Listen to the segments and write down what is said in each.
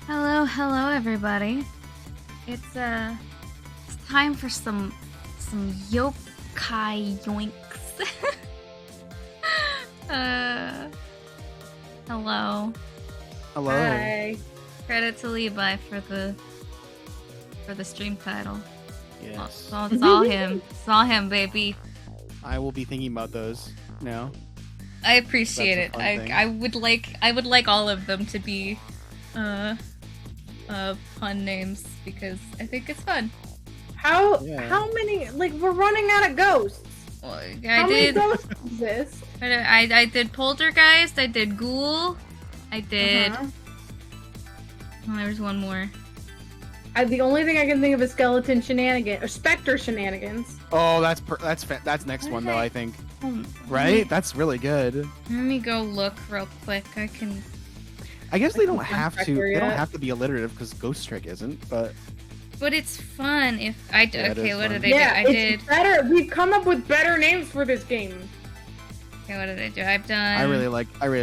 Hello, everybody. It's time for some yokai yoinks. Hello. Hello. Hi. Credit to Levi for the stream title. Yes. It's all him. It's all him, baby. I will be thinking about those now. I appreciate it. That's a fun thing. I would like all of them to be pun names because I think it's fun. How many? Like, we're running out of ghosts. Well, How many ghosts exist? I did poltergeist. I did ghoul. I did. Oh, there was one more. The only thing I can think of is skeleton shenanigans or specter shenanigans. Oh, that's next one though. I think. Um, Right? That's really good. Let me go look real quick. I can. I guess they don't haven't have found to. Spectre They don't yet. have to be alliterative because Ghost Trick isn't. But But it's fun if I Yeah, it okay. is What fun. did I Yeah, do? I it's did. better. We've come up with better names for this game. Okay, what did I do? I've done. I really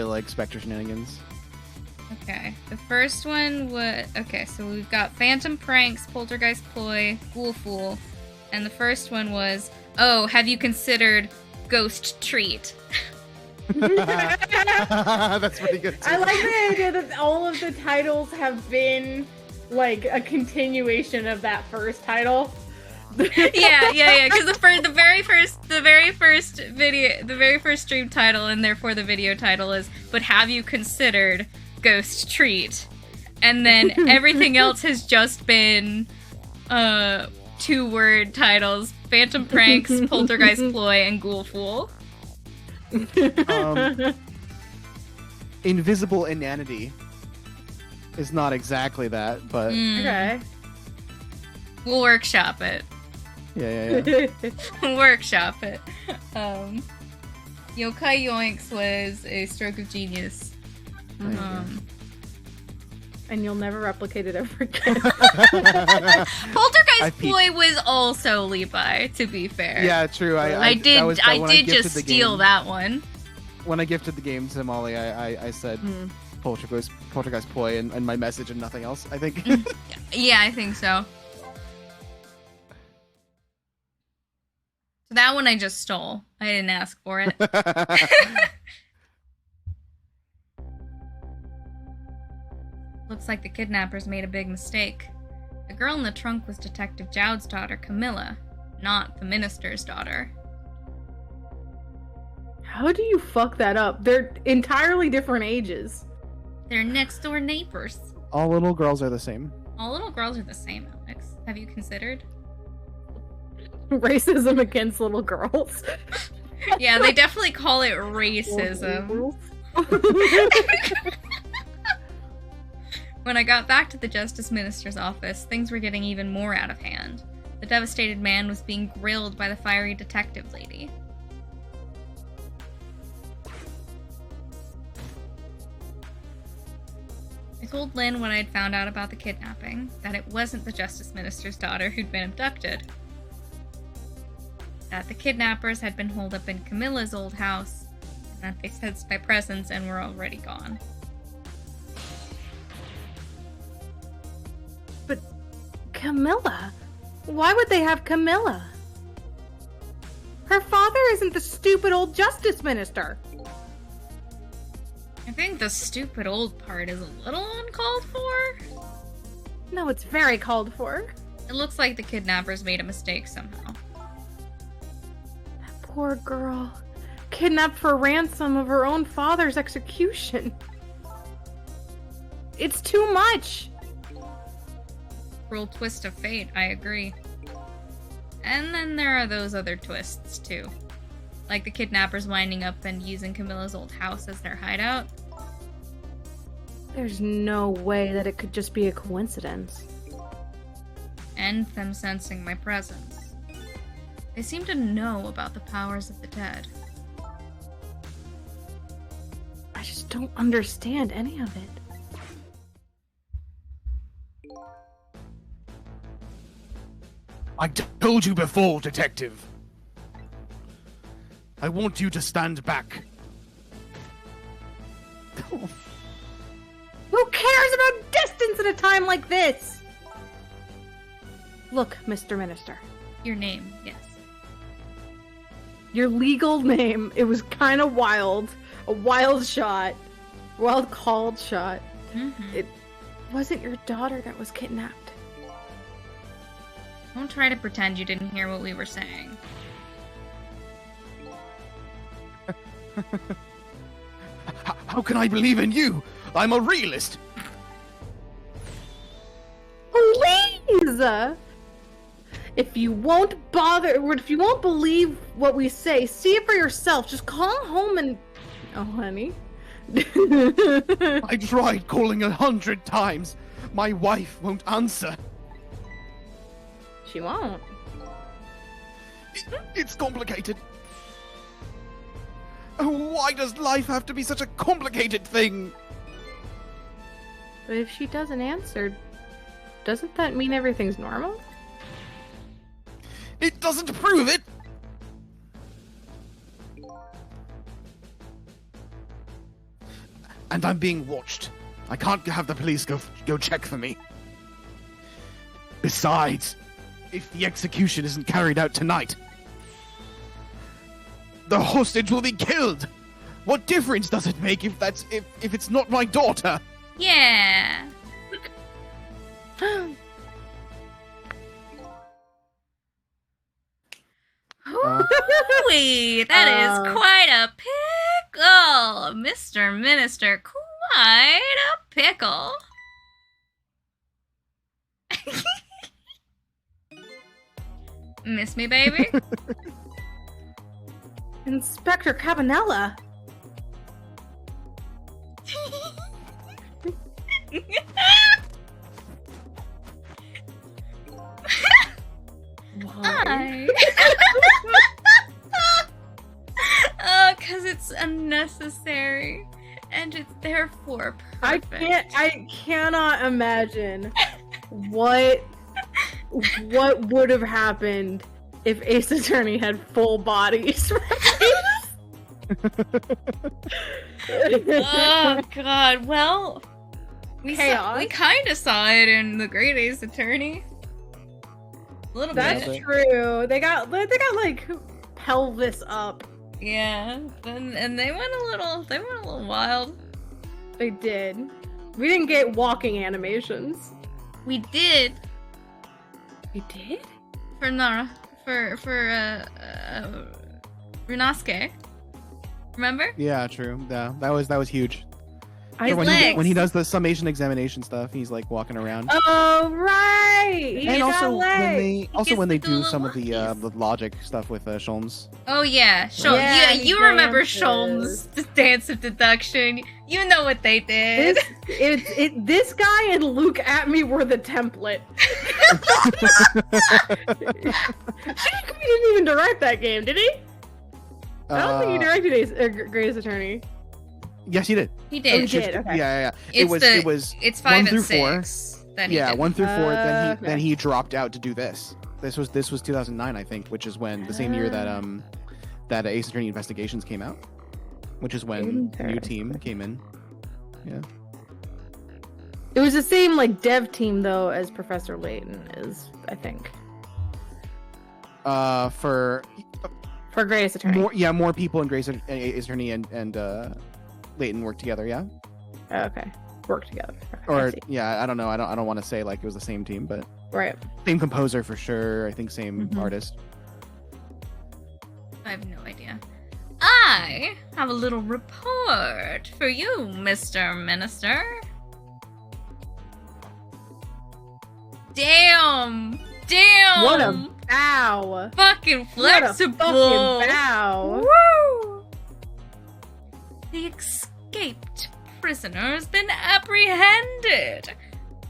like Spectre Shenanigans. Okay, the first one was okay. So we've got Phantom Pranks, Poltergeist Ploy, Ghoul Fool, and the first one was have you considered Ghost Treat? That's pretty good. Too. I like the idea that all of the titles have been like a continuation of that first title. yeah. Because the very first stream title, and therefore the video title is "But have you considered Ghost Treat?" And then everything else has just been 2-word titles: Phantom Pranks, Poltergeist Ploy, and Ghoul Fool. Invisible Inanity is not exactly that, but Okay. We'll workshop it. yeah. Workshop it. Yokai Yoinks was a stroke of genius. There you go. And you'll never replicate it ever again. Poltergeist peeked. Ploy was also Levi, to be fair. Yeah, true. I that did was when I just gifted the steal game. that one. When I gifted the game to Molly, I said Poltergeist Ploy and my message and nothing else. I think. Yeah, I think so. So that one I just stole. I didn't ask for it. Looks like the kidnappers made a big mistake. The girl in the trunk was Detective Jowd's daughter, Camilla, not the minister's daughter. How do you fuck that up? They're entirely different ages. They're next door neighbors. All little girls are the same. All little girls are the same, Alex. Have you considered? Racism against little girls. Yeah, they definitely call it racism. When I got back to the Justice Minister's office, things were getting even more out of hand. The devastated man was being grilled by the fiery detective lady. I told Lynn what I had found out about the kidnapping, that it wasn't the Justice Minister's daughter who'd been abducted. That the kidnappers had been holed up in Camilla's old house, and that they sensed my presence and were already gone. But Camilla? Why would they have Camilla? Her father isn't the stupid old justice minister. I think the stupid old part is a little uncalled for. No, it's very called for. It looks like the kidnappers made a mistake somehow. That poor girl. Kidnapped for ransom of her own father's execution. It's too much. Cruel twist of fate, I agree. And then there are those other twists, too. Like the kidnappers winding up and using Camilla's old house as their hideout. There's no way that it could just be a coincidence. And them sensing my presence. They seem to know about the powers of the dead. I just don't understand any of it. I told you before, Detective. I want you to stand back. Who cares about distance at a time like this? Look, Mr. Minister. Your name, yes. Your legal name. It was kind of wild. A wild shot. Wild called shot. Mm-hmm. It wasn't your daughter that was kidnapped. Don't try to pretend you didn't hear what we were saying. How can I believe in you? I'm a realist. Please! If you won't bother, or if you won't believe what we say, see it for yourself. Just call home and... Oh, honey. I tried calling 100 times. My wife won't answer. She won't. It's complicated. Why does life have to be such a complicated thing? But if she doesn't answer, doesn't that mean everything's normal? It doesn't prove it. And I'm being watched. I can't have the police go check for me. Besides, if the execution isn't carried out tonight, the hostage will be killed. What difference does it make if it's not my daughter? Yeah. Ooh, that is quite a pickle, Mr. Minister. Quite a pickle. Miss me, baby? Inspector Cabanella. Why? Oh, because it's unnecessary. And it's therefore perfect. I cannot imagine what would have happened if Ace Attorney had full bodies. Oh god, well, we Chaos. kind of saw it in The Great Ace Attorney. A little That's bit. true. They got like pelvis up. Yeah, and they went a little wild. They did. We didn't get walking animations. We did We did? for Runosuke. Remember? Yeah, true. Yeah, that was huge. His when legs. he does the summation examination stuff, he's like walking around. Oh right. He And got also legs. when they gets to do do some of little the logic stuff with Sholmes. Oh yeah, Sholmes. Yeah, you he remember dances. Sholmes' the dance of deduction. You know what they did. This guy and Luke at me were the template. He didn't even direct that game, did he? I don't think he directed Grey's Attorney. Yes, he did. He Oh, did. he did. Okay. Yeah. It's it was It's 1 5 through and 4. 6. That he Yeah, did. 1 through 4. Then Okay. he dropped out to do this. This was 2009, I think, which is when the same year that Ace Attorney Investigations came out, which is when the new team came in. Yeah. It was the same like dev team though as Professor Layton is, I think. For Grey's Attorney. more people in Ace Attorney and Layton worked together. Yeah. Okay. Work together. I Or see. yeah, I don't know. I don't want to say like it was the same team, but Right. same composer for sure. I think same Mhm. artist. I have no idea. I have a little report for you, Mr. Minister. Damn! What a bow. fucking flexible! What a fucking bow. Woo! The escaped prisoner's been apprehended.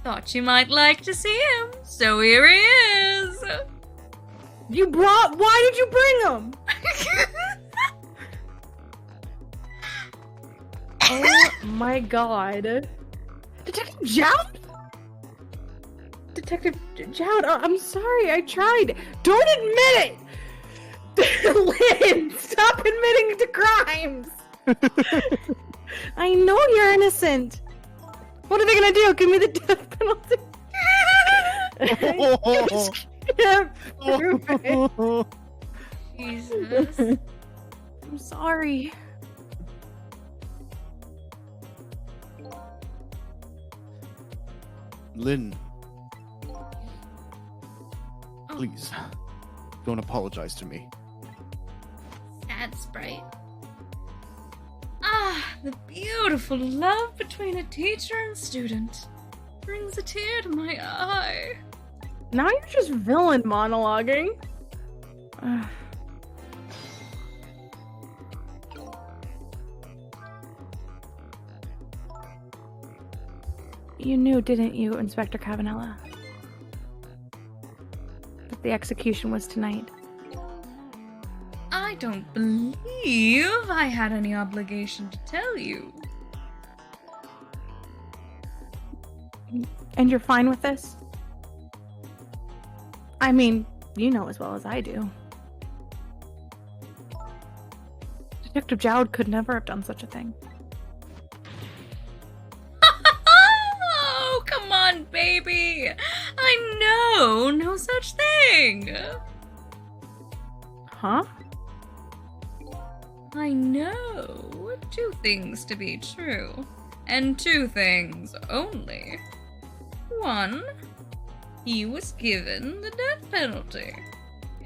Thought you might like to see him, so here he is. Why did you bring him? Oh my god. Detective Joud? Detective Joud, I'm sorry, I tried. Don't admit it! Lynn, stop admitting to crimes! I know you're innocent. What are they gonna do? Give me the death penalty. Skip through it. Jesus. I'm sorry. Lynn, Oh, please, don't apologize to me. sad sprite. Ah, the beautiful love between a teacher and student brings a tear to my eye. Now you're just villain monologuing. Ugh. You knew, didn't you, Inspector Cavanella? That the execution was tonight. I don't believe I had any obligation to tell you. And you're fine with this? I mean, you know as well as I do. Detective Jowd could never have done such a thing. Oh, come on, baby. I know no such thing. Huh? I know two things to be true, and two things only. One, he was given the death penalty,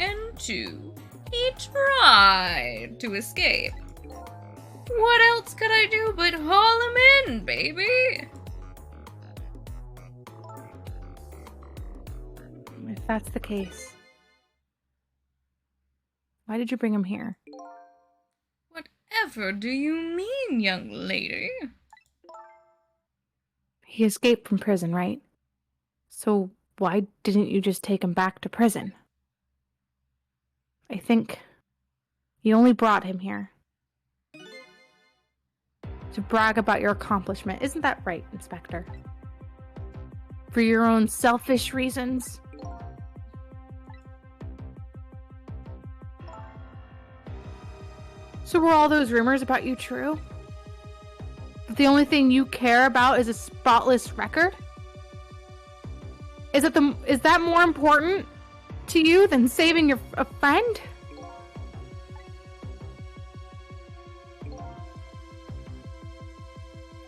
and two, he tried to escape. What else could I do but haul him in, baby? If that's the case, why did you bring him here? Whatever do you mean, young lady? He escaped from prison, right? So why didn't you just take him back to prison? I think you only brought him here to brag about your accomplishment. Isn't that right, Inspector? For your own selfish reasons? So were all those rumors about you true? That the only thing you care about is a spotless record? Is that more important to you than saving a friend?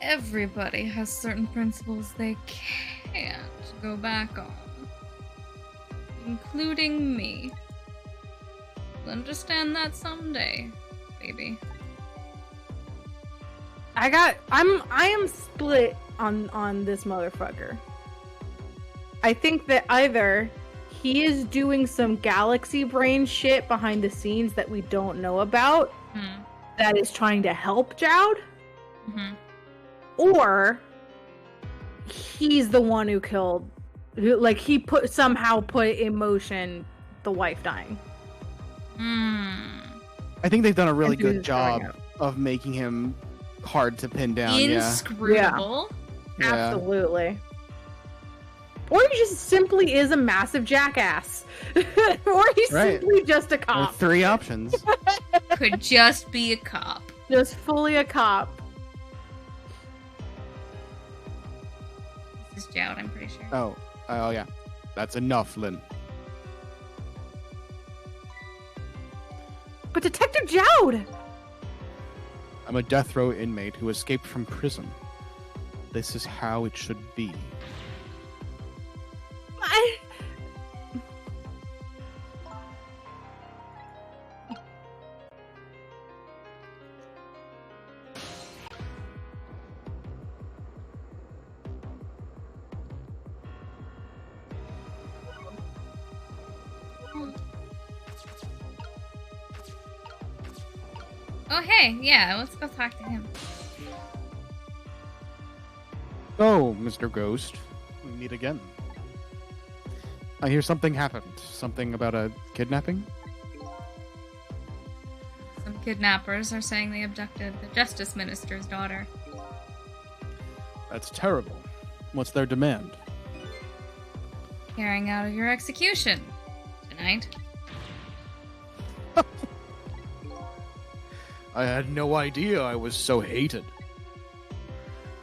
Everybody has certain principles they can't go back on. Including me. You'll understand that someday, baby. I am split on this motherfucker. I think that either he is doing some galaxy brain shit behind the scenes that we don't know about that is trying to help Jowd, or he's the one who killed, he somehow put in motion the wife dying. I think they've done a really good job of making him hard to pin down. Inscrutable. Yeah. Absolutely. Or he just simply is a massive jackass. Or he's simply just a There are cop. 3 options. Could just be a cop. Just fully a cop. This is Jowd, I'm pretty sure. Oh yeah. That's enough, Lynn. But Detective Jowd! I'm a death row inmate who escaped from prison. This is how it should be. Oh, hey, yeah, let's go talk to him. Oh, Mr. Ghost. We meet again. I hear something happened. Something about a kidnapping? Some kidnappers are saying they abducted the Justice Minister's daughter. That's terrible. What's their demand? Carrying out of your execution tonight. I had no idea I was so hated.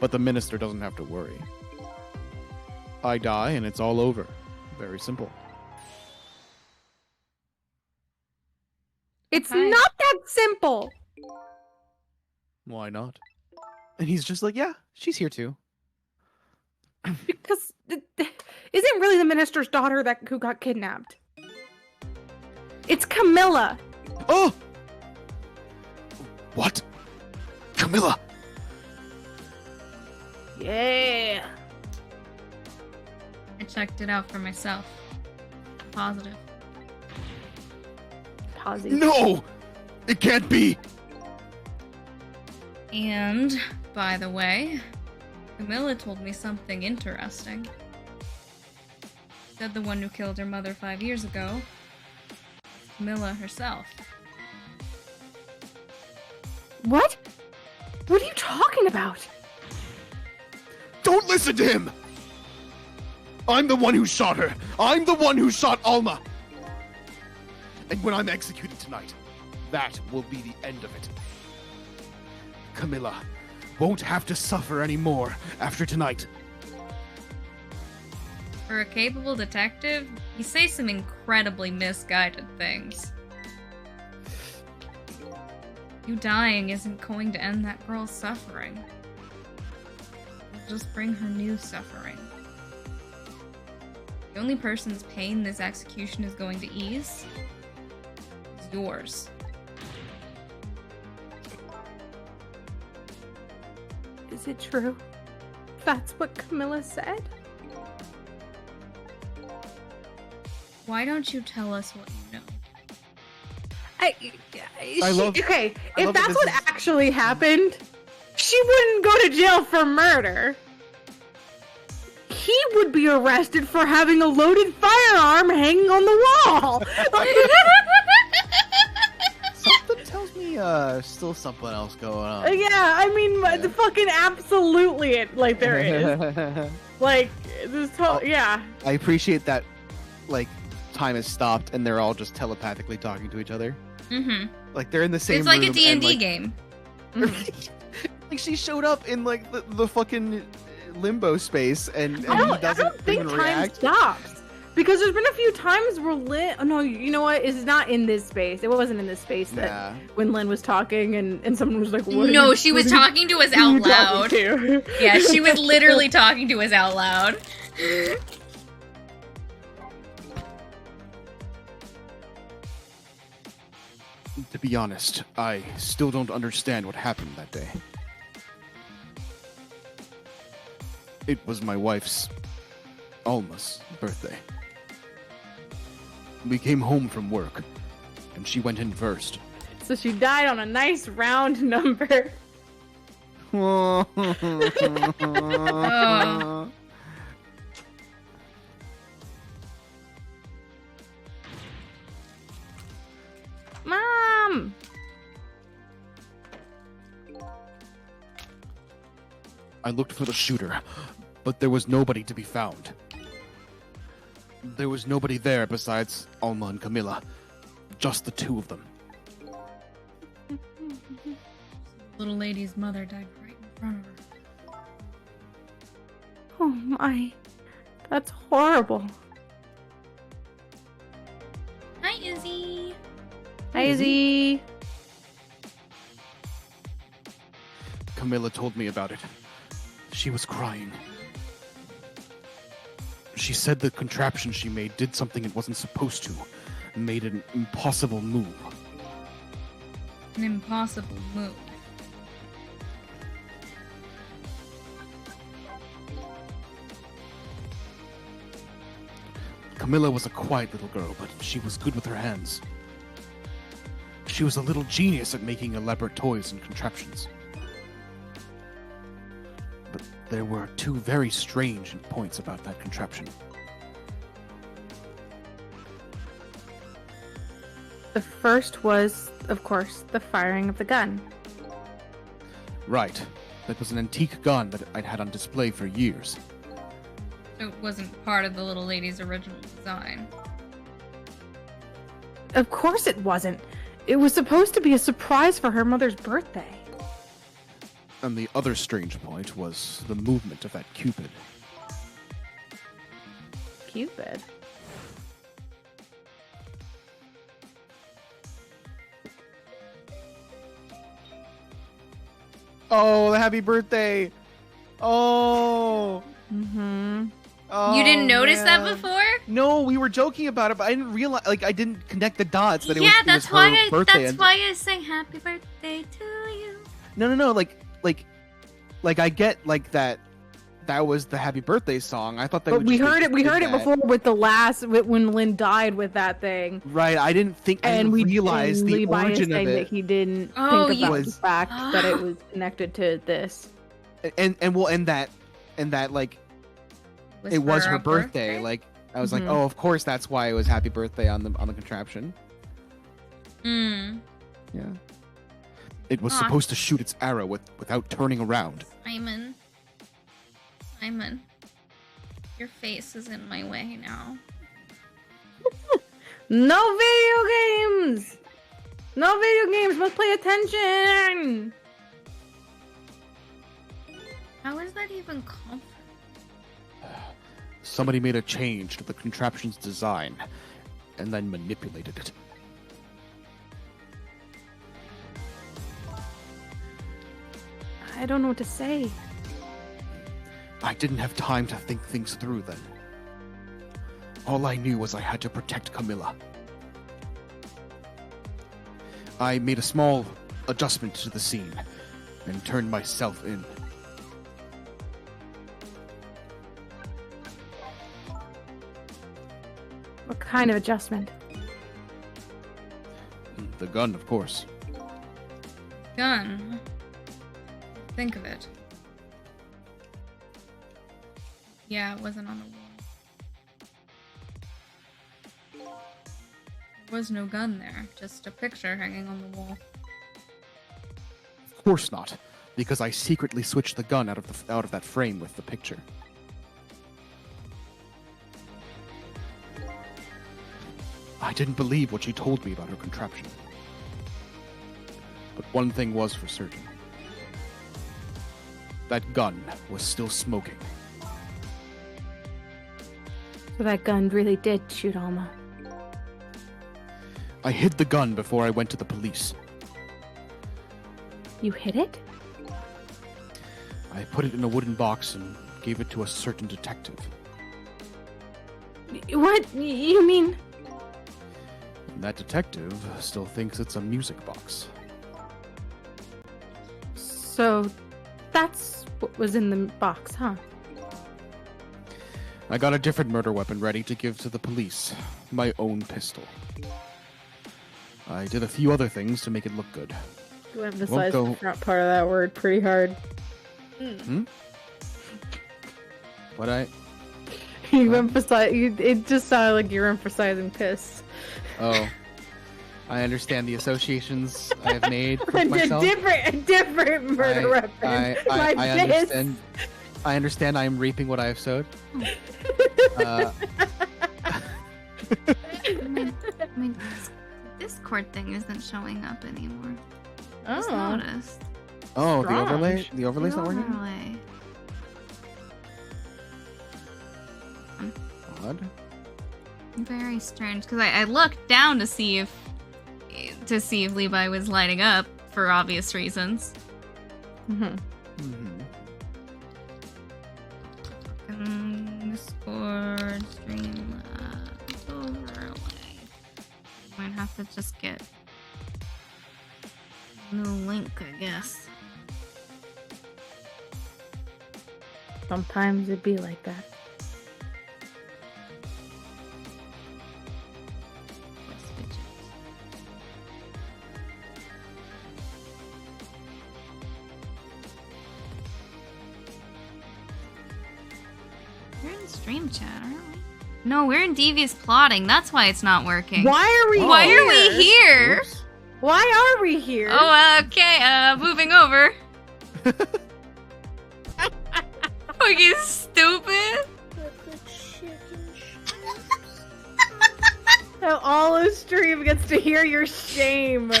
But the minister doesn't have to worry. I die and it's all over. Very simple. It's Okay. not that simple. Why not? And he's just like, yeah, she's here too. Because isn't really the minister's daughter who got kidnapped. It's Camilla. Oh! What? Camilla! Yeah. I checked it out for myself. Positive. Positive. No! It can't be! And, by the way, Camilla told me something interesting. She said the one who killed her mother 5 years ago was Camilla herself. What? What are you talking about? Don't listen to him! I'm the one who shot her! I'm the one who shot Alma! And when I'm executed tonight, that will be the end of it. Camilla won't have to suffer anymore after tonight. For a capable detective, you say some incredibly misguided things. You dying isn't going to end that girl's suffering. It'll just bring her new suffering. The only person's pain this execution is going to ease is yours. Is it true? That's what Camilla said? Why don't you tell us what you know? Okay, I if love that that's this what is- actually happened, she wouldn't go to jail for murder. He would be arrested for having a loaded firearm hanging on the wall. Something tells me, still something else going on. Yeah, I mean, the fucking absolutely, like there is. Like this whole, yeah. I appreciate that, like, time has stopped and they're all just telepathically talking to each other. Mm-hmm. Like, they're in the same It's like a room D&D and, like, game. like, she showed up in, like, the fucking limbo space and I he don't doesn't think even time react. stops because there's been a few times where Lynn. Oh no, you know what? It's not in this space. It wasn't in this space that Nah. when Lynn was talking and someone was like, "What?" No, she was talking to us out loud. To? Yeah, she was literally talking to us out loud. To be honest, I still don't understand what happened that day. It was my wife's, Alma's, birthday. We came home from work, and she went in first. So she died on a nice round number. Oh. Mom. I looked for the shooter, but there was nobody to be found. There was nobody there besides Alma and Camilla. Just the two of them. Little lady's mother died right in front of her. Oh my. That's horrible. Hi, Izzy. Hi, Izzy. Camilla told me about it. She was crying. She said the contraption she made did something it wasn't supposed to. Made an impossible move. An impossible move. Camilla was a quiet little girl, but she was good with her hands. She was a little genius at making elaborate toys and contraptions. But there were two very strange points about that contraption. The first was, of course, the firing of the gun. Right. That was an antique gun that I'd had on display for years. So it wasn't part of the little lady's original design. Of course it wasn't. It was supposed to be a surprise for her mother's birthday. And the other strange point was the movement of that Cupid. Cupid. Oh, the happy birthday! Oh! Mm-hmm. Oh, You didn't notice that man. before? No, we were joking about it, but I didn't realize. Like, I didn't connect the dots that it was. Yeah, It that's was why her I. birthday. That's and- why I sang "Happy Birthday to You." No. Like I get like that. That was the happy birthday song. I thought that. But we heard it. We heard it before with the last when Lynn died with that thing, Right. I didn't think. I didn't realize and the Levi is origin of saying that it. he didn't Oh, think about you- the fact that it was connected to this. And that like it was for her a birthday. Like I was like, Mhm. oh, of course that's why it was happy birthday on the contraption. Mm. Yeah. It was Aw. supposed to shoot its arrow without turning around. Simon, your face is in my way now. No video games. No video games. Must pay attention. How is that even comfortable? Somebody made a change to the contraption's design and then manipulated it. I don't know what to say. I didn't have time to think things through then. All I knew was I had to protect Camilla. I made a small adjustment to the scene and turned myself in. What kind of adjustment? The gun, of course. Gun. Think of it. Yeah, it wasn't on the wall. There was no gun there, just a picture hanging on the wall. Of course not, because I secretly switched the gun out of that frame with the picture. I didn't believe what she told me about her contraption. But one thing was for certain. That gun was still smoking. So that gun really did shoot Alma. I hid the gun before I went to the police. You hid it? I put it in a wooden box and gave it to a certain detective. What? You mean? And that detective still thinks it's a music box. So that's what was in the box, huh? I got a different murder weapon ready to give to the police. My own pistol. I did a few other things to make it look good. You emphasized go- the front part of that word pretty hard. What I... You Huh? emphasize. It just sounded like you're emphasizing piss. Oh. I understand the associations I have made A with myself. different murder weapon. I My piss. understand. I understand I am reaping what I have sowed. My Discord thing isn't showing up anymore. Just Oh. noticed. Oh, the Strange. overlay? The overlay's not working? Overlay. Odd. Very strange, because I looked down to see if Levi was lighting up for obvious reasons. Mhm. Discord Streamlabs overlay. Might have to just get a new link, I guess. Sometimes it'd be like that. Switch it. We're in stream chat, aren't we? No, we're in devious plotting. That's why it's not working. Why are we? Why here? are we here? Oops. Why are we here? Oh, okay. Moving over. Fucking stupid. Now all the stream gets to hear your shame.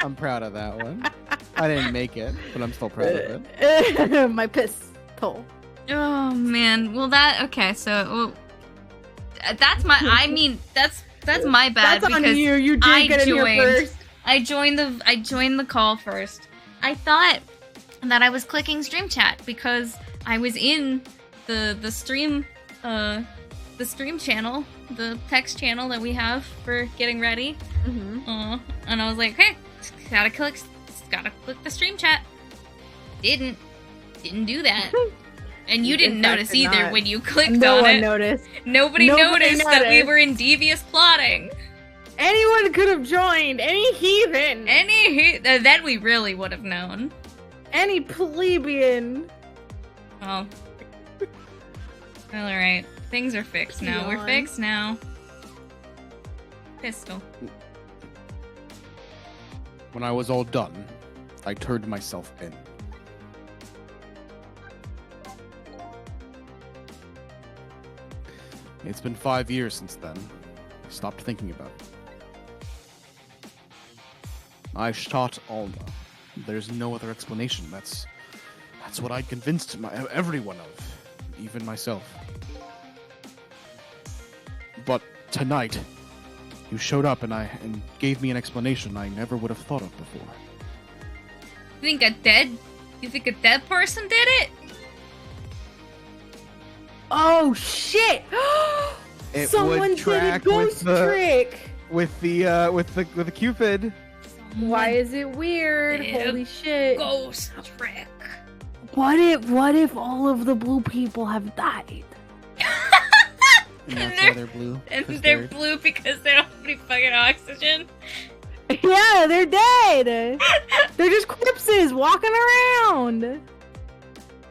I'm proud of that one. I didn't make it, but I'm still proud of it. My pistol. Oh man. Well, okay. So, that's my. I mean, that's my bad That's on because you. You did get in here first. I joined the call first. I thought that I was clicking stream chat because I was in the stream channel, the text channel that we have for getting ready. Mm-hmm. And I was like, hey, gotta click the stream chat. Didn't do that. And you didn't notice either when you clicked on it. No one noticed. Nobody noticed that we were in devious plotting. Anyone could have joined. Any heathen. Then we really would have known. Any plebeian. Oh. Well, alright. Things are fixed now. We're fixed now. Pistol. When I was all done, I turned myself in. It's been 5 years since then. I stopped thinking about it. I shot Alma. There's no other explanation. That's what I convinced everyone of, even myself. But tonight, you showed up and gave me an explanation I never would have thought of before. You think a dead person did it? Oh shit! It Someone would did a track ghost trick. with the Cupid. Why is it weird? Holy shit! Ghost trick. What if all of the blue people have died? And that's why they're blue. And they're blue because they don't have any fucking oxygen. Yeah, they're dead. They're just corpses walking around.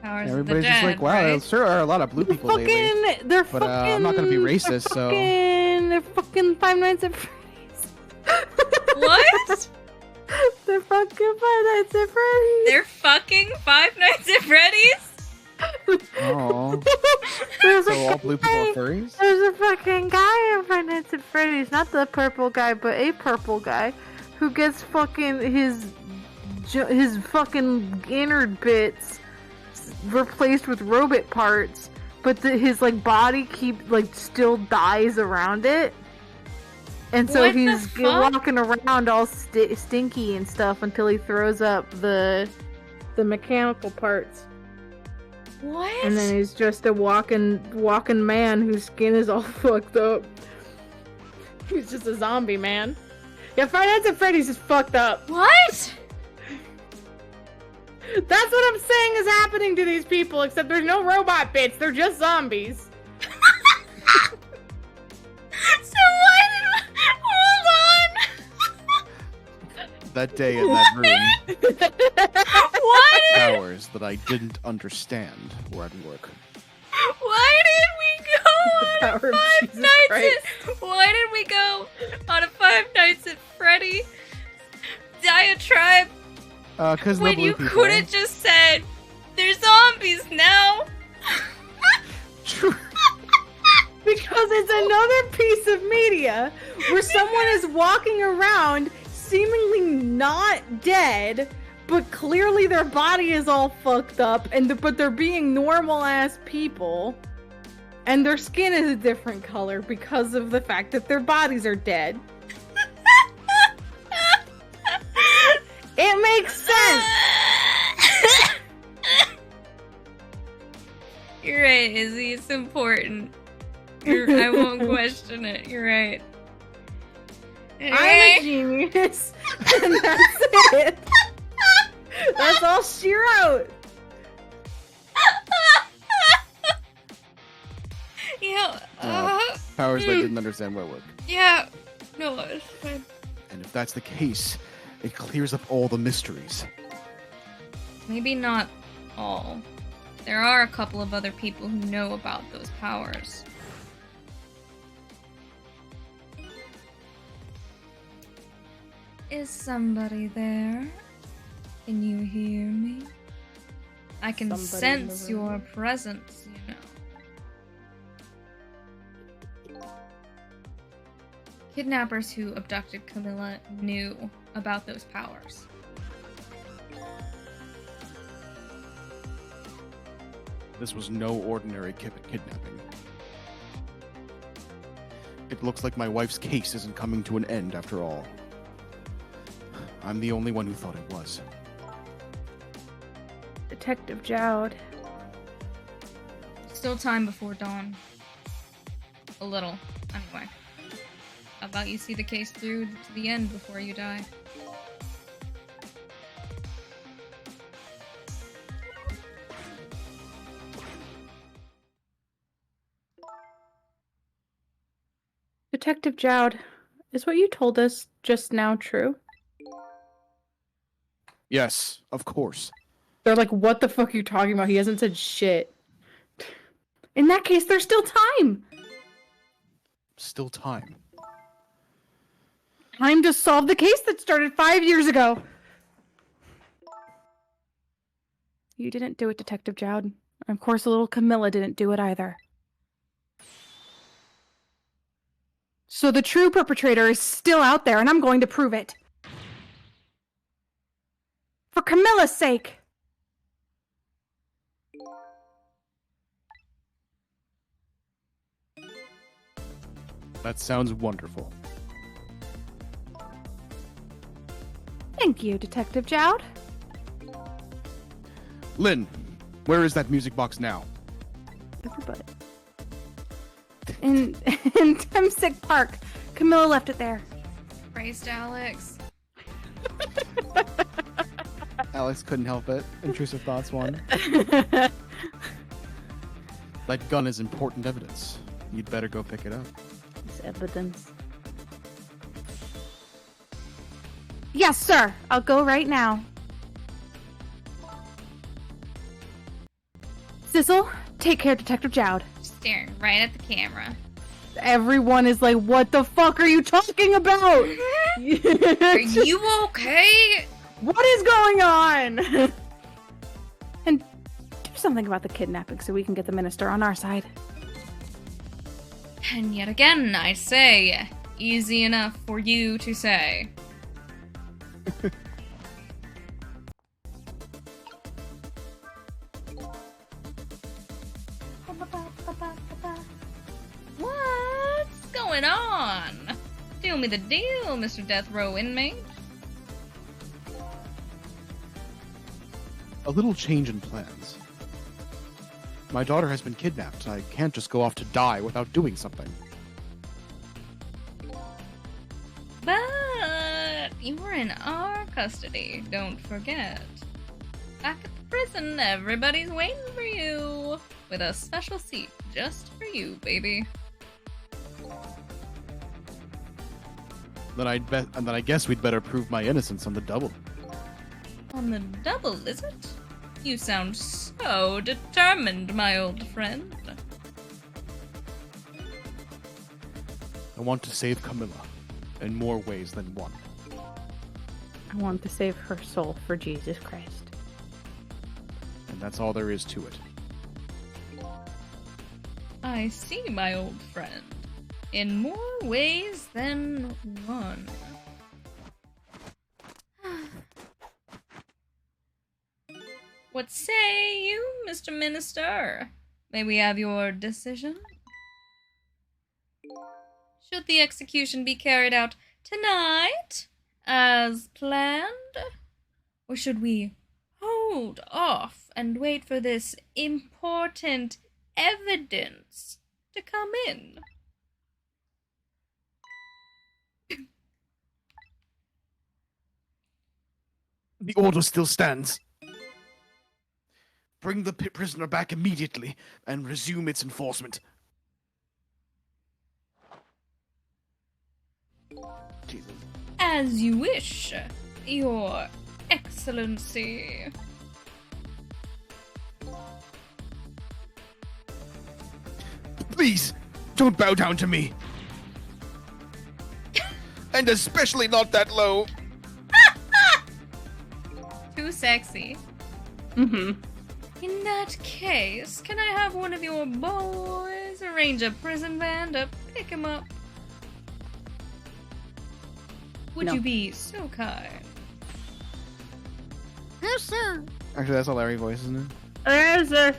Powers Everybody's of the just dead, like, wow, right? there sure are a lot of blue people lately. They're But fucking. I'm not gonna be racist, so. They're fucking Five Nights at Freddy's. What? They're fucking Five Nights at Freddy's. They're fucking Five Nights at Freddy's? Oh. There's So a all blue people are furries? There's a fucking guy in Five Nights at Freddy's, not the purple guy, but a purple guy, who gets fucking his fucking innard bits replaced with robot parts, but his like body still dies around it, and so What the he's fuck? walking around all stinky and stuff until he throws up the mechanical parts. What? And then he's just a walking man whose skin is all fucked up. He's just a zombie man. Yeah, Five Nights at Freddy's is fucked up. What? That's what I'm saying is happening to these people, except there's no robot bits, they're just zombies. So what? Hold on. That day in that room, What? powers that I didn't understand were at work. Why did we go on power of Five Jesus Nights Christ. Why did we go on a Five Nights at Freddy diatribe Cause when the blue you people. could have just said, they're zombies now? Because it's another piece of media where someone is walking around seemingly not dead, but clearly their body is all fucked up, but they're being normal ass people, and their skin is a different color because of the fact that their bodies are dead. It makes sense. You're right, Izzy. It's important. I won't question it. You're right. I'm a genius, and that's it. That's all she wrote. Yeah. Powers that didn't understand were at work. Yeah. No, it's fine. And if that's the case, it clears up all the mysteries. Maybe not all. There are a couple of other people who know about those powers. Is somebody there? Can you hear me? I can Somebody in the sense room. your presence, you know. kidnappers who abducted Camilla knew about those powers. This was no ordinary kidnapping. It looks like my wife's case isn't coming to an end after all. I'm the only one who thought it was. Detective Jowd. Still time before dawn. A little, anyway. How about you see the case through to the end before you die? Detective Jowd, is what you told us just now true? Yes, of course. They're like, what the fuck are you talking about? He hasn't said shit. In that case, there's still time! Still time. Time to solve the case that started 5 years ago! You didn't do it, Detective Jowd. And of course, little Camilla didn't do it either. So the true perpetrator is still out there, and I'm going to prove it. For Camilla's sake! That sounds wonderful. Thank you, Detective Jowd. Lynn, where is that music box now? Everybody. In Temsick Park. Camilla left it there. Praised Alex. Alex couldn't help it. Intrusive thoughts one. That gun is important evidence. You'd better go pick it up. It's evidence. Yes, sir. I'll go right now. Sissel, take care, Detective Jowd. Staring right at the camera. Everyone is like, what the fuck are you talking about? Are you okay? What is going on? And do something about the kidnapping so we can get the minister on our side. And yet again, I say, easy enough for you to say. What's going on? Do me the deal, Mr. Death Row inmate. A little change in plans. My daughter has been kidnapped. I can't just go off to die without doing something. But you were in our custody, don't forget. Back at the prison, everybody's waiting for you. With a special seat just for you, baby. Then I guess we'd better prove my innocence on the double. On the double, is it? You sound so determined, my old friend. I want to save Camilla in more ways than one. I want to save her soul for Jesus Christ. And that's all there is to it. I see, my old friend. In more ways than one. What say you, Mr. Minister? May we have your decision? Should the execution be carried out tonight, as planned? Or should we hold off and wait for this important evidence to come in? The order still stands. Bring the prisoner back immediately and resume its enforcement. Jesus. As you wish, Your Excellency. Please, don't bow down to me. And especially not that low. Too sexy. Mm-hmm. In that case, can I have one of your boys arrange a prison van to pick him up? Would you be so kind? Yes, sir. Actually, that's a Larry voice, isn't it? Yes, sir.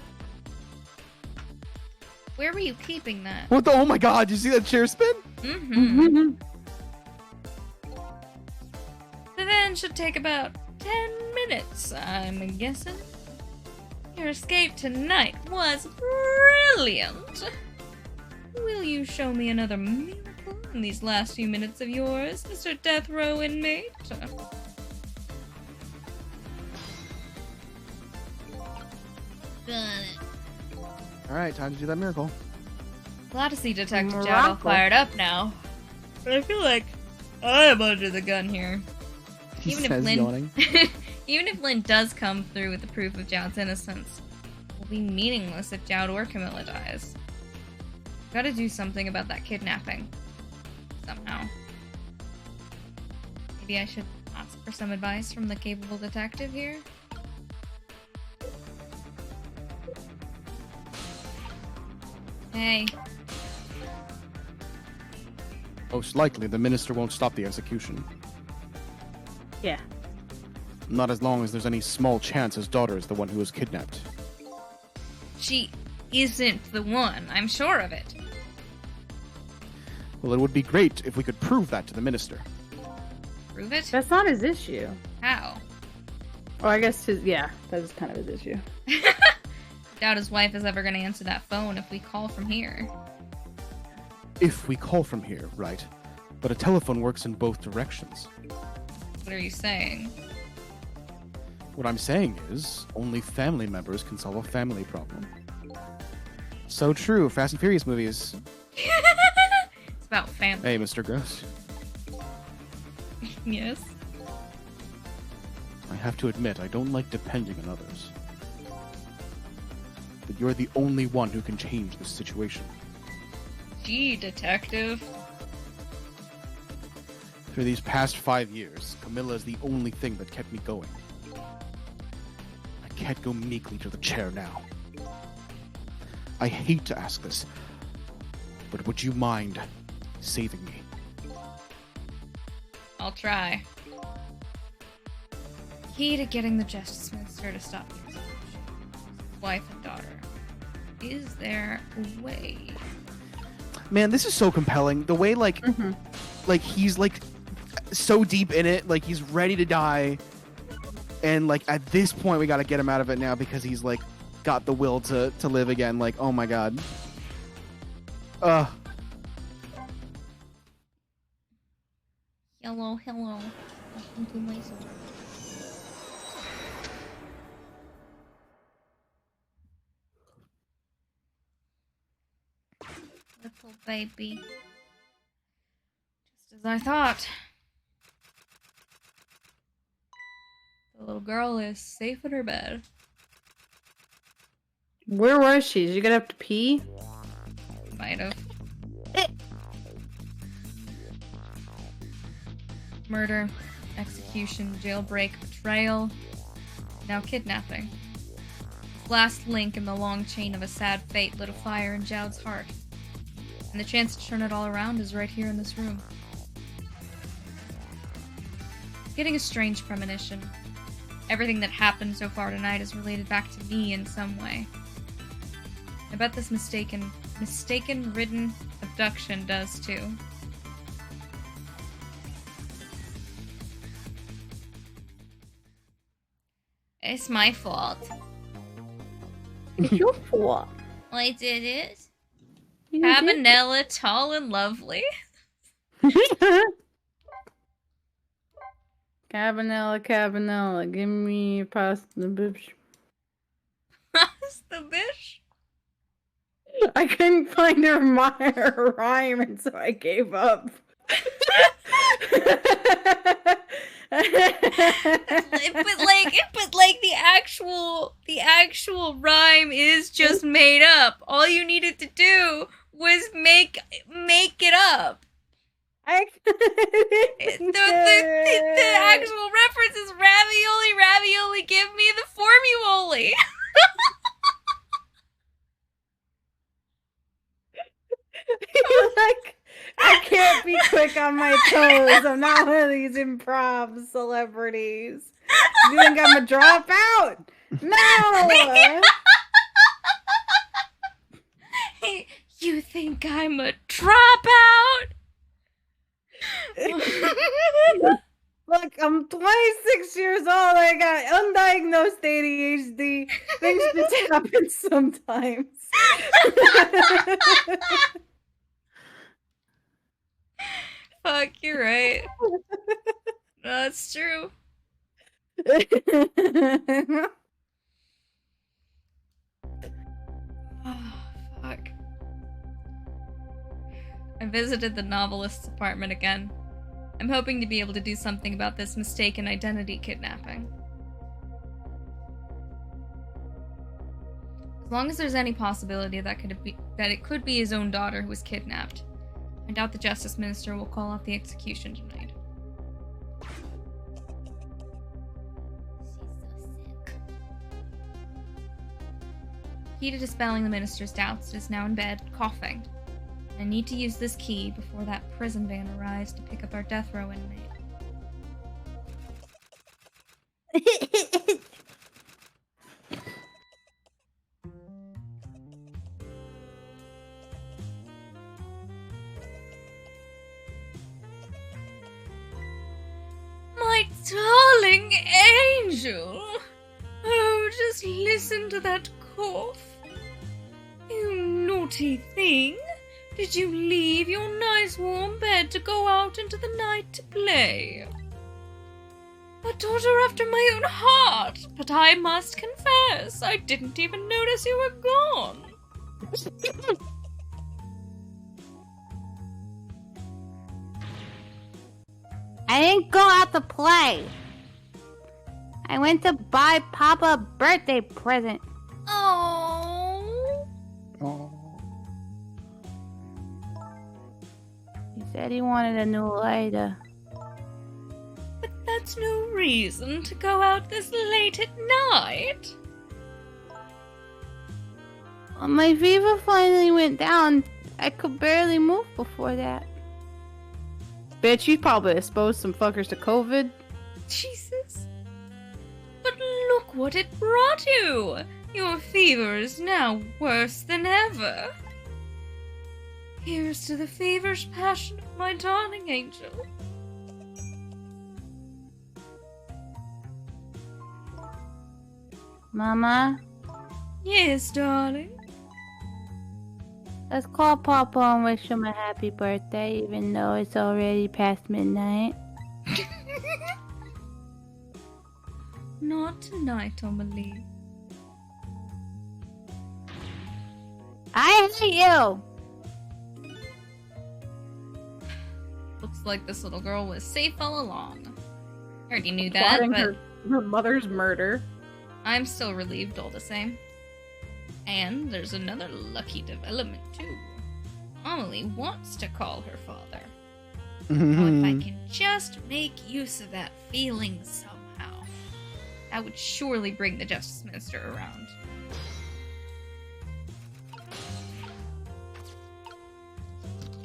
Where were you keeping that? What the? Oh my god, you see that chair spin? Mm-hmm. The van should take about 10 minutes, I'm guessing. Your escape tonight was brilliant. Will you show me another miracle in these last few minutes of yours, Mr. Death Row inmate? Got it. Alright, time to do that miracle. Glad to see Detective Jad Miracle. all fired up now. But I feel like I'm under the gun here. He Even if says, Lynn- yawning. Even if Lynn does come through with the proof of Jowd's innocence, it will be meaningless if Jowd or Camilla dies. Gotta do something about that kidnapping. Somehow. Maybe I should ask for some advice from the capable detective here? Hey. Most likely, the minister won't stop the execution. Yeah. Not as long as there's any small chance his daughter is the one who was kidnapped. She isn't the one, I'm sure of it. Well, it would be great if we could prove that to the minister. Prove it? That's not his issue. How? Or I guess that is kind of his issue. Doubt his wife is ever gonna answer that phone if we call from here. If we call from here, right? But a telephone works in both directions. What are you saying? What I'm saying is, only family members can solve a family problem. So true, Fast and Furious movies. It's about family. Hey, Mr. Gross. Yes. I have to admit, I don't like depending on others. But you're the only one who can change this situation. Gee, detective. For these past 5 years, Camilla is the only thing that kept me going. I can't go meekly to the chair now. I hate to ask this, but would you mind saving me? I'll try. Key to getting the Justice Minister to stop the execution. Wife and daughter. Is there a way? Man, this is so compelling. The way, like he's like so deep in it, like he's ready to die, and like at this point we got to get him out of it now because he's like got the will to live again. Like, oh my god. Hello. Welcome to my soul. Little baby. Just as I thought. The little girl is safe in her bed. Where was she? Did you get up to pee? Might have. Murder, execution, jailbreak, betrayal, now kidnapping. Last link in the long chain of a sad fate lit a fire in Jowd's heart. And the chance to turn it all around is right here in this room. Getting a strange premonition. Everything that happened so far tonight is related back to me in some way. I bet this mistaken-ridden abduction does too. It's my fault. It's your fault. I did it. You did. Cabanella, tall and lovely. Cabanella, give me pasta bitch. Pasta bitch? I couldn't find a rhyme, and so I gave up. but like the actual rhyme is just made up. All you needed to do was make it up. The actual reference is ravioli, give me the formuloli. Like, I can't be quick on my toes. I'm not one of these improv celebrities. You think I'm a dropout? No! You think I'm a dropout? Look, I'm 26 years old. I got undiagnosed ADHD. Things just happen sometimes. Fuck, you're right. That's true. Oh, fuck. I visited the novelist's apartment again. I'm hoping to be able to do something about this mistaken identity kidnapping. As long as there's any possibility that it could be his own daughter who was kidnapped, I doubt the Justice Minister will call off the execution tonight. Key to dispelling the Minister's doubts is now in bed, coughing. I need to use this key before that prison van arrives to pick up our death row inmate. My darling angel! Oh, just listen to that cough. You naughty thing! Did you leave your nice warm bed to go out into the night to play? A daughter after my own heart, but I must confess, I didn't even notice you were gone. I didn't go out to play. I went to buy Papa a birthday present. Oh. Oh. He said he wanted a new lighter. But that's no reason to go out this late at night. When my fever finally went down, I could barely move before that. Bitch, you probably exposed some fuckers to COVID. Jesus. But look what it brought you. Your fever is now worse than ever. Here's to the feverish passion of my darling angel. Mama, Yes, darling. let's call Papa and wish him a happy birthday, even though it's already past midnight. Not tonight, Amelie. I hate you! Looks like this little girl was safe all along. I already knew that, Plotting but her mother's murder. I'm still relieved all the same. And there's another lucky development, too. Amelie wants to call her father. Now, if I can just make use of that feeling somehow, that would surely bring the Justice Minister around.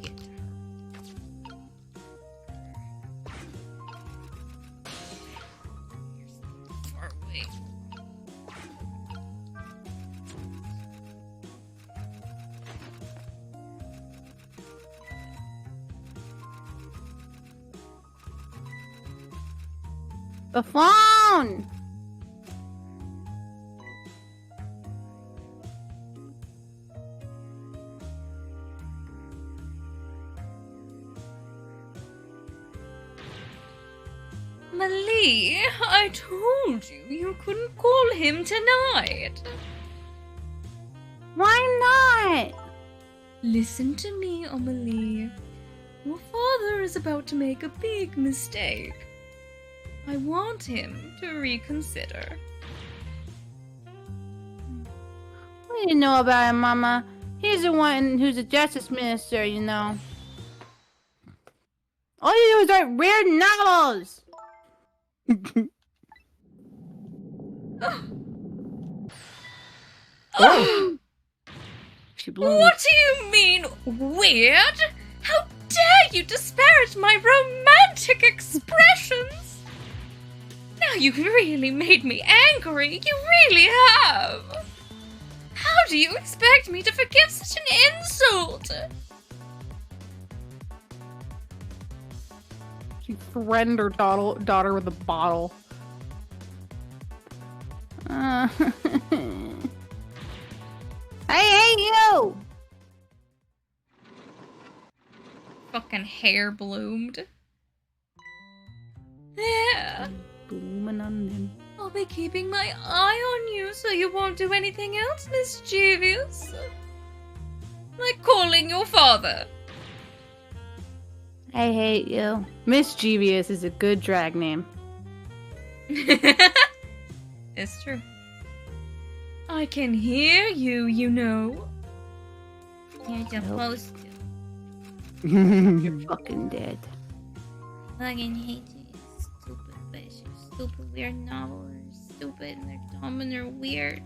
Get her. You're so far away. The phone! Amelie, I told you you couldn't call him tonight. Why not? Listen to me, Amelie. Your father is about to make a big mistake. I want him to reconsider. What do you know about him, Mama? He's the one who's a justice minister, you know. All you do is write weird novels! She blew. What do you mean, weird? How dare you disparage my romantic expressions? Now you've really made me angry. You really have. How do you expect me to forgive such an insult? She threatened her daughter with a bottle. I hate you! Fucking hair bloomed. Yeah. Blooming on them. I'll be keeping my eye on you so you won't do anything else mischievous. Like calling your father. I hate you. Mischievous is a good drag name. It's true. I can hear you, you know. You're supposed to. You're fucking dead. I fucking hate you, you stupid bitch. You stupid weird novel. They're stupid and they're dumb and they're weird.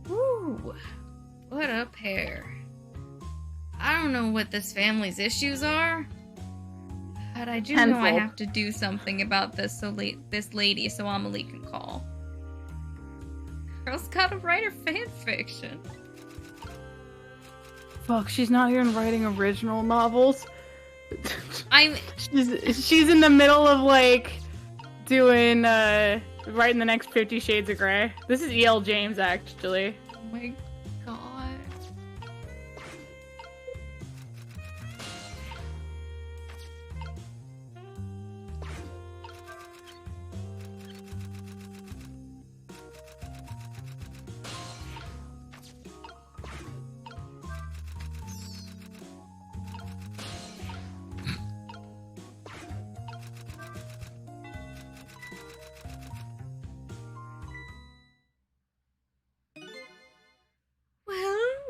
Ooh, what a pair. I don't know what this family's issues are, but I do know I Tenfold. have to do something about this this lady so Amelie can call. Girl's gotta write her fanfiction. Fuck, she's not even writing original novels. She's in the middle of like doing writing the next 50 Shades of Grey. This is E.L. James actually. Oh my god.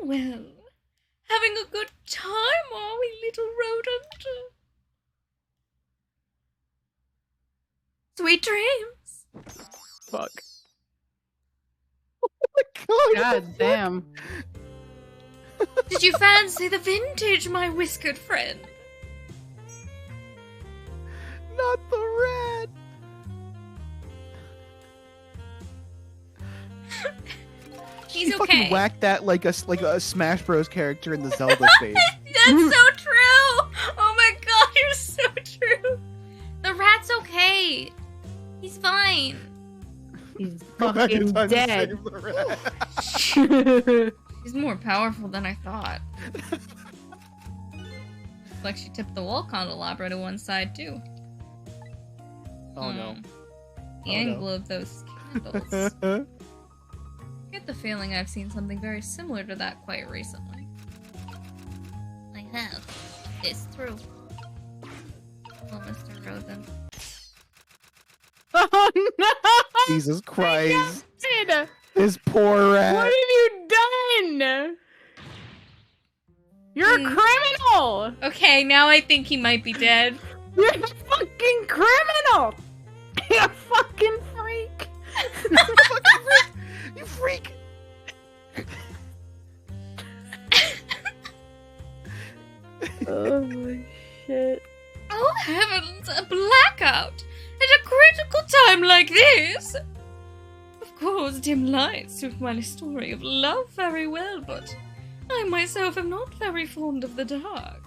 Well, having a good time, are we, little rodent? Sweet dreams. Fuck. Oh my god! God damn. Did you fancy the vintage, my whiskered friend? Not the red! He's She okay. fucking whacked that like a Smash Bros character in the Zelda space. That's so true! Oh my god, you're so true! The rat's okay. He's fine. He's Go back in fucking time to dead. save the rat. He's more powerful than I thought. Like she tipped the wall candelabra to one side, too. Oh no. The Oh, angle no. of those candles. I get the feeling I've seen something very similar to that quite recently. I have. It's true. Well, Mr. Rosen. Oh no! Jesus Christ. God. This poor rat. What have you done? You're a criminal! Okay, now I think he might be dead. You're a fucking criminal! You're a fucking freak! You freak! Oh shit. Oh heavens, a blackout! At a critical time like this! Of course, dim lights suit my story of love very well, but I myself am not very fond of the dark.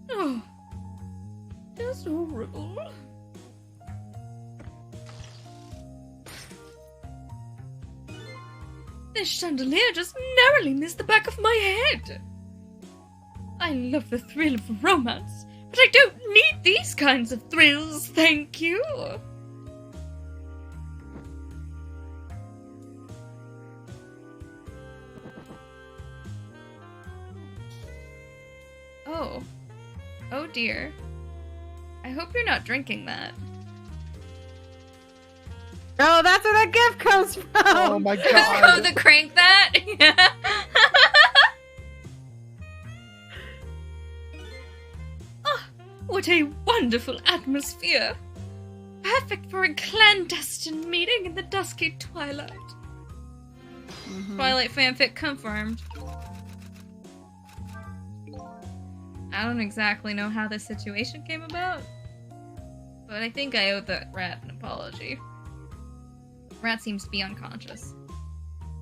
Oh, just horrible. This chandelier just narrowly missed the back of my head. I love the thrill of romance, but I don't need these kinds of thrills, thank you. Oh. Oh dear. I hope you're not drinking that. Oh, that's where that gift comes from! Oh my Oh, god. the crank that? Yeah. Ah, what a wonderful atmosphere. Perfect for a clandestine meeting in the dusky twilight. Twilight fanfic confirmed. I don't exactly know how this situation came about, but I think I owe the rat an apology. Rat seems to be unconscious.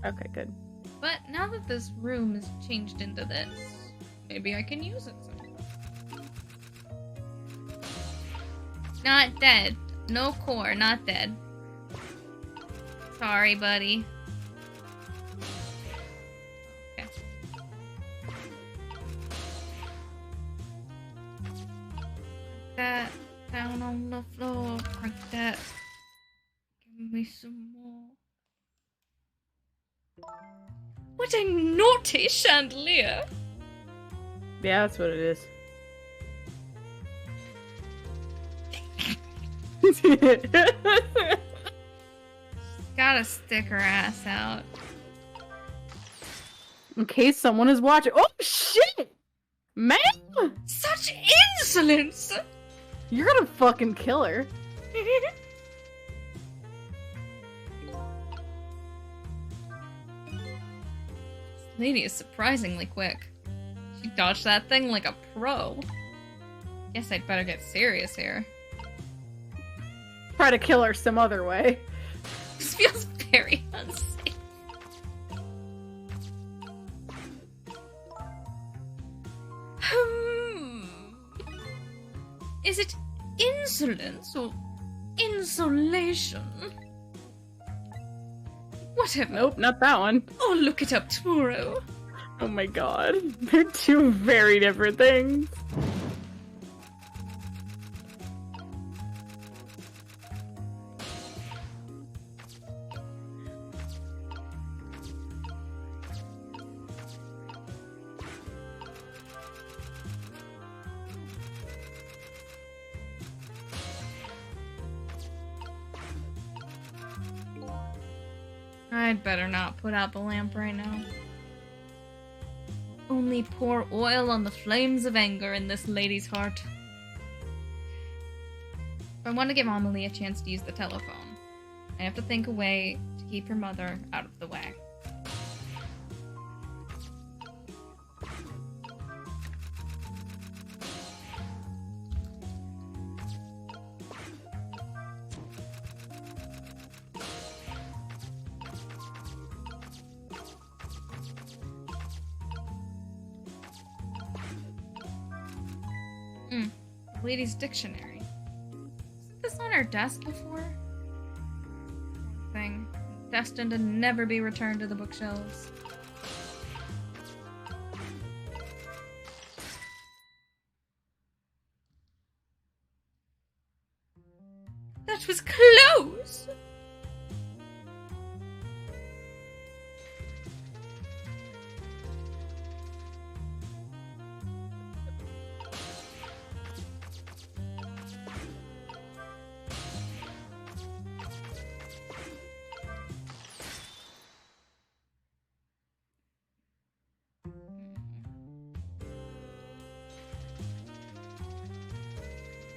Okay, good. But now that this room is changed into this, maybe I can use it somehow. Not dead. No core, not dead. Sorry, buddy. Okay. That down on the floor. Crank that. Give me some more. What a naughty chandelier! Yeah, that's what it is. Gotta stick her ass out. In case someone is watching. Oh shit! Man! Such insolence! You're gonna fucking kill her. This lady is surprisingly quick. She dodged that thing like a pro. Guess I'd better get serious here. Try to kill her some other way. This feels very unsafe. Is it insolence or insolation? Whatever. Nope, not that one. I'll look it up tomorrow. Oh my god. They're two very different things. I'd better not put out the lamp right now. Only pour oil on the flames of anger in this lady's heart. If I want to give Amelie a chance to use the telephone, I have to think a way to keep her mother out of the way. Lady's dictionary. Isn't this on her desk before? Thing. Destined to never be returned to the bookshelves. That was close!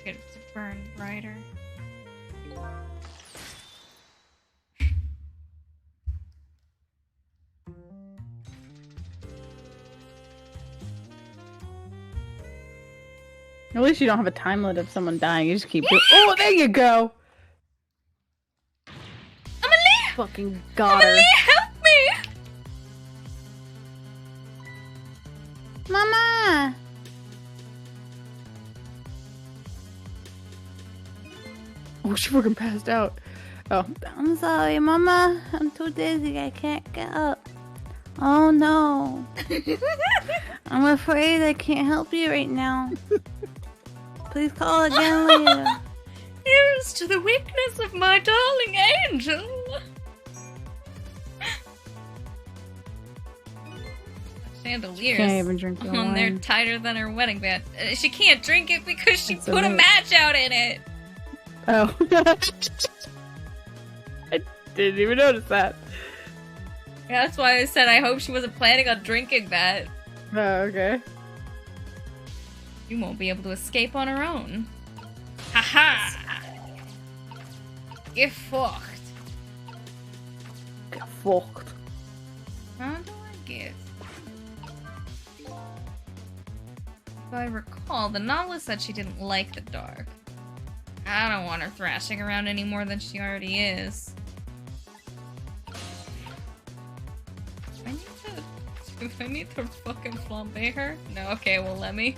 Get it to burn brighter. At least you don't have a time limit of someone dying. You just keep doing. Oh, there you go! Amelie! Fucking got her. Amelie, help me! Mama! Oh, she fucking passed out. Oh. I'm sorry, Mama. I'm too dizzy. I can't get up. Oh no. I'm afraid I can't help you right now. Please call again later. Here's to the weakness of my darling angel. Chandeliers. Can't even drink the Oh, they're wine. tighter than her wedding band. She can't drink it because she That's put a alright. match out in it. Oh. I didn't even notice that. Yeah, that's why I said I hope she wasn't planning on drinking that. Oh, okay. She won't be able to escape on her own. Haha! Get fucked. Get fucked. How do I get? If I recall, the novelist said she didn't like the dark. I don't want her thrashing around any more than she already is. Do I need to fucking flambe her? No, okay, well let me.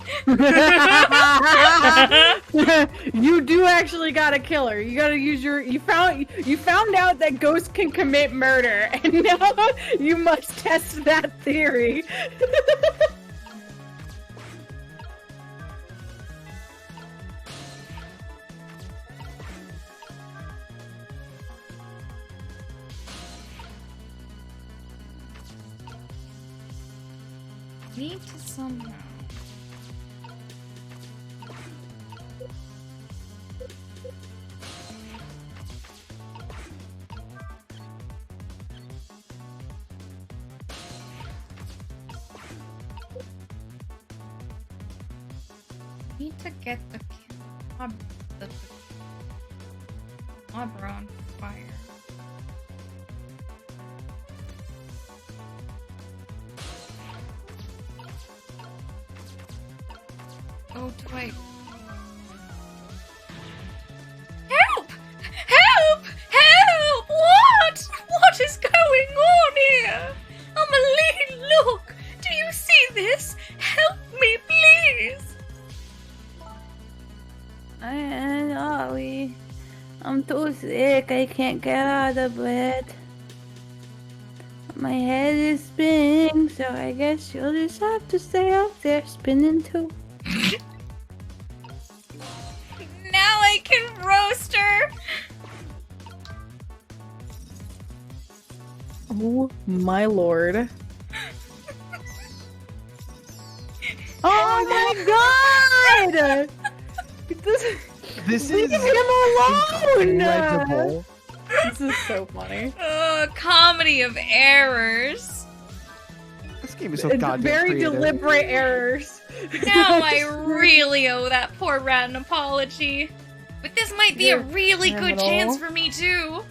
You do actually gotta kill her. You gotta use your. You found out that ghosts can commit murder, and now you must test that theory. Need to somehow. Need to get the Abra on fire. Oh, do I... Help! Help! Help! What? What is going on here? Amelie, look! Do you see this? Help me, please! I'm sorry. I'm too sick. I can't get out of bed. My head is spinning, so I guess you'll just have to stay out there spinning too. Now I can roast her! Oh my lord. Oh my god! This Leave is him alone! incredible. This is so funny. Comedy of errors. This game is so It's goddamn very creative. deliberate errors. Now I really owe that poor rat an apology. But this might be a You're really good criminal. chance for me too.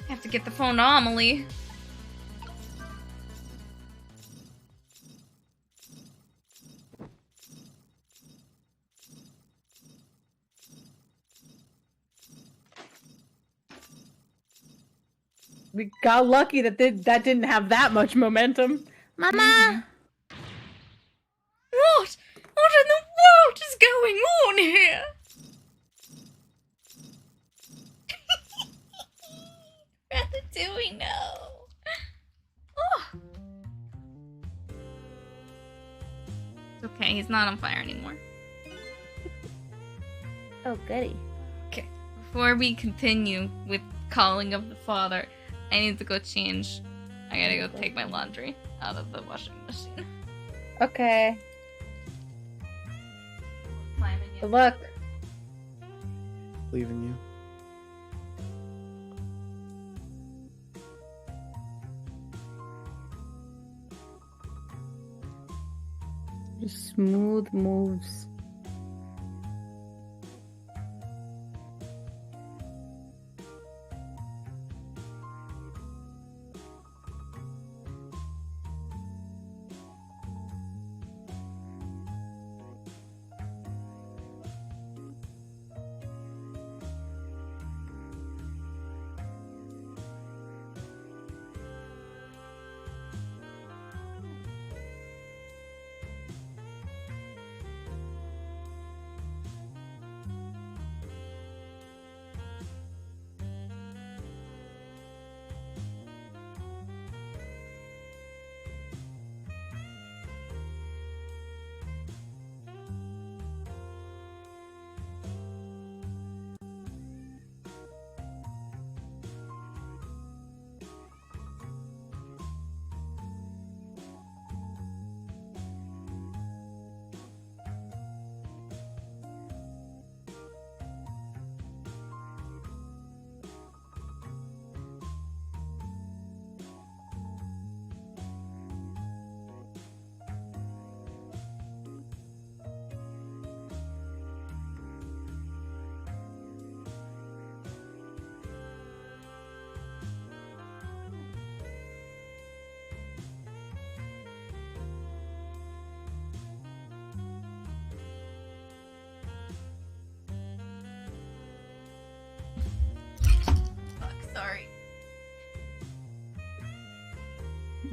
I have to get the phone to Amelie. We got lucky that that didn't have that much momentum. Mama! What? What in the world is going on here? Ratatouille, no. Oh. It's okay, he's not on fire anymore. Oh, goody. Okay, before we continue with calling of the father, I need to go change. I gotta go take my laundry out of the washing machine. Okay. Climbing Good you. luck. Leaving you. Just smooth moves.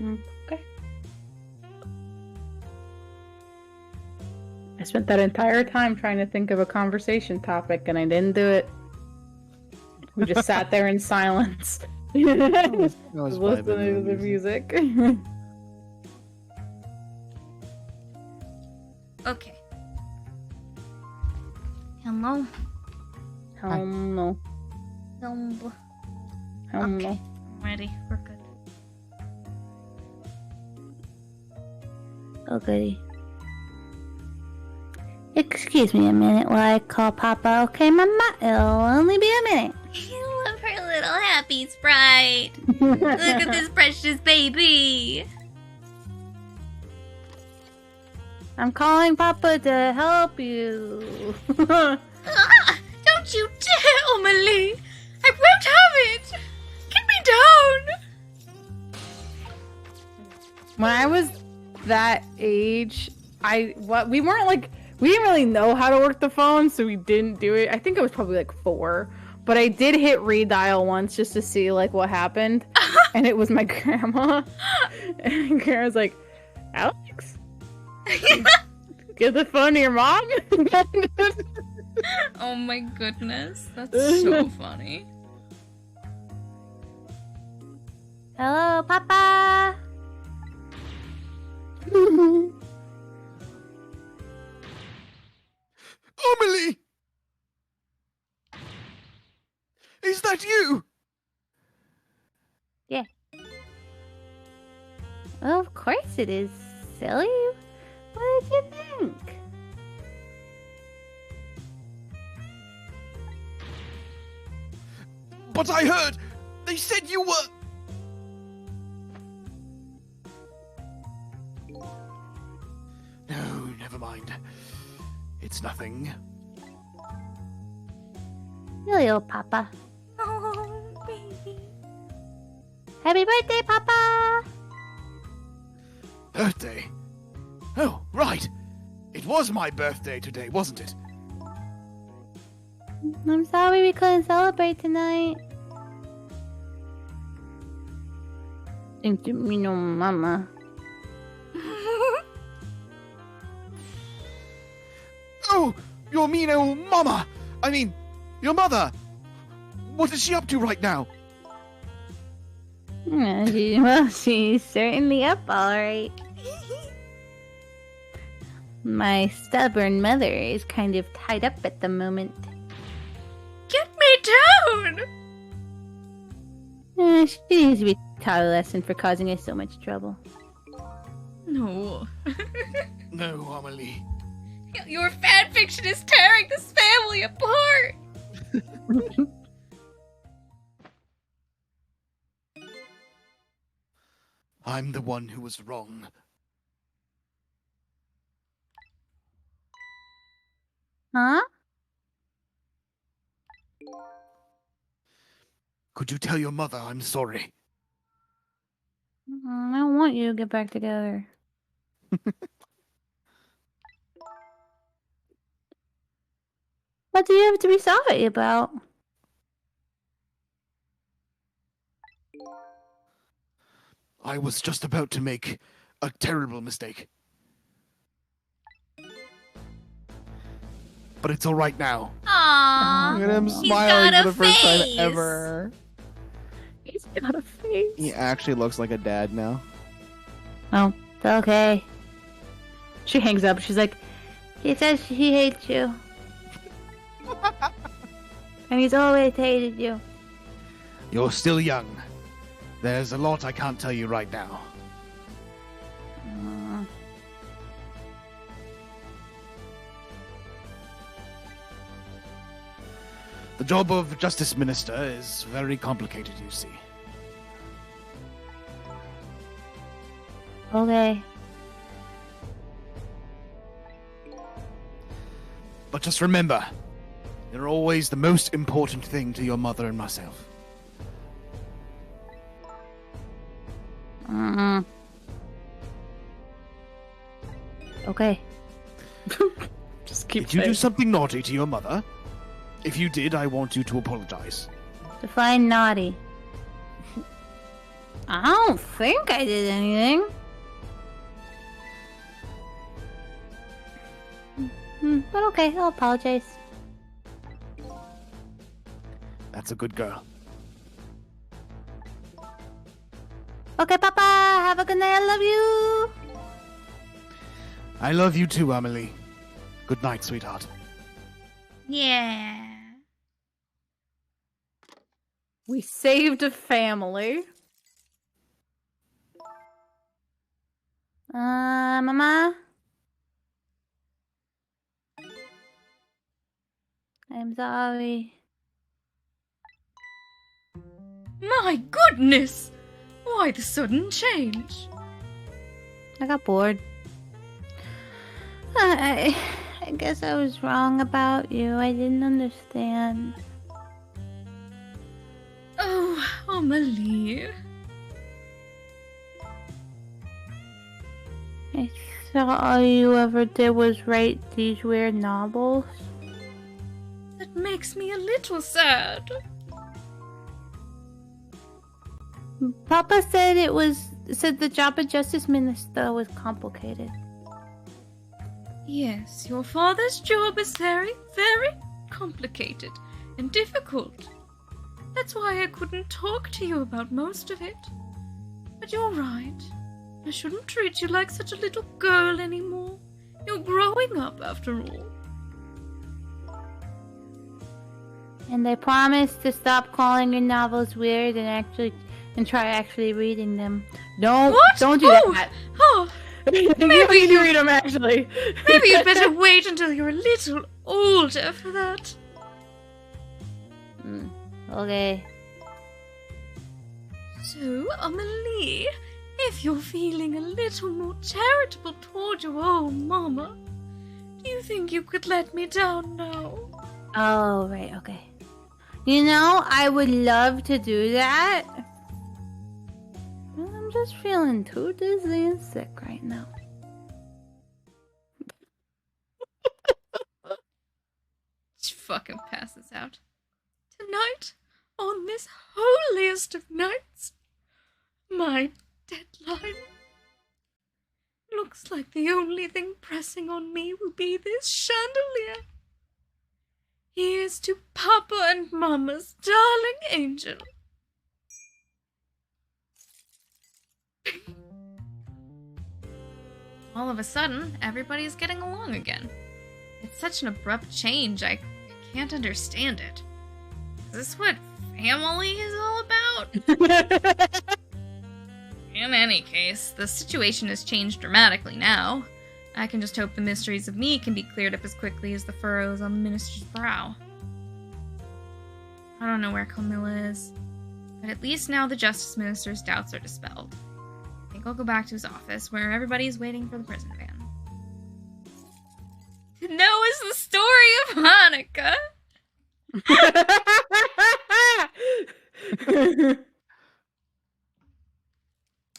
Okay. I spent that entire time trying to think of a conversation topic, and I didn't do it. We just sat there in silence. I was Listening vibing to the music. Okay. Hello. Hello. Hello. Hello. Okay. I'm ready. We're good. Oh, goody. Excuse me a minute while I call Papa, okay, Mama? It'll only be a minute. I love her little happy sprite. Look at this precious baby. I'm calling Papa to help you. Ah, don't you dare, Emily. I won't have it. Get me down. When I was that age, we didn't really know how to work the phone, so we didn't do it. I think I was probably like 4, but I did hit redial once just to see like what happened, and it was my grandma. And grandma's like, "Alex, give the phone to your mom." Oh my goodness. That's so funny. Hello, Papa. Amelie! Is that you? Yeah. Well, of course it is, silly. What did you think? But I heard they said you were... No, never mind. It's nothing. Silly old Papa. Oh, baby. Happy birthday, Papa! Birthday? Oh, right. It was my birthday today, wasn't it? I'm sorry we couldn't celebrate tonight. Think you mean no mama. Oh, your mean old mama! I mean, your mother! What is she up to right now? Well, she's certainly up all right. My stubborn mother is kind of tied up at the moment. Get me down. She needs to be taught a lesson for causing us so much trouble. No. No, Amelie. Your fanfiction is tearing this family apart. I'm the one who was wrong. Huh? Could you tell your mother I'm sorry? I don't want you to get back together. What do you have to be sorry about? I was just about to make a terrible mistake. But it's alright now. Aww. Look at him He's smiling got for a the first time face. ever. He's got a face. He actually looks like a dad now. Oh, it's okay. She hangs up. She's like, he says he hates you. And he's always hated you. You're still young. There's a lot I can't tell you right now. The job of Justice Minister is very complicated, you see. Okay. But just remember, you're always the most important thing to your mother and myself. Okay. Just keep Did you do saying. something naughty to your mother? If you did, I want you to apologize. Define naughty. I don't think I did anything. But okay, I'll apologize. That's a good girl. Okay, Papa, have a good night. I love you. I love you too, Amelie. Good night, sweetheart. Yeah. We saved a family. Mama? I'm sorry. My goodness! Why the sudden change? I got bored. I guess I was wrong about you. I didn't understand. Oh, Amelie. I thought all you ever did was write these weird novels. That makes me a little sad. Papa said the job of Justice Minister was complicated. Yes, your father's job is very, very complicated and difficult. That's why I couldn't talk to you about most of it. But you're right. I shouldn't treat you like such a little girl anymore. You're growing up after all. And I promised to stop calling your novels weird and try actually reading them. Don't do that. Oh, You need to read them, actually. maybe you'd better wait until you're a little older for that. Okay. So, Amelie, if you're feeling a little more charitable toward your old mama, do you think you could let me down now? Oh, right, okay. You know, I would love to do that. I'm just feeling too dizzy and sick right now. She fucking passes out. Tonight, on this holiest of nights, my deadline. Looks like the only thing pressing on me will be this chandelier. Here's to Papa and Mama's darling angel. All of a sudden, everybody's getting along again. It's such an abrupt change, I can't understand it. Is this what family is all about? In any case, the situation has changed dramatically now. I can just hope the mysteries of me can be cleared up as quickly as the furrows on the minister's brow. I don't know where Camilla is, but at least now the Justice Minister's doubts are dispelled. I think I'll go back to his office, where everybody's waiting for the prison van. To know is the story of Hanukkah!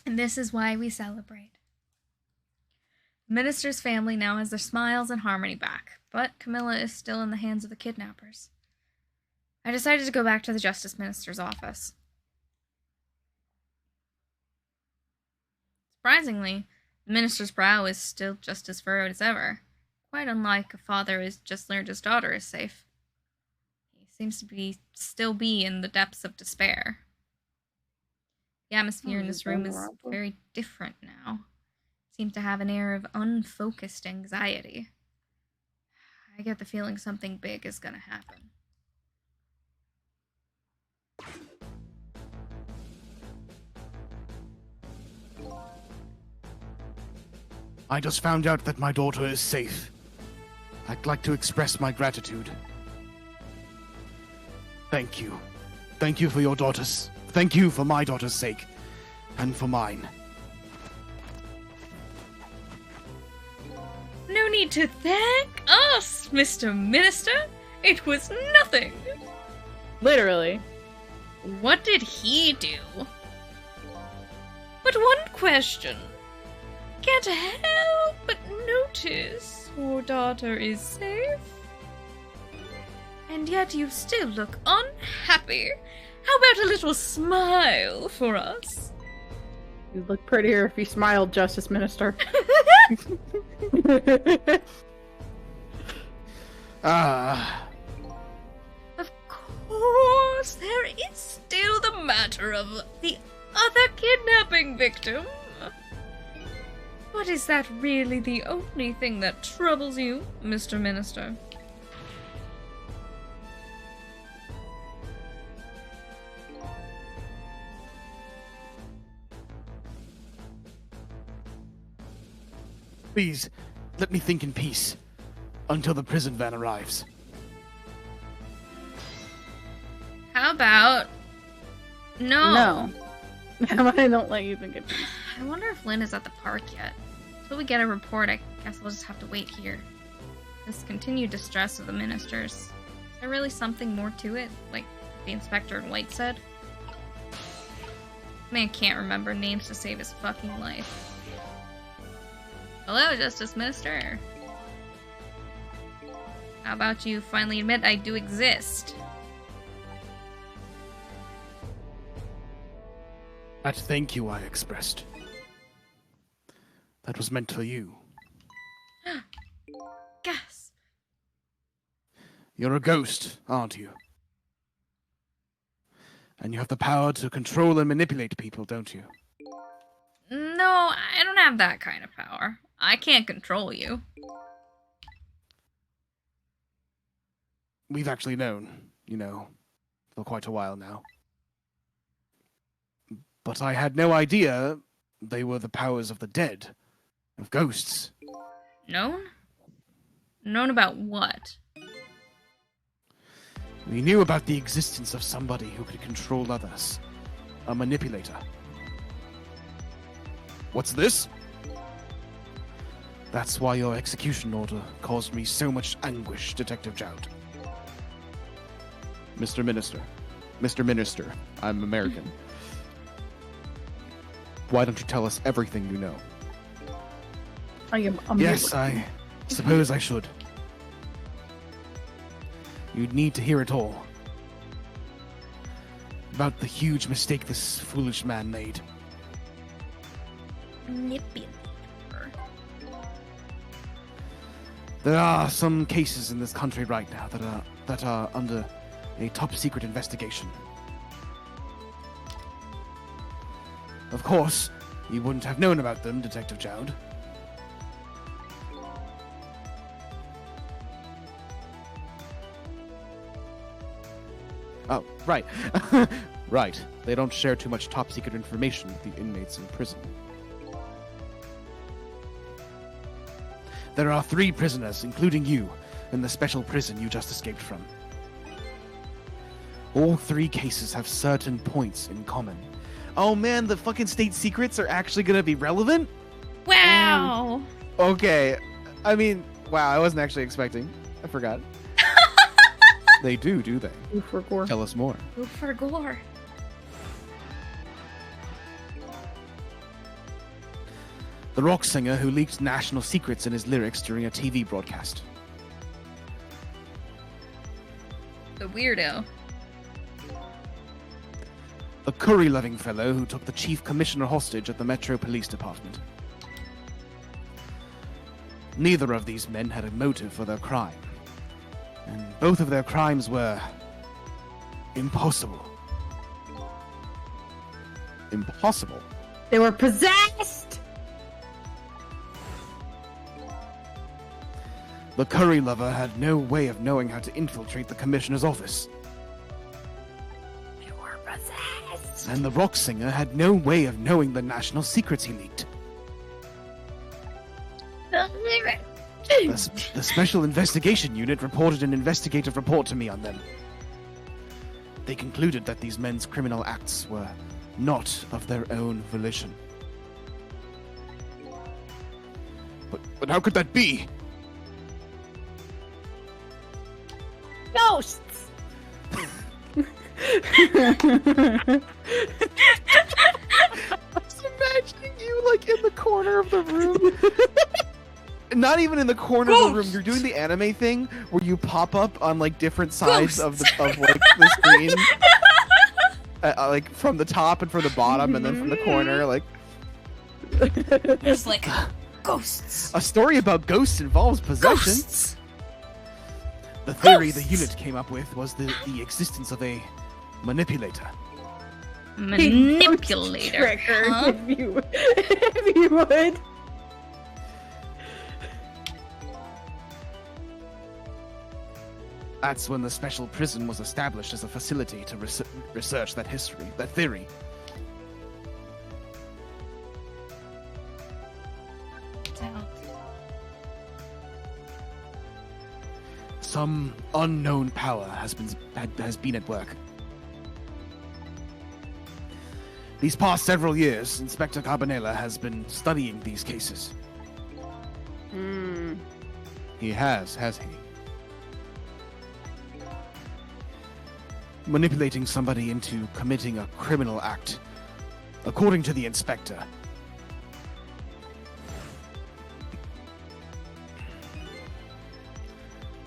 And this is why we celebrate. The minister's family now has their smiles and harmony back, but Camilla is still in the hands of the kidnappers. I decided to go back to the Justice Minister's office. Surprisingly, the minister's brow is still just as furrowed as ever, quite unlike a father who has just learned his daughter is safe. He seems to still be in the depths of despair. The atmosphere in this room is very different now. It seems to have an air of unfocused anxiety. I get the feeling something big is gonna happen. I just found out that my daughter is safe. I'd like to express my gratitude. Thank you. Thank you for your daughter's. Thank you for my daughter's sake. And for mine. No need to thank us, Mr. Minister. It was nothing. Literally. What did he do? But one question. Can't help but notice your daughter is safe. And yet you still look unhappy. How about a little smile for us? You'd look prettier if you smiled, Justice Minister. Ah, Of course, there is still the matter of the other kidnapping victim. But is that really the only thing that troubles you, Mr. Minister? please, let me think in peace until the prison van arrives. How about... No. I don't let you think of peace. I wonder if Lynn is at the park yet. Until we get a report, I guess we'll just have to wait here. This continued distress of the ministers. Is there really something more to it? Like the inspector in White said? Man can't remember names to save his fucking life. Hello, Justice Minister. How about you finally admit I do exist? That thank you I expressed. That was meant for you. Gasp. You're a ghost, aren't you? And you have the power to control and manipulate people, don't you? No, I don't have that kind of power. I can't control you. We've actually known, for quite a while now. But I had no idea they were the powers of the dead, of ghosts. Known? Known about what? We knew about the existence of somebody who could control others. A manipulator. What's this? That's why your execution order caused me so much anguish, Detective Joud. Mr. Minister. Mr. Minister, I'm American. Why don't you tell us everything you know? I am Yes, I suppose I should. You'd need to hear it all. About the huge mistake this foolish man made. Manipulator. There are some cases in this country right now that are under a top secret investigation. Of course, you wouldn't have known about them, Detective Joud. Oh, right. Right. They don't share too much top secret information with the inmates in prison. There are 3 prisoners, including you, in the special prison you just escaped from. All 3 cases have certain points in common. Oh man, the fucking state secrets are actually gonna be relevant? Wow! Okay. I mean, wow, I wasn't actually expecting. I forgot. They do they? Ooh, for gore. Tell us more. Go for gore. The rock singer who leaked national secrets in his lyrics during a TV broadcast. The weirdo. The curry-loving fellow who took the chief commissioner hostage at the Metro Police Department. Neither of these men had a motive for their crime. And both of their crimes were... impossible. Impossible? They were possessed! The curry lover had no way of knowing how to infiltrate the commissioner's office. They were possessed! And the rock singer had no way of knowing the national secrets he leaked. The Special Investigation Unit reported an investigative report to me on them. They concluded that these men's criminal acts were not of their own volition. But how could that be? Ghosts! Just imagining you like in the corner of the room. Not even in the corner of the room. You're doing the anime thing where you pop up on like different sides of the screen, like from the top and from the bottom, and then from the corner. Like It's like ghosts. A story about ghosts involves possession. Ghosts. The theory the Ghosts! unit came up with was the existence of a manipulator. Manipulator. Trigger, Huh? if you would. That's when the special prison was established as a facility to research that history, that theory. Some unknown power has been at work. These past several years, Inspector Carbonella has been studying these cases. He has he? Manipulating somebody into committing a criminal act, according to the inspector.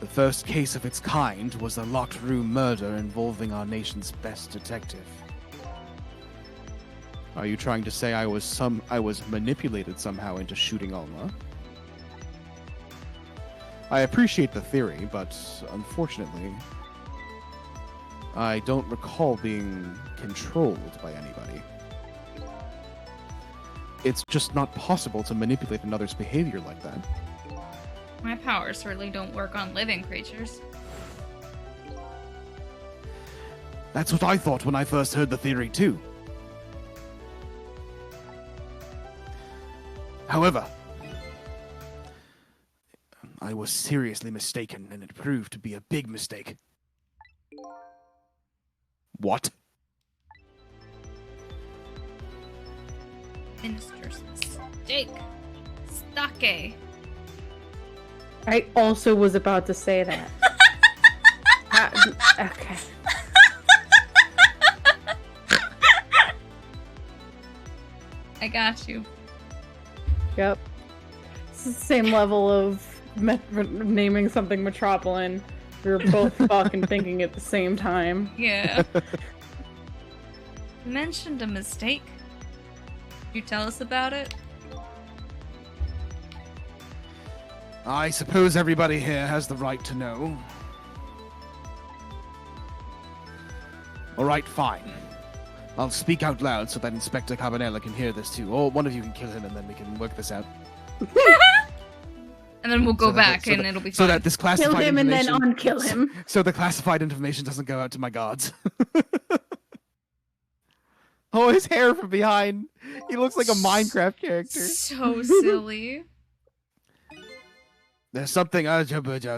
The first case of its kind was a locked room murder involving our nation's best detective. Are you trying to say I was manipulated somehow into shooting Alma? I appreciate the theory, but unfortunately, I don't recall being controlled by anybody. It's just not possible to manipulate another's behavior like that. My powers certainly don't work on living creatures. That's what I thought when I first heard the theory, too. However, I was seriously mistaken, and it proved to be a big mistake. What? Minister's mistake. Stake. I also was about to say that. Okay. I got you. Yep. It's the same level of naming something Metropolitan. We were both fucking thinking at the same time. Yeah. You mentioned a mistake. Could you tell us about it? I suppose everybody here has the right to know. Alright, fine. I'll speak out loud so that Inspector Carbonella can hear this too. Or one of you can kill him and then we can work this out. And then we'll go back and it'll be fine. So that this classified Kill him and then information- unkill him. So the classified information doesn't go out to my gods. Oh, his hair from behind. He looks like a Minecraft character. So silly. There's something I'd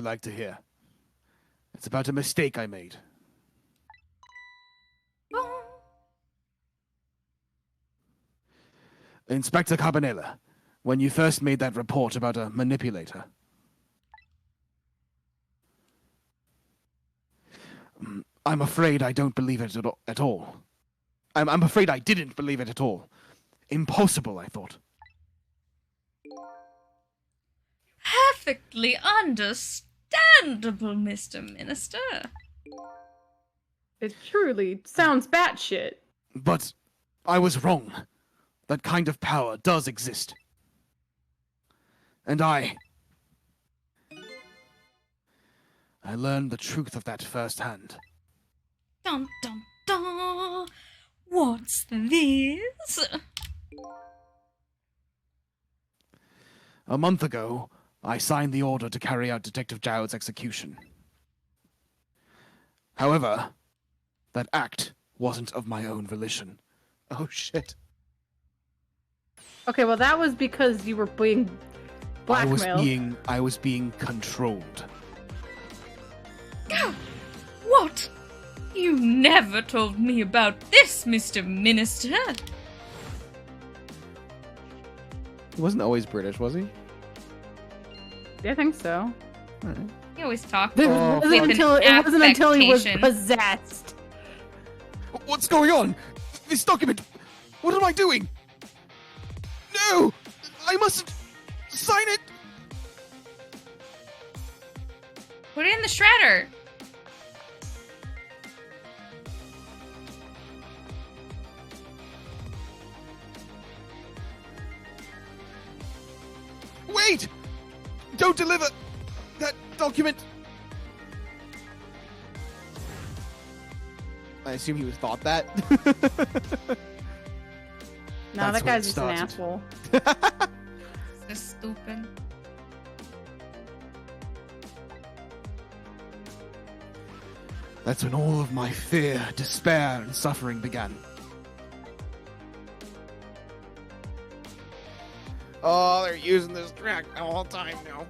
like to hear. It's about a mistake I made. Inspector Carbonella, when you first made that report about a manipulator, I'm afraid I don't believe it at all. I'm afraid I didn't believe it at all. Impossible, I thought. Perfectly understandable, Mr. Minister. It truly sounds batshit. But I was wrong. That kind of power does exist. And I learned the truth of that firsthand. Dun dun dun. What's this? A month ago, I signed the order to carry out Detective Jowd's execution. However, that act wasn't of my own volition. Oh shit. Okay, well that was because you were being blackmailed. I was being controlled. What? You never told me about this, Mr. Minister. He wasn't always British, was he? I think so. Alright. He always talked It with wasn't until he was affectation. possessed. What's going on? This document! What am I doing? No! I mustn't sign it! Put it in the shredder. Don't deliver that document. I assume he was thought that. No, That's that where it guy's just an started. asshole. So stupid. That's when all of my fear, despair, and suffering began. Oh, they're using this track all the time now.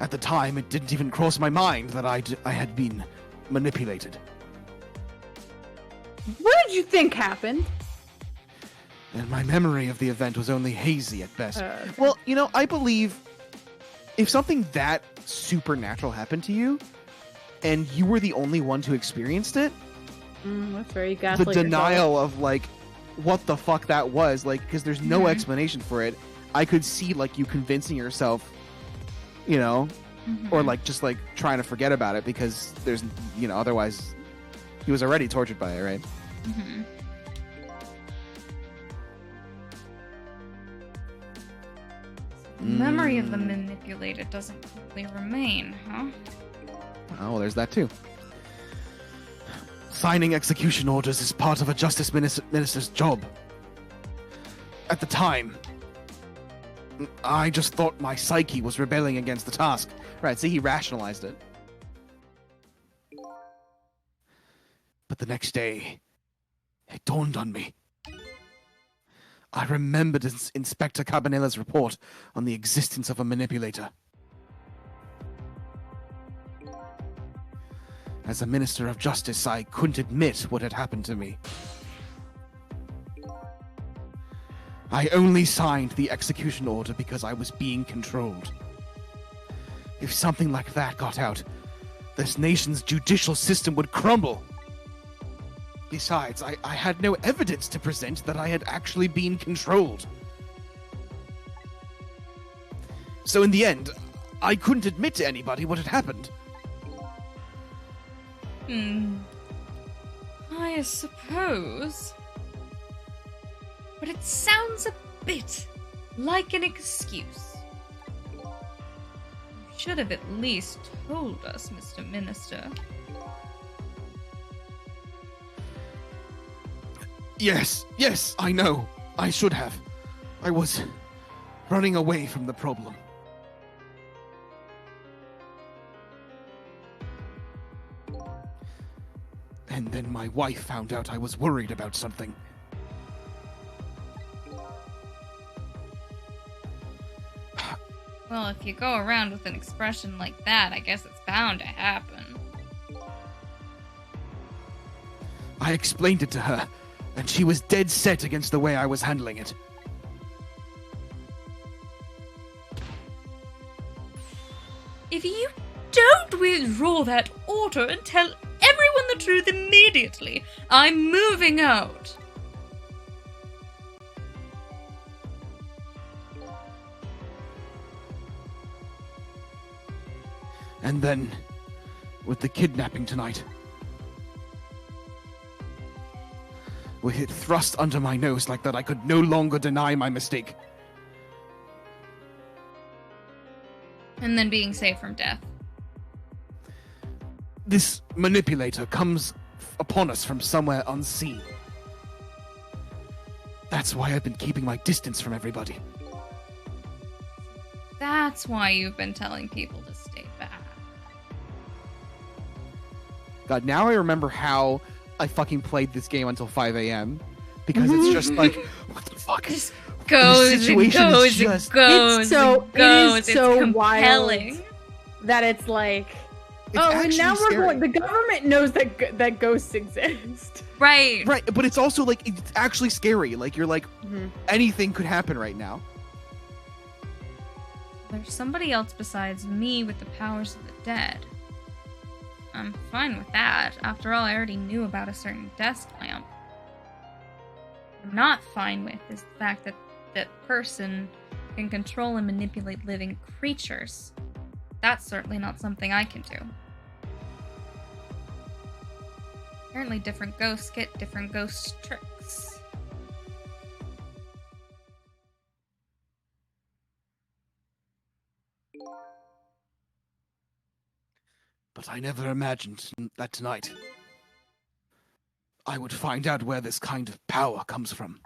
At the time, it didn't even cross my mind that I had been manipulated. What did you think happened? And my memory of the event was only hazy at best. Well, you know, I believe if something that supernatural happened to you, and you were the only one who experienced it, That's very the gaslight. denial of like what the fuck that was, like, because there's no explanation for it. I could see like you convincing yourself, you know, or like just like trying to forget about it because there's, you know, otherwise he was already tortured by it, right? Mm-hmm. Memory of the manipulated doesn't completely remain, huh? Oh, well, there's that too. Signing execution orders is part of a justice minister's job. At the time, I just thought my psyche was rebelling against the task. Right, see, he rationalized it. But the next day, it dawned on me. I remembered Inspector Cabanella's report on the existence of a manipulator. As a minister of justice, I couldn't admit what had happened to me. I only signed the execution order because I was being controlled. If something like that got out, this nation's judicial system would crumble. Besides, I had no evidence to present that I had actually been controlled. So in the end, I couldn't admit to anybody what had happened. I suppose. But it sounds a bit like an excuse. You should have at least told us, Mr. Minister. Yes, I know. I should have. I was running away from the problem. And then my wife found out I was worried about something. Well, if you go around with an expression like that, I guess it's bound to happen. I explained it to her, and she was dead set against the way I was handling it. If you don't withdraw that order and tell everyone the truth immediately, I'm moving out. And then, with the kidnapping tonight, with it thrust under my nose like that, I could no longer deny my mistake. And then being saved from death. This manipulator comes upon us from somewhere unseen. That's why I've been keeping my distance from everybody. That's why you've been telling people to stay back. God, now I remember how I fucking played this game until 5 a.m. Because it's just like, what the fuck? Just goes and situation is goes and just- goes It's so and goes. it is It's so compelling. wild that it's like, It's oh, and actually now we're scary. going. The government knows that that ghosts exist. Right. Right, but it's also like, it's actually scary. Like, you're like, anything could happen right now. There's somebody else besides me with the powers of the dead. I'm fine with that. After all, I already knew about a certain desk lamp. What I'm not fine with is the fact that that person can control and manipulate living creatures. That's certainly not something I can do. Apparently different ghosts get different ghost tricks. But I never imagined that tonight I would find out where this kind of power comes from.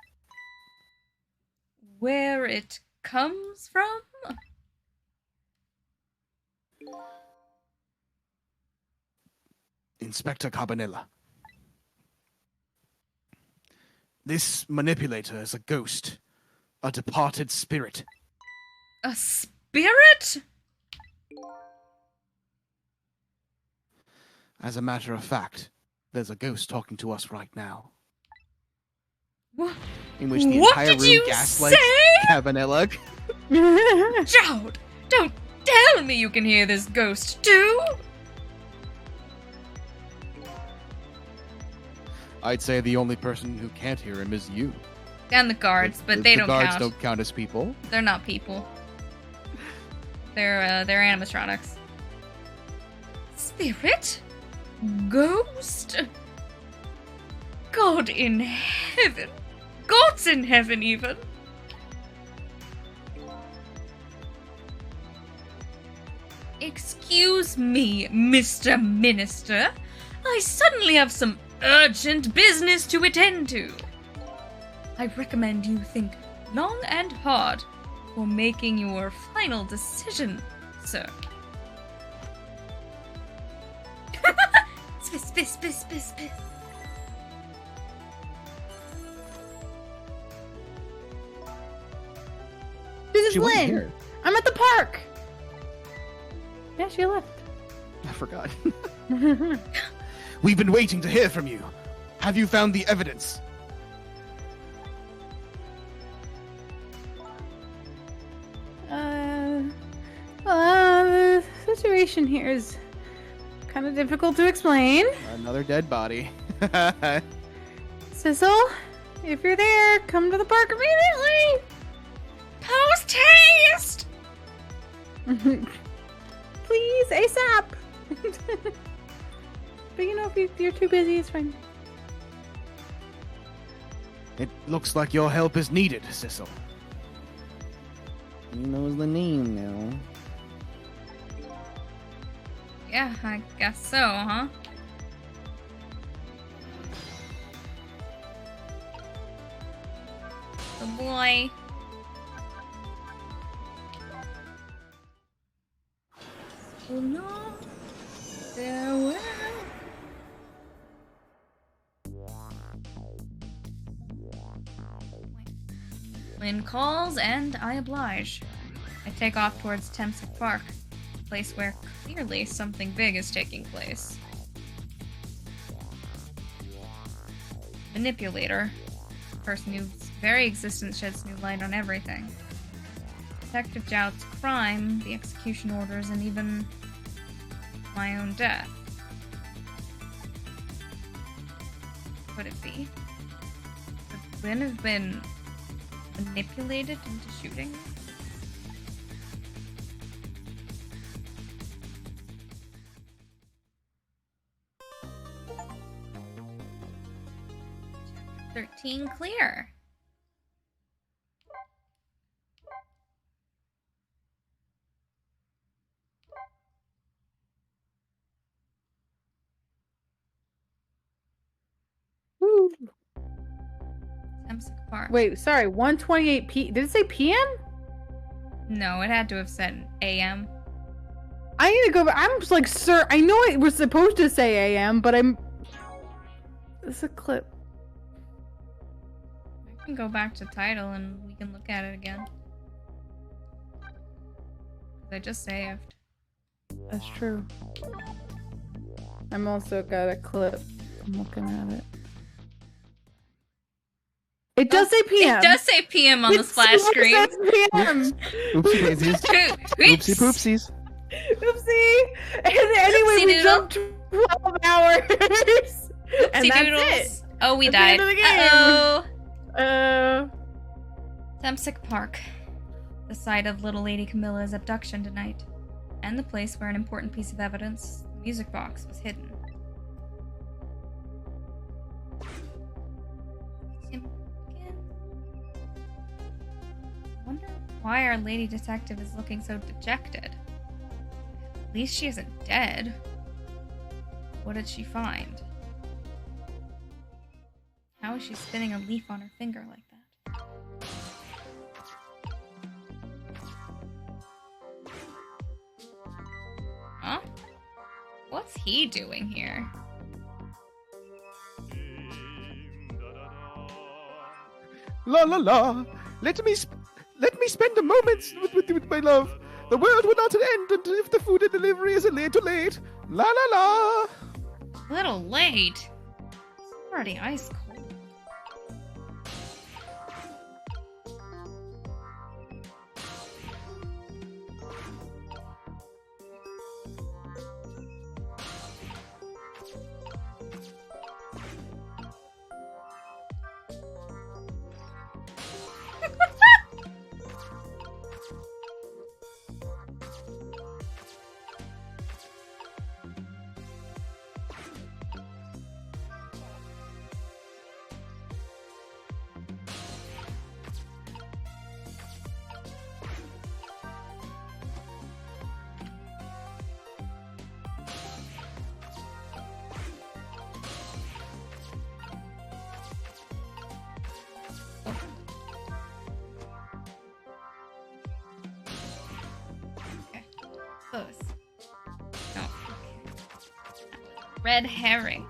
Where it comes from? Inspector Cabanilla. This manipulator is a ghost, a departed spirit. A spirit? As a matter of fact, there's a ghost talking to us right now. What? In which the What entire did room you gaslights say? Cabanilla. Child, don't tell me you can hear this ghost too! I'd say the only person who can't hear him is you. And the guards, but The they don't guards count. don't count as people. They're not people. They're animatronics. Spirit? Ghost? God in heaven. Gods in heaven, even. Excuse me, Mr. Minister. I suddenly have some urgent business to attend to. I recommend you think long and hard for making your final decision, sir. Spiss, spiss, spiss, spiss, spiss. This is She wasn't Lynn. here. I'm at the park. Yeah, she left. I forgot. We've been waiting to hear from you. Have you found the evidence? The situation here is kind of difficult to explain. Another dead body. Sissel, if you're there, come to the park immediately. Post haste! Please, ASAP. But you know, if you're too busy, it's fine. It looks like your help is needed, Sissel. He knows the name now. Yeah, I guess so, huh? The boy. So long, farewell. Lynn calls, and I oblige. I take off towards Tempsic Park, a place where clearly something big is taking place. Manipulator, the person whose very existence sheds new light on everything. Detective Jout's crime, the execution orders, and even my own death. Could it be? Could Lynn have been manipulated into shooting me? Chapter 13 clear. Woo. Tempsic Park. Wait, sorry, 1:28 p. Did it say PM? No, it had to have said AM. I need to go back. I'm just like, sir, I know it was supposed to say AM, but I'm. This is a clip. I can go back to title and we can look at it again. I just saved. That's true. I'm also got a clip. I'm looking at it. It does say PM. It does say PM on the splash screen. It says PM. Oopsie daisies. Oopsie Oops. poopsies. Oopsie. And anyway, Oopsie we doodle. jumped 12 hours. And Oopsie that's doodles. it. Oh, we That's the end died. of the game. Uh-oh. Uh, Tempsic Park. The site of little Lady Camilla's abduction tonight. And the place where an important piece of evidence, the music box, was hidden. Him again. I wonder why our lady detective is looking so dejected. At least she isn't dead. What did she find? How is she spinning a leaf on her finger like that? Huh? What's he doing here? La la la. Let me spend a moment with my love. The world will not end until if the food and delivery is a little late. La la la. A little late. It's already ice cold. Close. No. Red herring.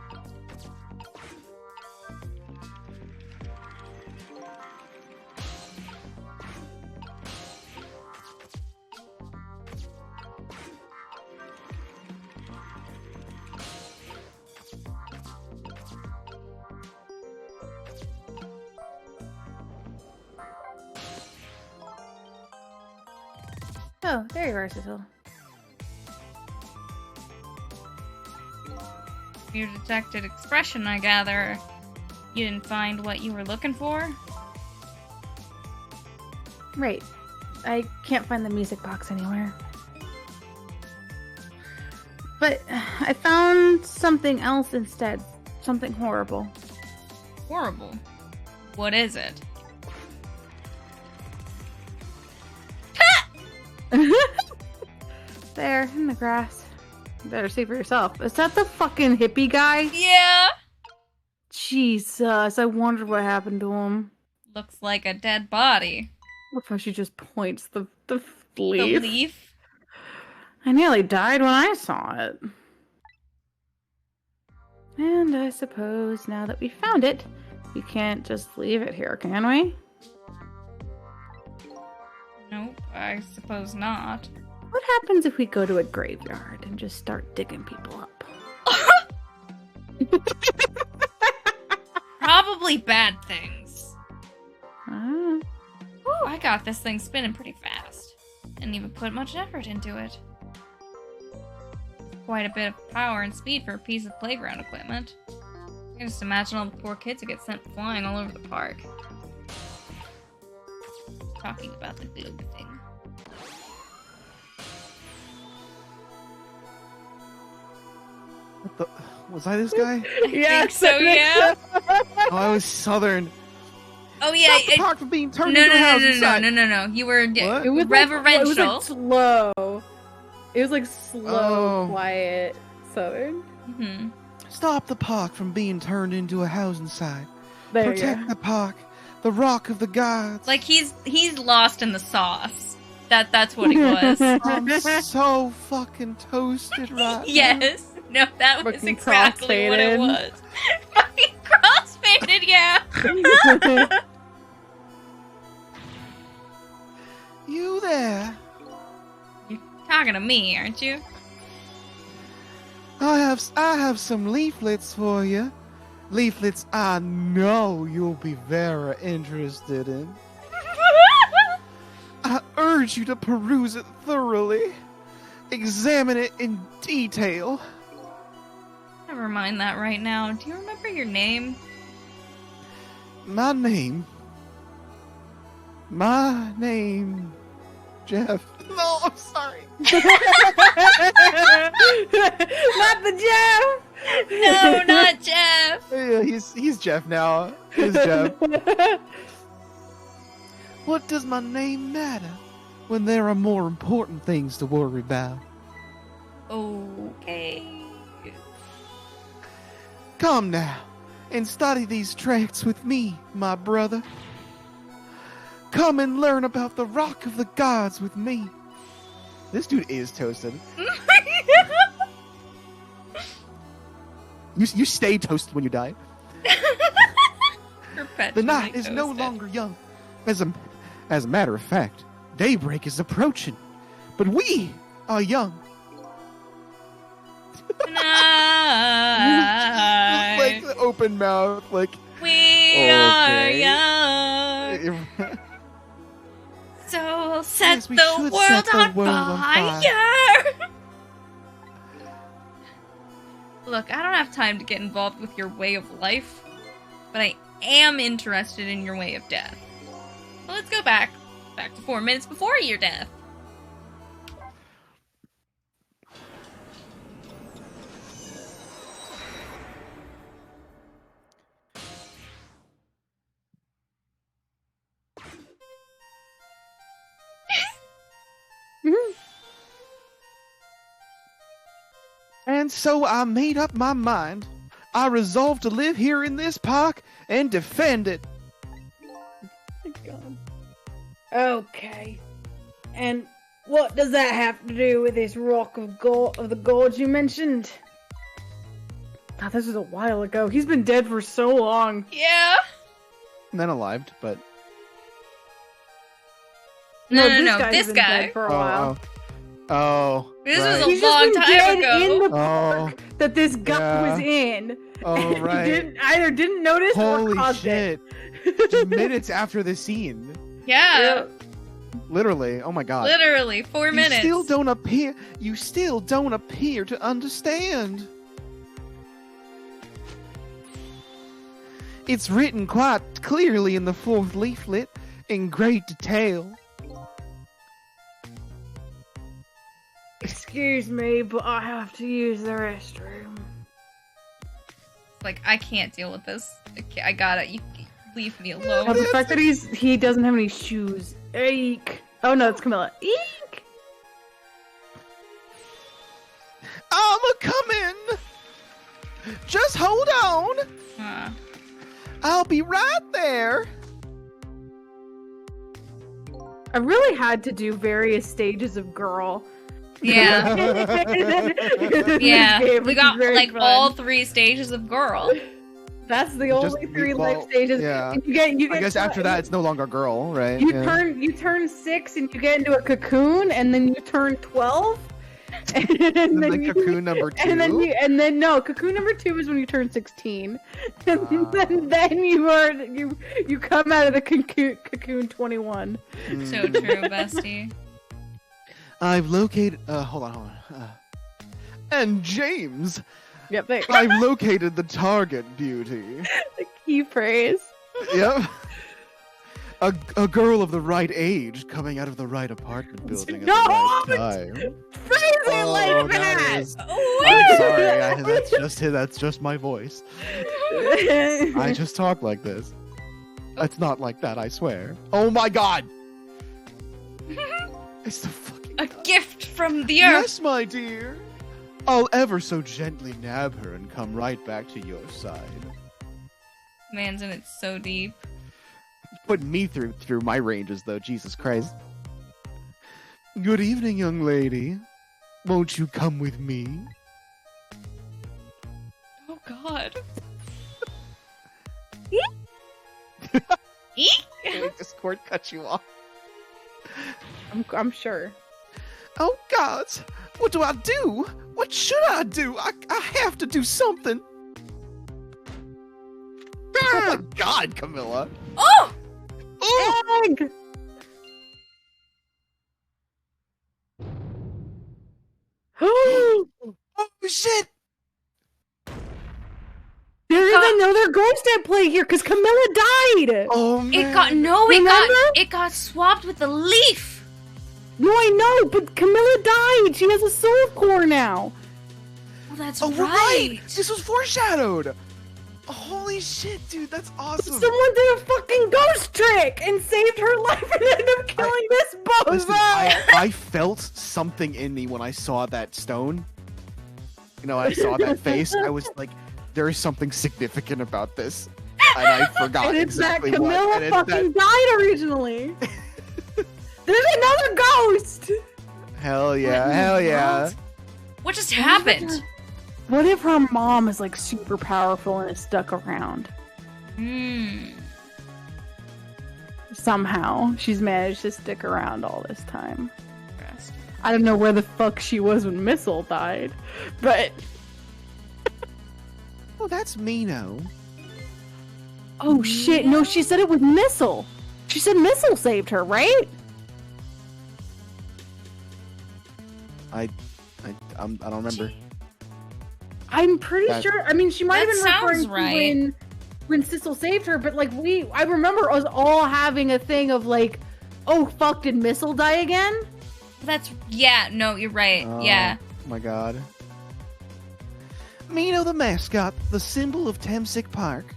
Oh, there you are, Cecil. Your detected expression, I gather. You didn't find what you were looking for? Right. I can't find the music box anywhere. But I found something else instead. Something horrible. Horrible. What is it? There, in the grass. You better see for yourself. Is that the fucking hippie guy? Yeah! Jesus, I wonder what happened to him. Looks like a dead body. What if she just points the The leaf? leaf? I nearly died when I saw it. And I suppose now that we found it, we can't just leave it here, can we? Nope, I suppose not. What happens if we go to a graveyard and just start digging people up? Probably bad things. Ah. Ooh, I got this thing spinning pretty fast. Didn't even put much effort into it. Quite a bit of power and speed for a piece of playground equipment. I can just imagine all the poor kids who get sent flying all over the park. Talking about the globe thing. What the? Was I this guy? I think so, yeah. Oh, I was Southern. Oh, yeah. Stop the park from being turned No, into a house no. inside. You were What? It was reverential. Like, it was like slow. It was like slow, Oh. quiet Southern. Mhm. Stop the park from being turned into a house inside. There you Protect go. the park, the rock of the gods. Like he's lost in the sauce. That's what he was. I'm so fucking toasted right now. Yes. No, that was Fucking exactly what it crossfaded. was. Fucking crossfaded, yeah. You there? You're talking to me, aren't you? I have some leaflets for you. Leaflets I know you'll be very interested in. I urge you to peruse it thoroughly. Examine it in detail. Never mind that right now. Do you remember your name? My name, Jeff. No, I'm sorry. Not the Jeff. No, not Jeff. Yeah, he's Jeff now. He's Jeff. What does my name matter when there are more important things to worry about? Okay. Come now, and study these tracks with me, my brother. Come and learn about the Rock of the Gods with me. This dude is toasted. You stay toasted when you die. The night is no longer young. As a matter of fact, daybreak is approaching, but we are young. Like the open mouth, like we are young. So we'll set Yes, we the should world set the on world on fire. Look, I don't have time to get involved with your way of life, but I am interested in your way of death. So let's go back to 4 minutes before your death. And so I made up my mind. I resolved to live here in this park and defend it. Okay. And what does that have to do with this rock of the gorge you mentioned? God, this was a while ago. He's been dead for so long. Yeah. And then alive, but No, guy's this been guy. dead for a while. This right. was a He's just long been time dead ago. in the park that this guy was in. Oh, right. Either didn't notice or Holy caused shit. it. Just minutes after the scene. Yeah. Literally. Oh my god. Literally 4 minutes. You still don't appear to understand. It's written quite clearly in the 4th leaflet in great detail. Excuse me, but I have to use the restroom. Like, I can't deal with this. I gotta. You leave me Oh, alone. the fact that he doesn't have any shoes. Eek. Oh no, it's Camilla. Eek. I'ma come in. Just hold on. I'll be right there. I really had to do various stages of girl. Yeah. Yeah. Game, We which got is very like fun. all 3 stages of girl. That's the Just only 3 life well, stages. yeah. And you get I guess after that, it's no longer a girl, right? you Yeah. turn 6 and you get into a cocoon, and then you turn 12. And And then then you- cocoon number 2. and then no, cocoon number 2 is when you turn 16, and then you come out of the cocoon 21. So true, bestie. I've located. Hold on. And James, Yep, there. I've located the target, beauty. The key phrase. Yep. A girl of the right age coming out of the right apartment building at No! the right time. Phrase it like that that. is- I'm sorry. That's just my voice. I just talk like this. It's not like that, I swear. Oh my god! It's the fucking A gift from the earth. Yes, my dear. I'll ever so gently nab her and come right back to your side. Man's in it so deep. Putting me through my ranges, though. Jesus Christ. Good evening, young lady. Won't you come with me? Oh God. Discord cut you off. I'm sure. Oh God! What do I do? What should I do? I have to do something. Oh my God, Camilla! Oh! Oh! Egg! Oh shit! There is another ghost at play here because Camilla died. Oh man! It got swapped with the leaf. No, I know, but Camilla died. She has a soul core now. Oh, that's Oh, right. This was foreshadowed. Holy shit, dude! That's awesome. Someone did a fucking ghost trick and saved her life and ended up killing this Listen, bozo. I felt something in me when I saw that stone. You know, I saw that face. I was like, there is something significant about this, and I forgot And it's exactly that what. Camilla And it's fucking died originally. There's another ghost. Hell yeah, What in the hell yeah. world? What just happened? What if her mom is like super powerful and is stuck around? Somehow she's managed to stick around all this time. I don't know where the fuck she was when Missile died, but Oh, that's Mino. oh shit! No, she said it was Missile. She said Missile saved her, right? I don't remember. I'm pretty That- sure. I mean, she might have That been sounds referring to right. when Sissel saved her, but like I remember us all having a thing of like, oh fuck, did Missile die again? No, you're right. Oh, Yeah. my god. Mino the mascot, the symbol of Temsic Park.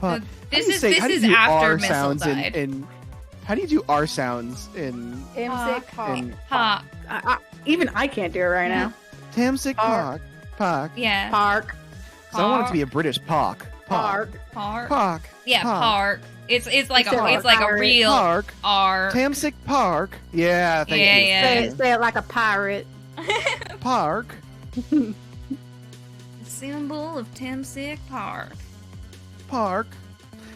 So this how do you is do after R Missile sounds died. in how do you do R sounds in in Ha. Even I can't do it right now. Temsic Park? Park. Yeah. Park. So I want it to be a British park. Park. Park. Park. Yeah, park. It's like Park. it's like a real Park. R. Tamsic Park. Yeah, thank Yeah, you. yeah. Say it like a pirate. Park. The symbol of Temsic Park. Park.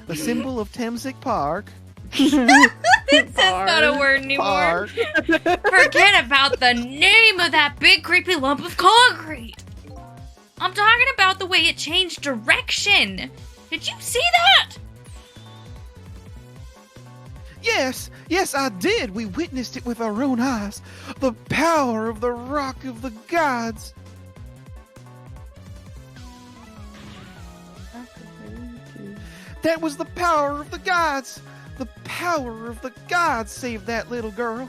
The symbol of Temsic Park. It's not a word anymore. Park. Forget about the name of that big creepy lump of concrete. I'm talking about the way it changed direction. Did you see that? Yes, I did. We witnessed it with our own eyes. The power of the rock of the gods. That was the power of the gods. The power of the gods saved that little girl.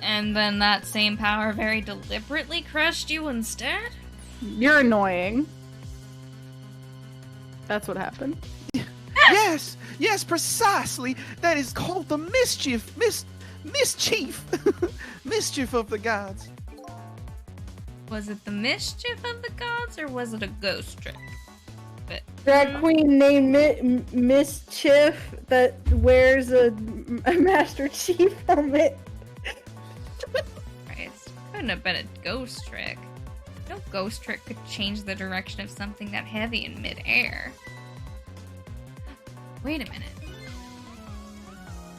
And then that same power very deliberately crushed you instead? You're annoying. That's what happened. Yes, precisely. That is called the mischief. Mischief. Mischief of the gods. Was it the mischief of the gods, or was it a ghost trick? Drag queen named Mischief that wears a Master Chief helmet. Christ, couldn't have been a ghost trick. No ghost trick could change the direction of something that heavy in midair. Wait a minute.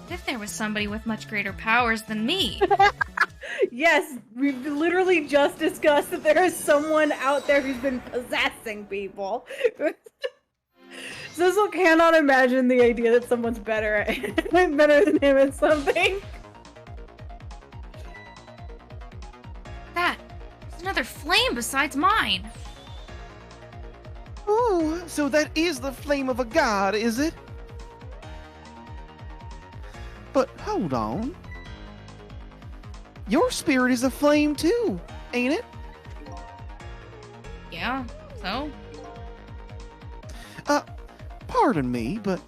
What if there was somebody with much greater powers than me? Yes, we've literally just discussed that there is someone out there who's been possessing people. Sizzle cannot imagine the idea that someone's better than him at something. There's another flame besides mine. Ooh, so that is the flame of a god, is it? But hold on. Your spirit is a flame too, ain't it? Yeah, so? Pardon me, but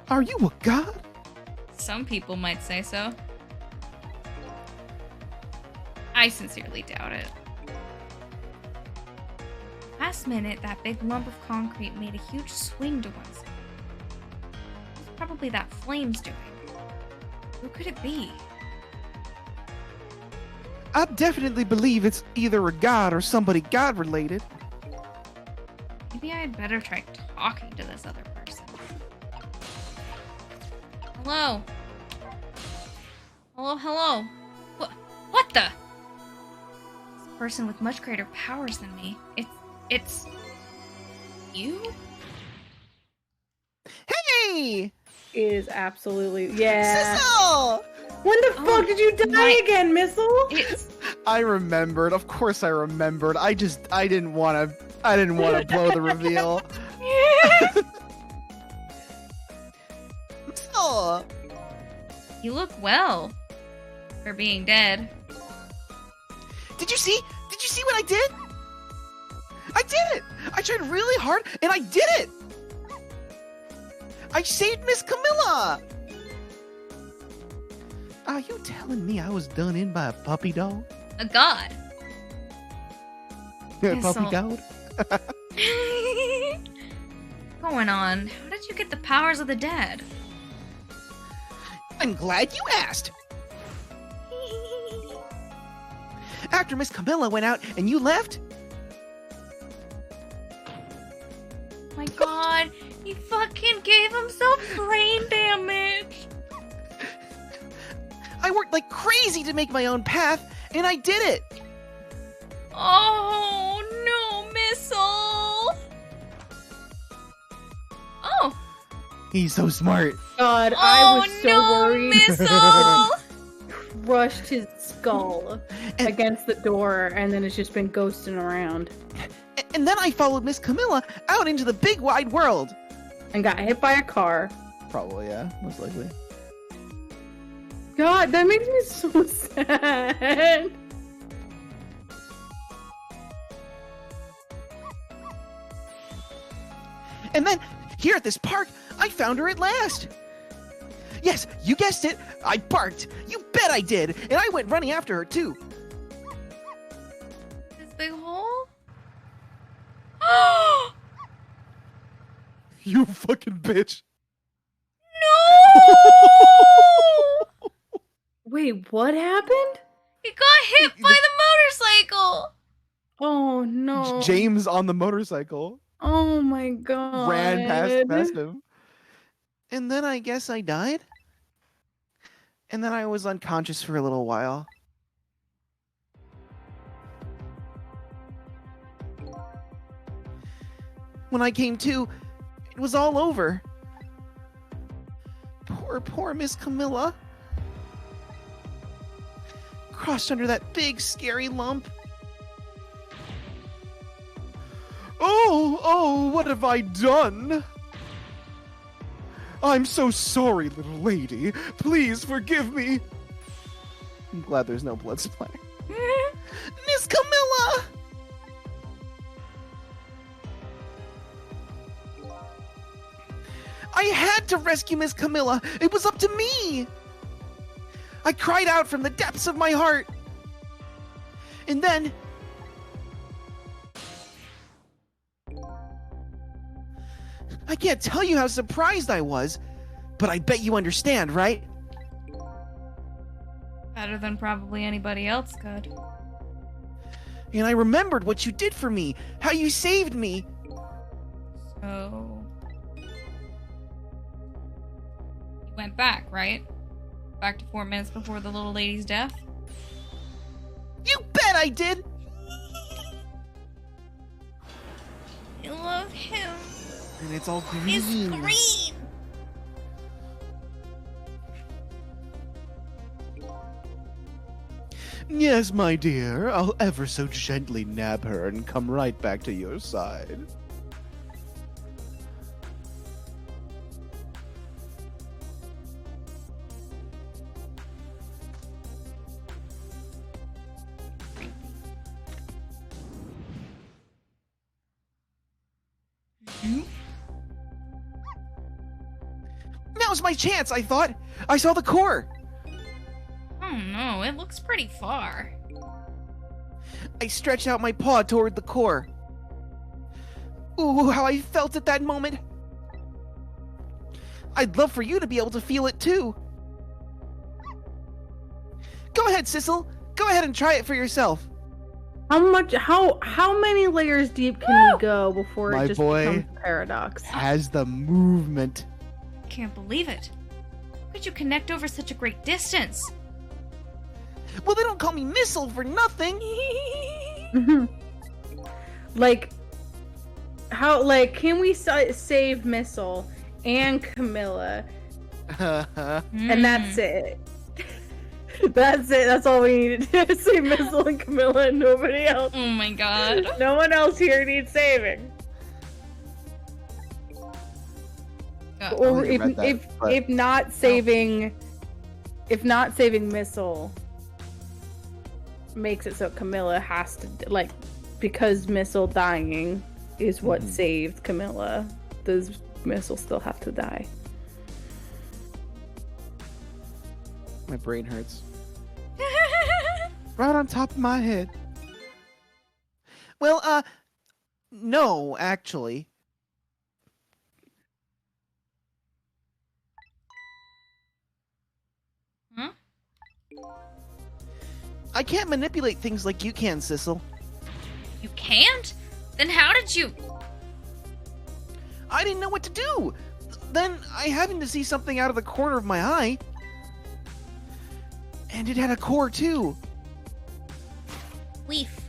are you a god? Some people might say so. I sincerely doubt it. Last minute, that big lump of concrete made a huge swing to one side. It's probably that flame's doing. Who could it be? I definitely believe it's either a god or somebody god-related. Maybe I'd better try talking to this other person. Hello? Hello? What the? This person with much greater powers than me. It's... you? Hey! Is absolutely Sizzle! When the fuck did you die again, Missile? I remembered. Of course I remembered. I didn't want to blow the reveal. Sizzle! You look well for being dead. Did you see what I did? I did it! I tried really hard and I did it! I saved Miss Camilla! Are you telling me I was done in by a puppy dog? A god. Puppy goat. Going on. How did you get the powers of the dead? I'm glad you asked. After Miss Camilla went out and you left, My god, he fucking gave himself brain damage. I worked like crazy to make my own path, and I did it. Oh no, Missile. Oh. He's so smart. God, Oh I was so no, worried. Missile. Crushed his skull And- against the door, and then it's just been ghosting around. And then I followed Miss Camilla out into the big wide world. And got hit by a car. Probably, yeah, most likely. God, that makes me so sad. And then, here at this park, I found her at last. Yes, you guessed it. I barked. You bet I did. And I went running after her, too. This big hole? Oh You fucking bitch. no! Wait, what happened? He got hit by the motorcycle. Oh no. James on the motorcycle Oh my god. ran past him. And then I guess I died. And then I was unconscious for a little while. When I came to, it was all over. Poor Miss Camilla. Crushed under that big, scary lump. Oh, what have I done? I'm so sorry, little lady. Please forgive me. I'm glad there's no blood splatter. Miss Camilla! I had to rescue Miss Camilla. It was up to me. I cried out from the depths of my heart. And then... I can't tell you how surprised I was, but I bet you understand, right? Better than probably anybody else could. And I remembered what you did for me, how you saved me. So... You went back, right? Back to 4 minutes before the little lady's death? You bet I did! I love him. And it's all green. It's green. Yes, my dear. I'll ever so gently nab her and come right back to your side. Now's my chance, I thought. I saw the core. Oh no, it looks pretty far. I stretched out my paw toward the core. Ooh, how I felt at that moment. I'd love for you to be able to feel it too. Go ahead, Sissel. Go ahead and try it for yourself. How many layers deep can we go before My it just boy. becomes a paradox? Has the movement. Can't believe it. How could you connect over such a great distance? Well, they don't call me Missile for nothing. Like, can we save Missile and Camilla, and that's it? That's it. That's all we need to do. Save Missile and Camilla and nobody else. Oh my god. No one else here needs saving. Or I read that, but- if not saving Missile makes it so Camilla has to, like, because Missile dying is what saved Camilla, does Missile still have to die? My brain hurts. Right on top of my head. Well, no, actually. Huh? I can't manipulate things like you can, Sissel. You can't? Then how did you... I didn't know what to do. Then I happened to see something out of the corner of my eye. And it had a core, too. Leaf.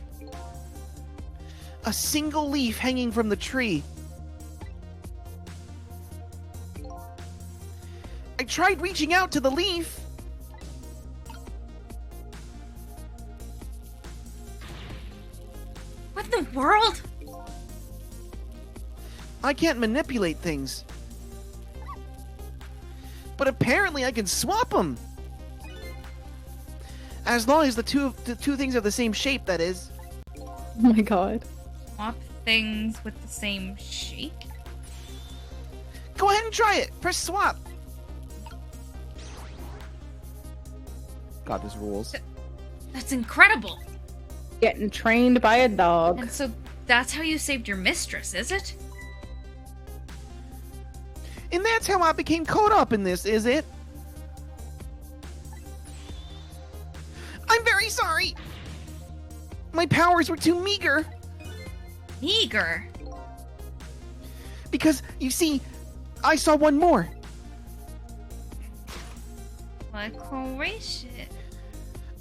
A single leaf hanging from the tree. I tried reaching out to the leaf. What in the world? I can't manipulate things. But apparently I can swap them. As long as the two things are the same shape, that is. Oh my god. Swap things with the same shape? Go ahead and try it. Press swap. God, this rules. That's incredible. Getting trained by a dog. And so that's how you saved your mistress, is it? And that's how I became caught up in this, is it? I'm very sorry. My powers were too meager. Meager. Because, you see, I saw one more. Like, holy shit.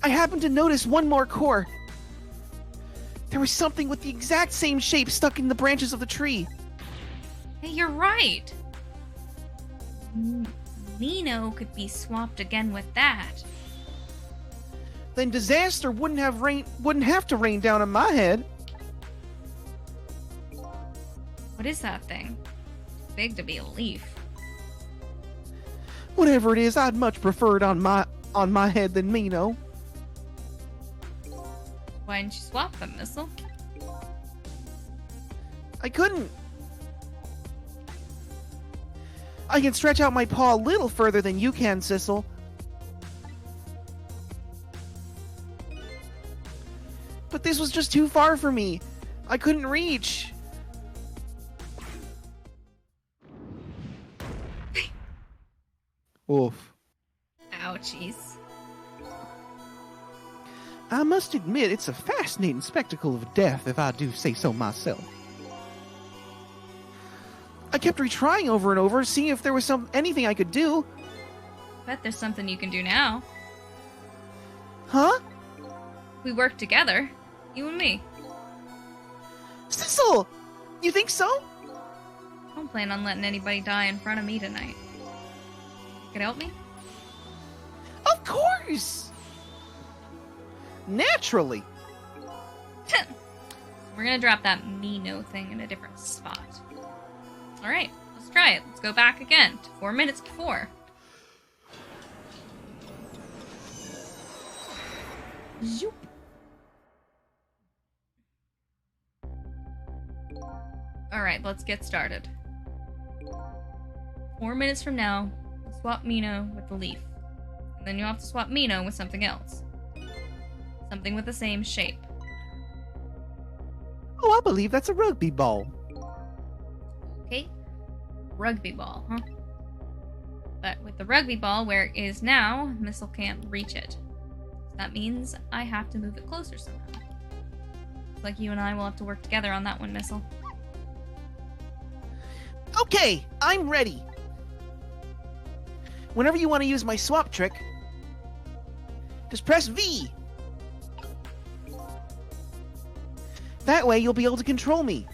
I happened to notice one more core. There was something with the exact same shape stuck in the branches of the tree. Hey, you're right. Nino could be swapped again with that. Then disaster wouldn't have to rain down on my head. What is that thing? Too big to be a leaf. Whatever it is, I'd much prefer it on my head than Mino. Why didn't you swap them, Missile? I couldn't. I can stretch out my paw a little further than you can, Sissel. But this was just too far for me. I couldn't reach. Oof. Ouchies. I must admit, it's a fascinating spectacle of death, if I do say so myself. I kept retrying over and over, seeing if there was anything I could do. Bet there's something you can do now. Huh? We work together. You and me. Sissel! You think so? I don't plan on letting anybody die in front of me tonight. You could help me? Of course! Naturally. We're gonna drop that Mino thing in a different spot. Alright, let's try it. Let's go back again to 4 minutes before. Zoop. Alright, let's get started. 4 minutes from now, we'll swap Mino with the leaf. And then you'll have to swap Mino with something else. Something with the same shape. Oh, I believe that's a rugby ball. Okay? Rugby ball, huh? But with the rugby ball where it is now, Missile can't reach it. That means I have to move it closer somehow. Looks like you and I will have to work together on that one, Missile. Okay, I'm ready. Whenever you want to use my swap trick, just press V. That way you'll be able to control me.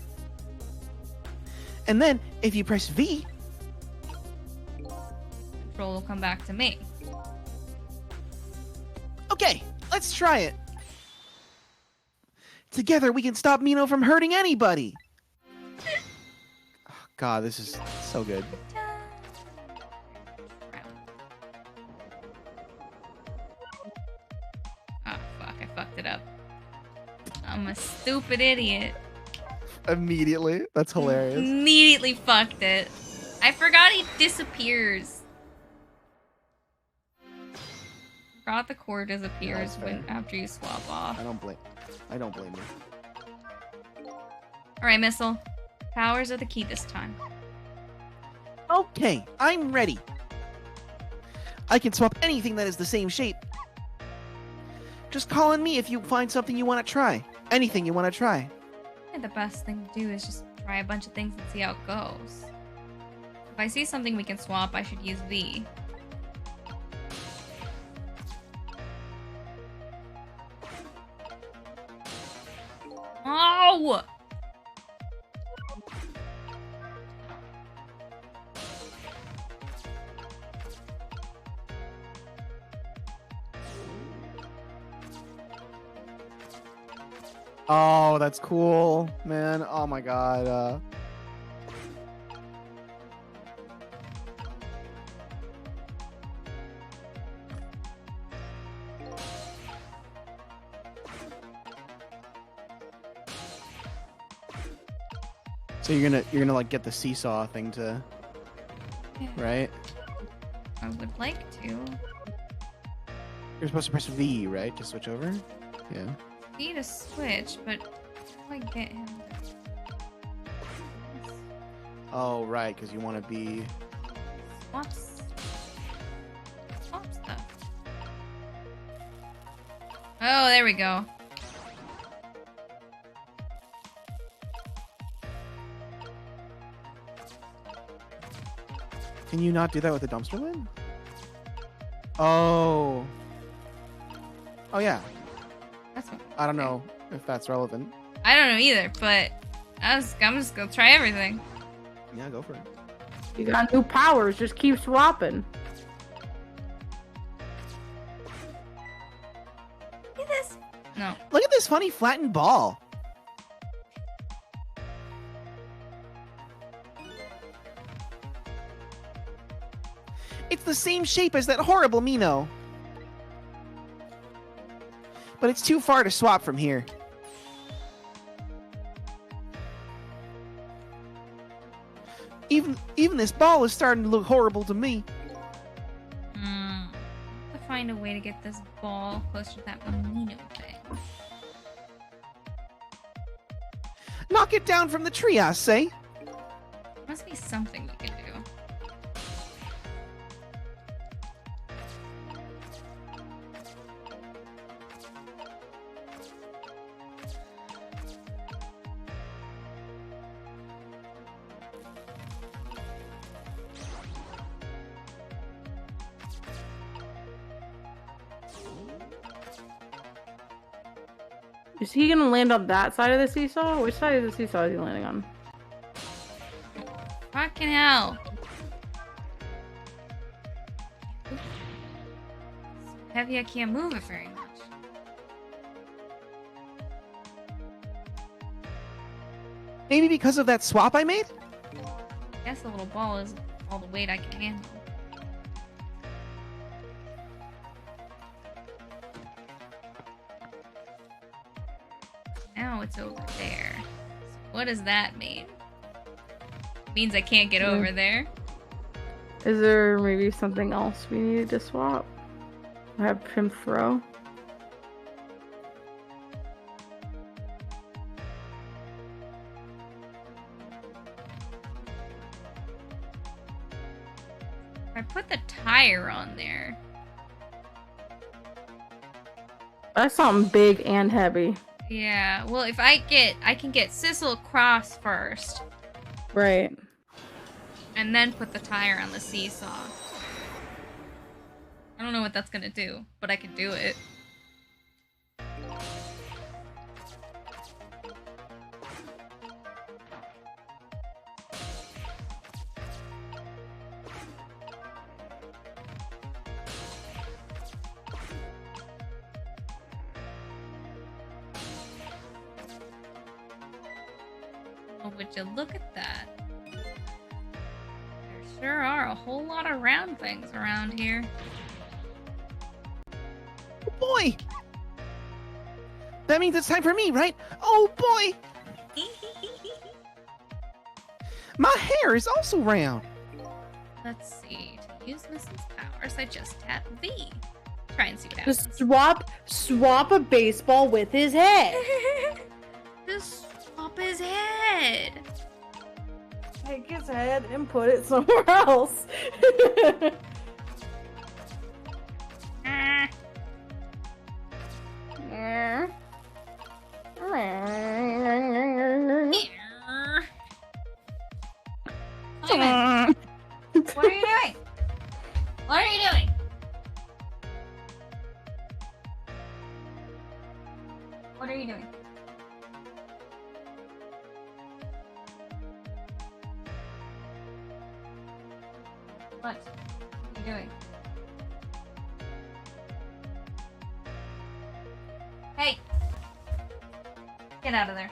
And then, if you press V, Control will come back to me. okay, let's try it. Together we can stop Mino from hurting anybody. Oh, God, this is so good. Oh, fuck, I fucked it up. I'm a stupid idiot. Immediately. That's hilarious. Immediately fucked it. I forgot he disappears. Forgot the core disappears That's fair. when after you swap off. I don't blame you. Alright, Missile. Powers are the key this time. Okay, I'm ready. I can swap anything that is the same shape. Just call on me if you find something you want to try. Anything you want to try. I think the best thing to do is just try a bunch of things and see how it goes. If I see something we can swap, I should use V. Oh! Oh, that's cool, man. Oh my god. So you're gonna like get the seesaw thing to, right? I would like to. You're supposed to press V, right, to switch over? Yeah. Need a switch, but how do I get him to... Oh, right, because you want to be... Swap stuff. Oh, there we go. Can you not do that with the dumpster lid? Oh. Oh, yeah. That's what... I don't know if that's relevant. I don't know either, but I'm just gonna try everything. Yeah, go for it. You got new powers. Just keep swapping. Look at this. No. Look at this funny flattened ball. It's the same shape as that horrible Mino. But it's too far to swap from here. Even this ball is starting to look horrible to me. I have to find a way to get this ball closer to that Mino thing. Knock it down from the tree, I say. Must be something we can do. Is he gonna land on that side of the seesaw? Which side of the seesaw is he landing on? Fucking hell. So heavy I can't move it very much. Maybe because of that swap I made? I guess the little ball is all the weight I can handle. Now it's over there. So what does that mean? Means I can't get over there. Is there maybe something else we needed to swap? Have him throw? I put the tire on there. That's something big and heavy. Yeah, well, if I can get Sissel across first, Right. and then put the tire on the seesaw. I don't know what that's gonna do, but I can do it. Oh, would you look at that? There sure are a whole lot of round things around here. Oh boy! That means it's time for me, right? Oh boy! My hair is also round. Let's see. To use Mrs. Powers, I just tap V. Try and see what happens. Just swap a baseball with his head. Just Swap his head. Take his head and put it somewhere else. Simon, what are you doing? What are you doing? What are you doing? What are you doing? Hey! Get out of there.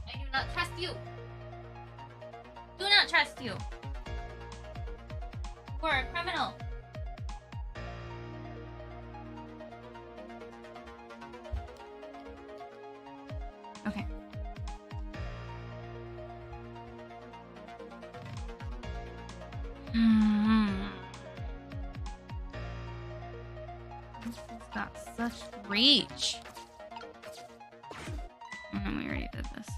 I do not trust you. Do not trust you. You are a criminal. Okay. This has got such reach. We already did this.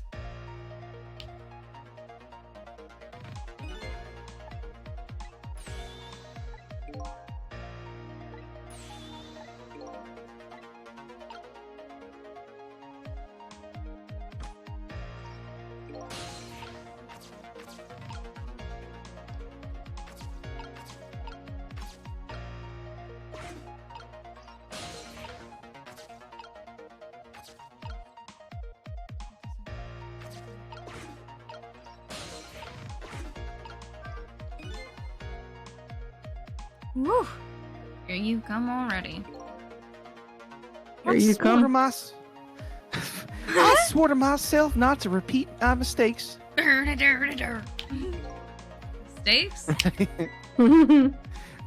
Woo! Here you come already. Here you come. I swore to myself not to repeat my mistakes. Steaks?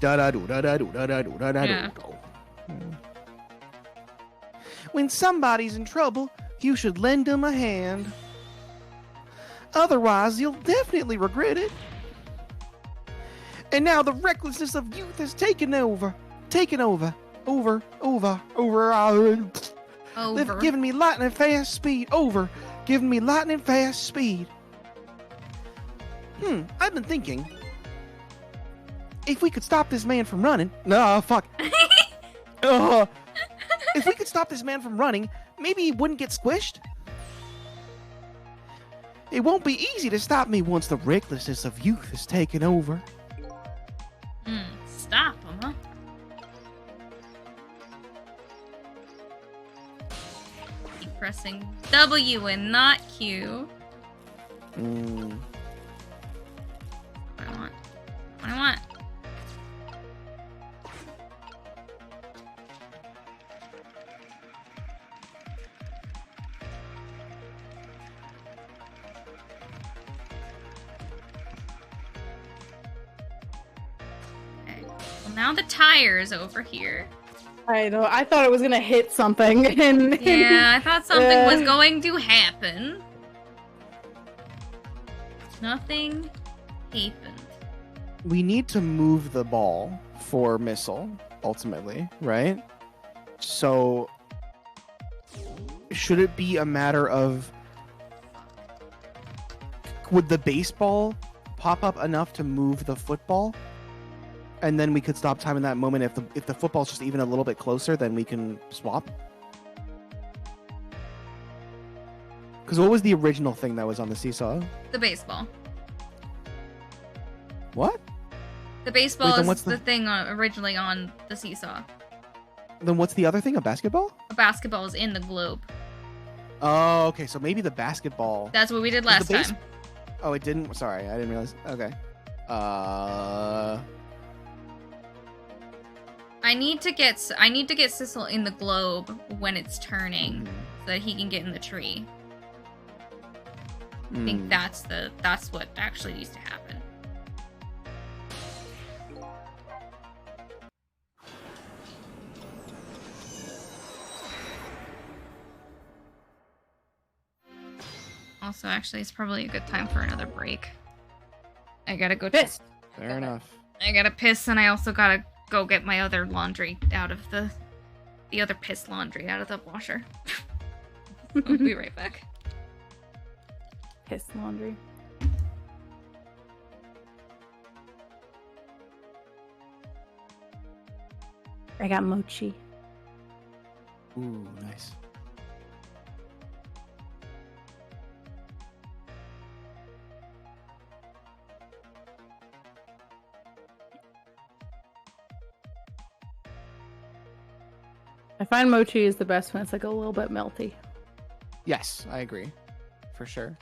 Da-da-do-da-da-do-da-da-do-da-da-do. When somebody's in trouble, you should lend them a hand. Otherwise, you'll definitely regret it. And now the recklessness of youth has taken over. Over. They've given me lightning fast speed. Giving me lightning fast speed. I've been thinking. If we could stop this man from running. No, fuck. If we could stop this man from running, maybe he wouldn't get squished. It won't be easy to stop me once the recklessness of youth has taken over. Stop him, huh? Keep pressing W and not Q. What I want. What I want. Now the tire's over here. I know. I thought it was gonna hit something, and Yeah, I thought something was going to happen. Nothing happened. We need to move the ball for missile, ultimately, right? So, should it be a matter of... Would the baseball pop up enough to move the football? And then we could stop time in that moment. If the football's just even a little bit closer, then we can swap. Because what was the original thing that was on the seesaw? The baseball. What? The baseball Wait, then is the thing originally on the seesaw. Then what's the other thing? A basketball? A basketball is in the globe. Oh, okay. So maybe the basketball. That's what we did last time. Oh, it didn't. Sorry, I didn't realize. Okay. I need to get Sissel in the globe when it's turning, so that he can get in the tree. I think that's what actually needs to happen. Also, actually, it's probably a good time for another break. I gotta go piss. Fair enough. I gotta piss, and I also gotta go get my other laundry out of the other piss laundry out of the washer. We'll be right back. Piss laundry. I got mochi. Ooh, nice. I find mochi is the best when it's like a little bit melty. Yes, I agree. For sure.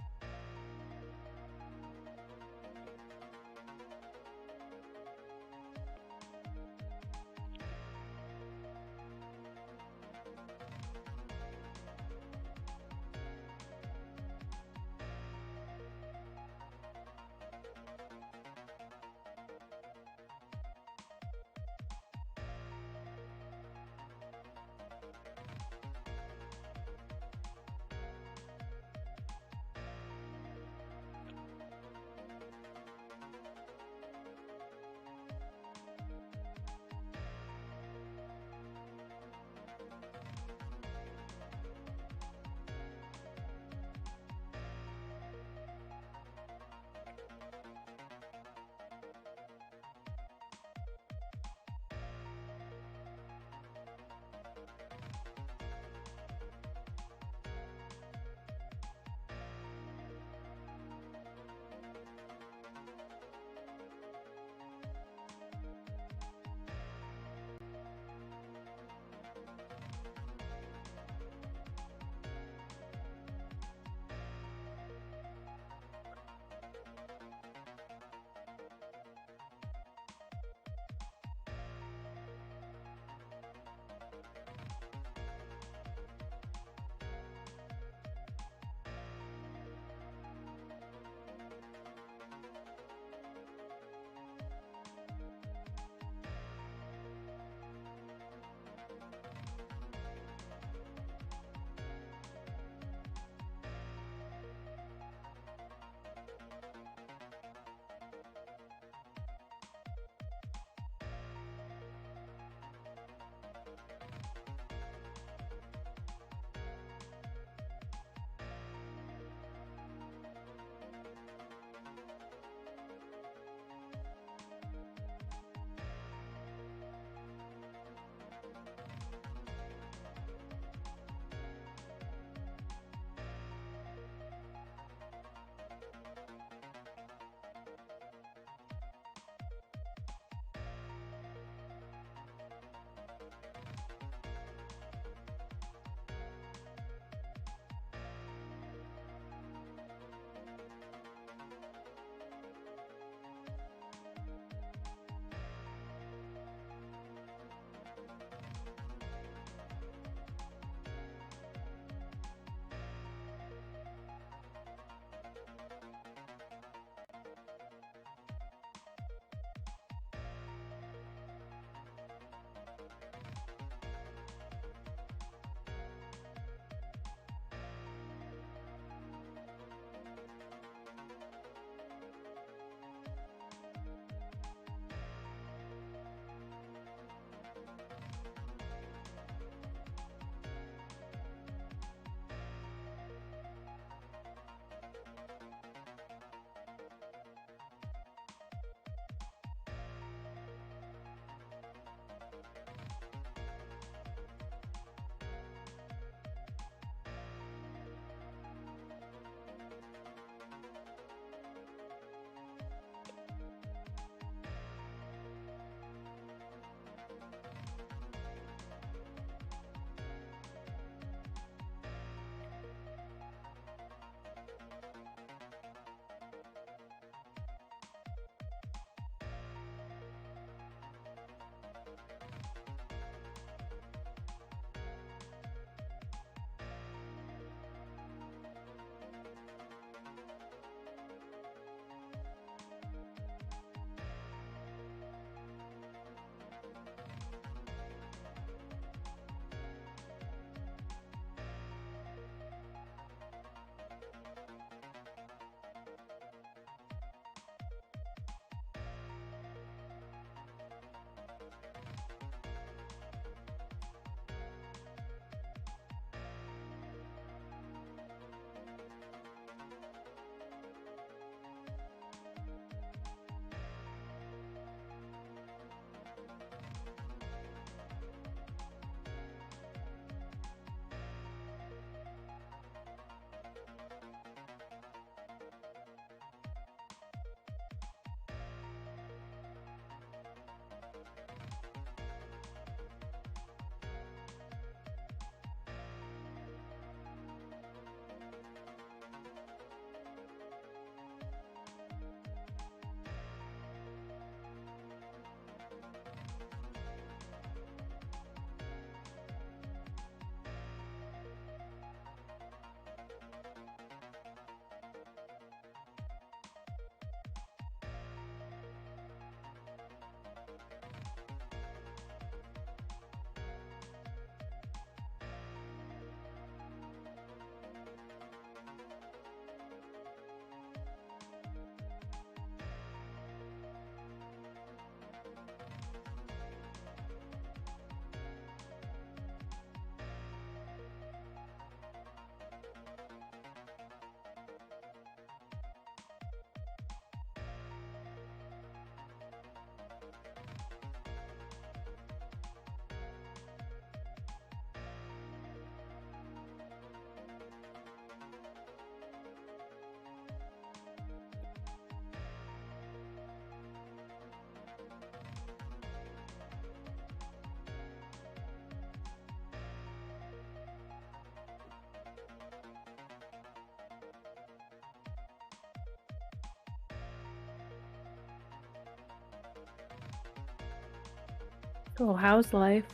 So how's life?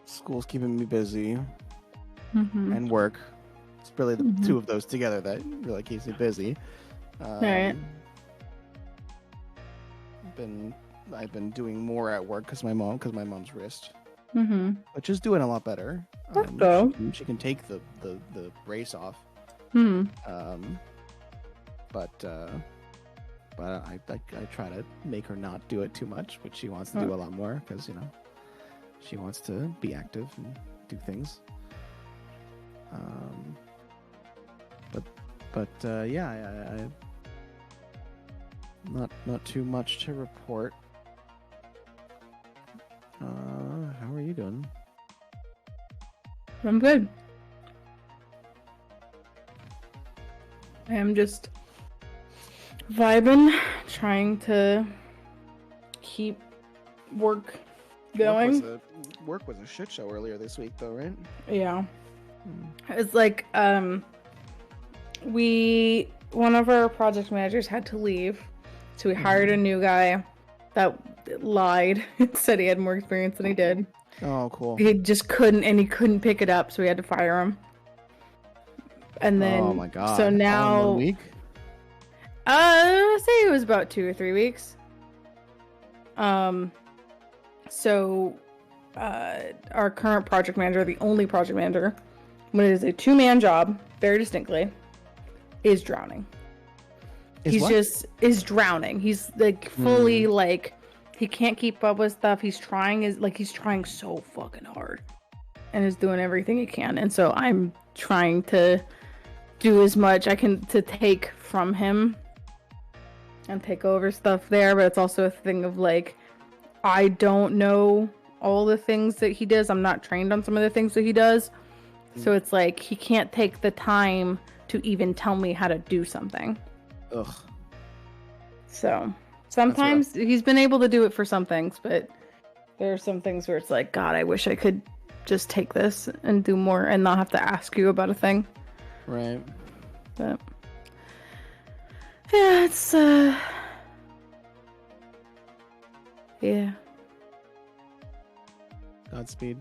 School's keeping me busy, Mm-hmm. and work. It's really the Mhm. two of those together that really keeps me busy. Alright. I've been doing more at work because my mom's wrist, Mm-hmm. which is doing a lot better. Let's go. She can take the brace off. Hmm. But I try to make her not do it too much, but she wants to do a lot more because she wants to be active and do things. Yeah, I not too much to report. How are you doing? I'm good. I am just vibing, trying to keep work going. Work was a shit show earlier this week, though, right? Yeah. It's like one of our project managers had to leave, so we hired a new guy that lied and said he had more experience than he did. Oh, cool. He just couldn't pick it up, so we had to fire him. And then Oh my god. so now All in 1 week? I'd say it was about 2 or 3 weeks. So our current project manager, the only project manager, when it is a 2-man job, very distinctly, is drowning. Is drowning. He's like fully like he can't keep up with stuff. He's trying so fucking hard and is doing everything he can. And so I'm trying to do as much I can to take from him and take over stuff there, but it's also a thing of like I don't know all the things that he does. I'm not trained on some of the things that he does. So it's like he can't take the time to even tell me how to do something. Ugh. So sometimes he's been able to do it for some things, but there are some things where it's like, God, I wish I could just take this and do more and not have to ask you about a thing. Right. But yeah, it's yeah. Godspeed.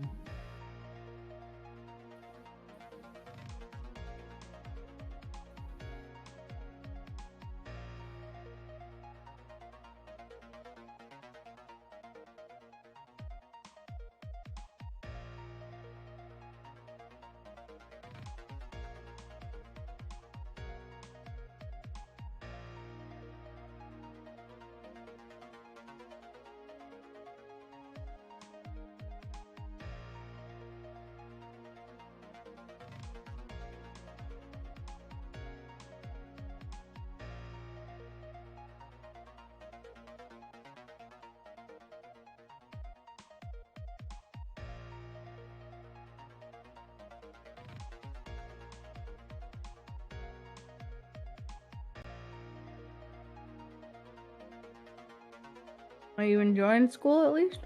Are you enjoying school at least?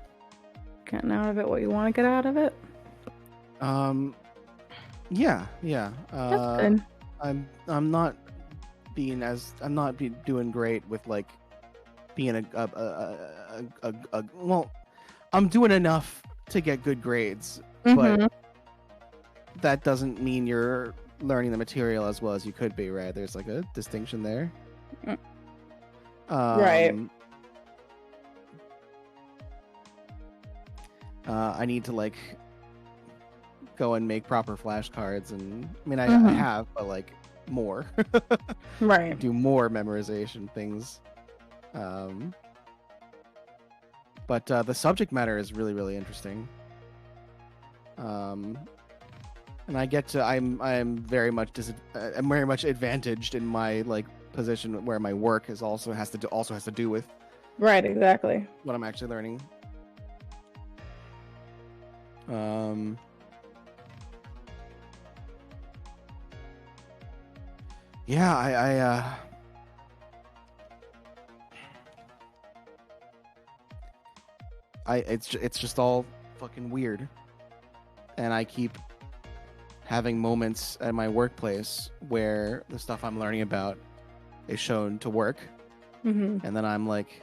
Getting out of it what you want to get out of it? Yeah. That's good. I'm not doing great with like being well, I'm doing enough to get good grades, but that doesn't mean you're learning the material as well as you could be, right? There's like a distinction there. Right. I need to like go and make proper flashcards, and I mean I have, but like more. Right. Do more memorization things. But the subject matter is really, really interesting. And I get to I'm very much I'm very much advantaged in my like position where my work is also has to do with Right, exactly. what I'm actually learning. Yeah, it's just all fucking weird, and I keep having moments at my workplace where the stuff I'm learning about is shown to work, Mhm. and then I'm like,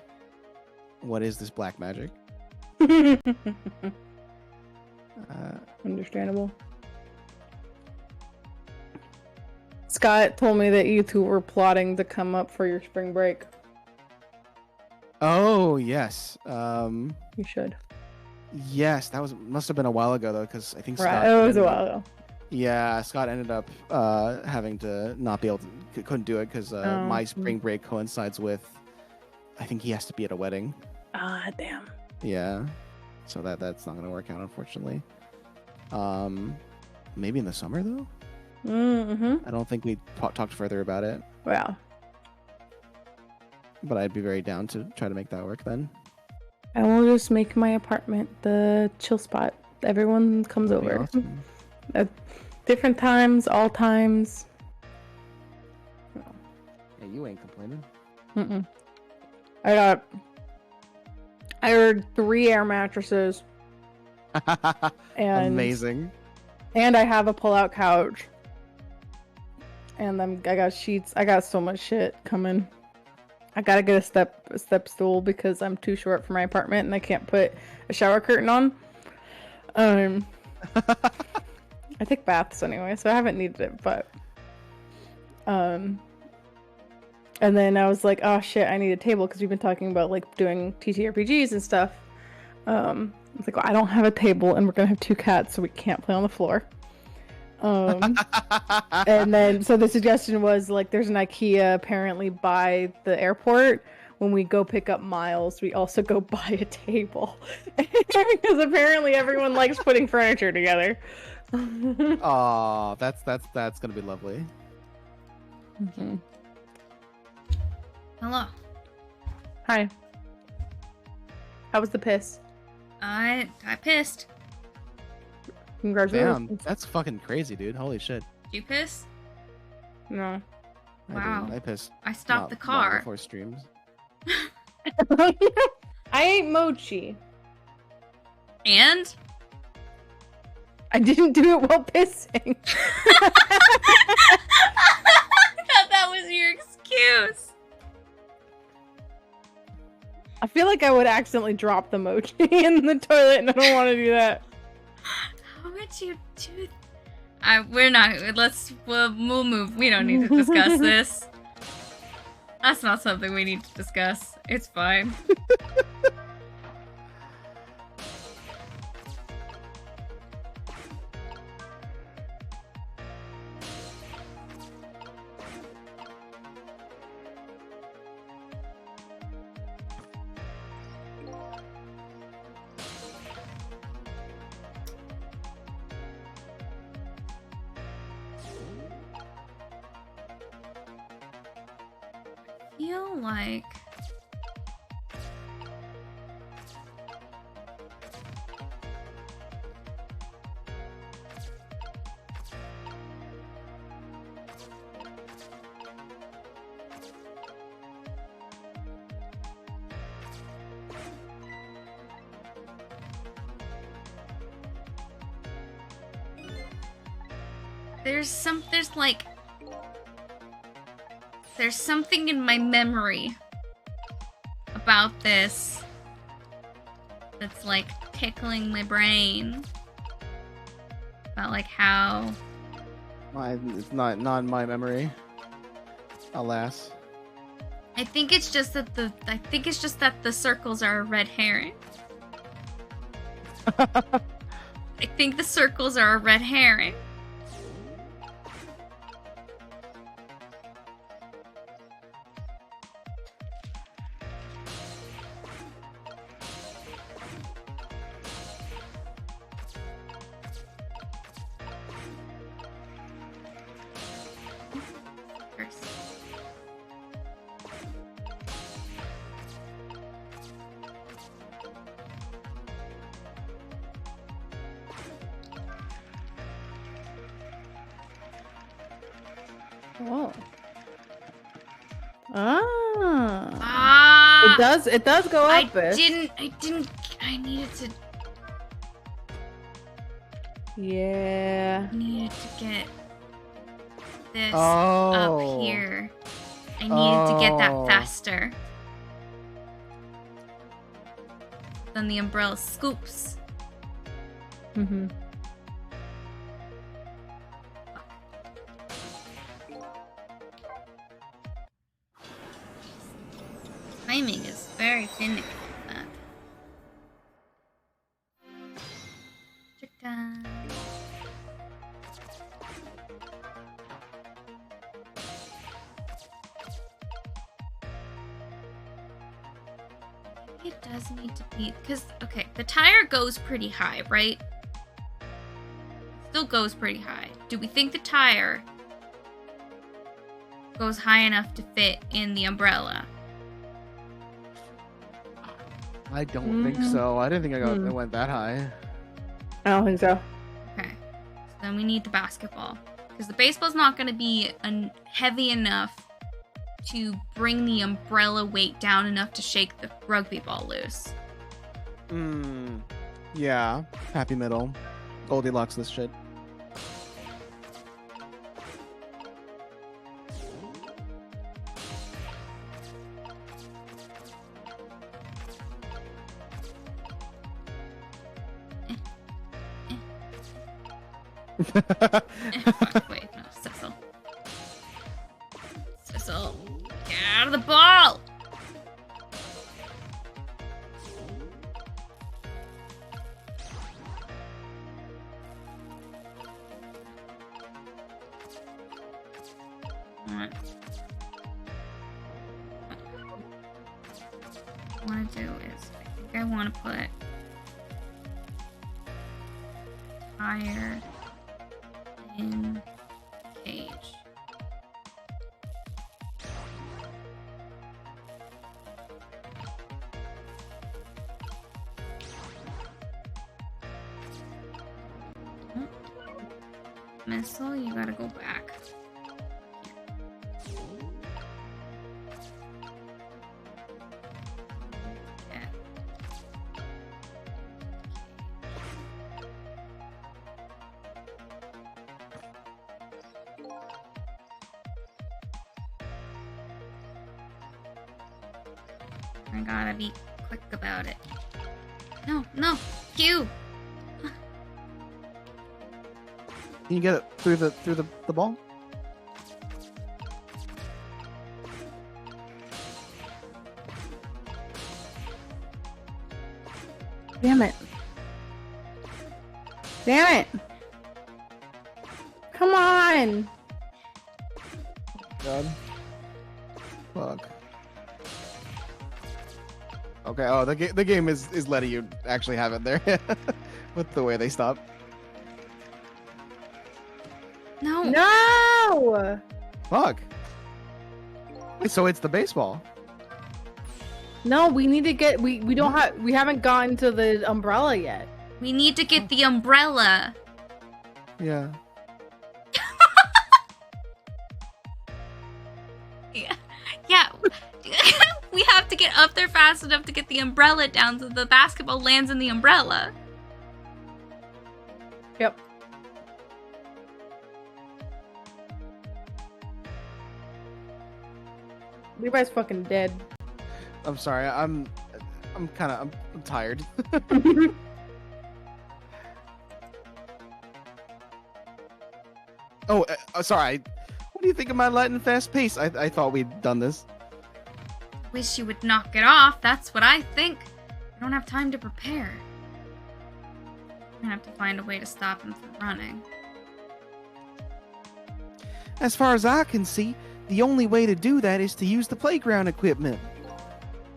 what is this black magic? Understandable. Scott told me that you two were plotting to come up for your spring break. Oh yes, You should. yes, that must have been a while ago though, because I think Scott. Right, it was a ended while up- ago. Yeah, Scott ended up having to not be able to, couldn't do it because my spring break coincides with, I think he has to be at a wedding. Ah, damn. Yeah, so that's not gonna work out, unfortunately. Maybe in the summer though. Mm-hmm. I don't think we talked further about it, Wow. but I'd be very down to try to make that work then. I will just make my apartment the chill spot. Everyone comes That'd be over. awesome. At different times, all times. Yeah, you ain't complaining. Mm-mm. I heard 3 air mattresses and Amazing. and I have a pull-out couch. And I got sheets. I got so much shit coming. I gotta get a step stool because I'm too short for my apartment and I can't put a shower curtain on. I take baths anyway, so I haven't needed it, but and then I was like, oh shit, I need a table because we've been talking about like doing TTRPGs and stuff. I was like, well, I don't have a table and we're gonna have 2 cats, so we can't play on the floor. And then so the suggestion was like there's an IKEA apparently by the airport. When we go pick up Miles, we also go buy a table because apparently everyone likes putting furniture together. Aw, that's gonna be lovely. Mm-hmm. Hello. Hi. How was the piss? I pissed. Congratulations. Damn, that's fucking crazy, dude. Holy shit. Did you piss? No. I Wow. didn't. I pissed. I stopped the car. Before streams. I ate mochi. And? I didn't do it while pissing. I thought that was your excuse. I feel like I would accidentally drop the mochi in the toilet, and I don't want to do that. How would you do? We're not. We'll move. We don't need to discuss this. That's not something we need to discuss. It's fine. Feel like there's something in my memory about this that's like tickling my brain about like how It's not in my memory. Alas. I think it's just that the circles are a red herring. I think the circles are a red herring. Oh. Ah. Ah! It does go I up. Biff. I needed to Yeah. to get this Oh. up here. I needed to get that Oh. faster. Then the umbrella scoops. Mm-hmm. Timing is very finicky with that. Chicken. It does need to be, because, okay, the tire goes pretty high, right? Still goes pretty high. Do we think the tire goes high enough to fit in the umbrella? I don't think so. I didn't think it went that high. I don't think so. Okay. So then we need the basketball. Because the baseball's not going to be heavy enough to bring the umbrella weight down enough to shake the rugby ball loose. Yeah. Happy middle. Goldilocks this shit. Fuck, wait, no, Cecil. Cecil, get out of the ball! What I want to do is, I think I want to put tire in cage. Missile, you gotta go back. Yeah. I gotta be quick about it. No, no, Q. Can you get it through the ball? Damn it. Damn it. Come on. God. Fuck. Okay. Oh, the game is letting you actually have it there with the way they stop. No. No. Fuck. Wait, so it's the baseball. No, we need to get we haven't gotten to the umbrella yet. We need to get the umbrella. Yeah. Yeah. We have to get up there fast enough to get the umbrella down so the basketball lands in the umbrella. Yep. Levi's fucking dead. I'm sorry. I'm tired. Oh, sorry. What do you think of my light and fast pace? I thought we'd done this. Wish you would knock it off. That's what I think. I don't have time to prepare. I have to find a way to stop him from running. As far as I can see, the only way to do that is to use the playground equipment.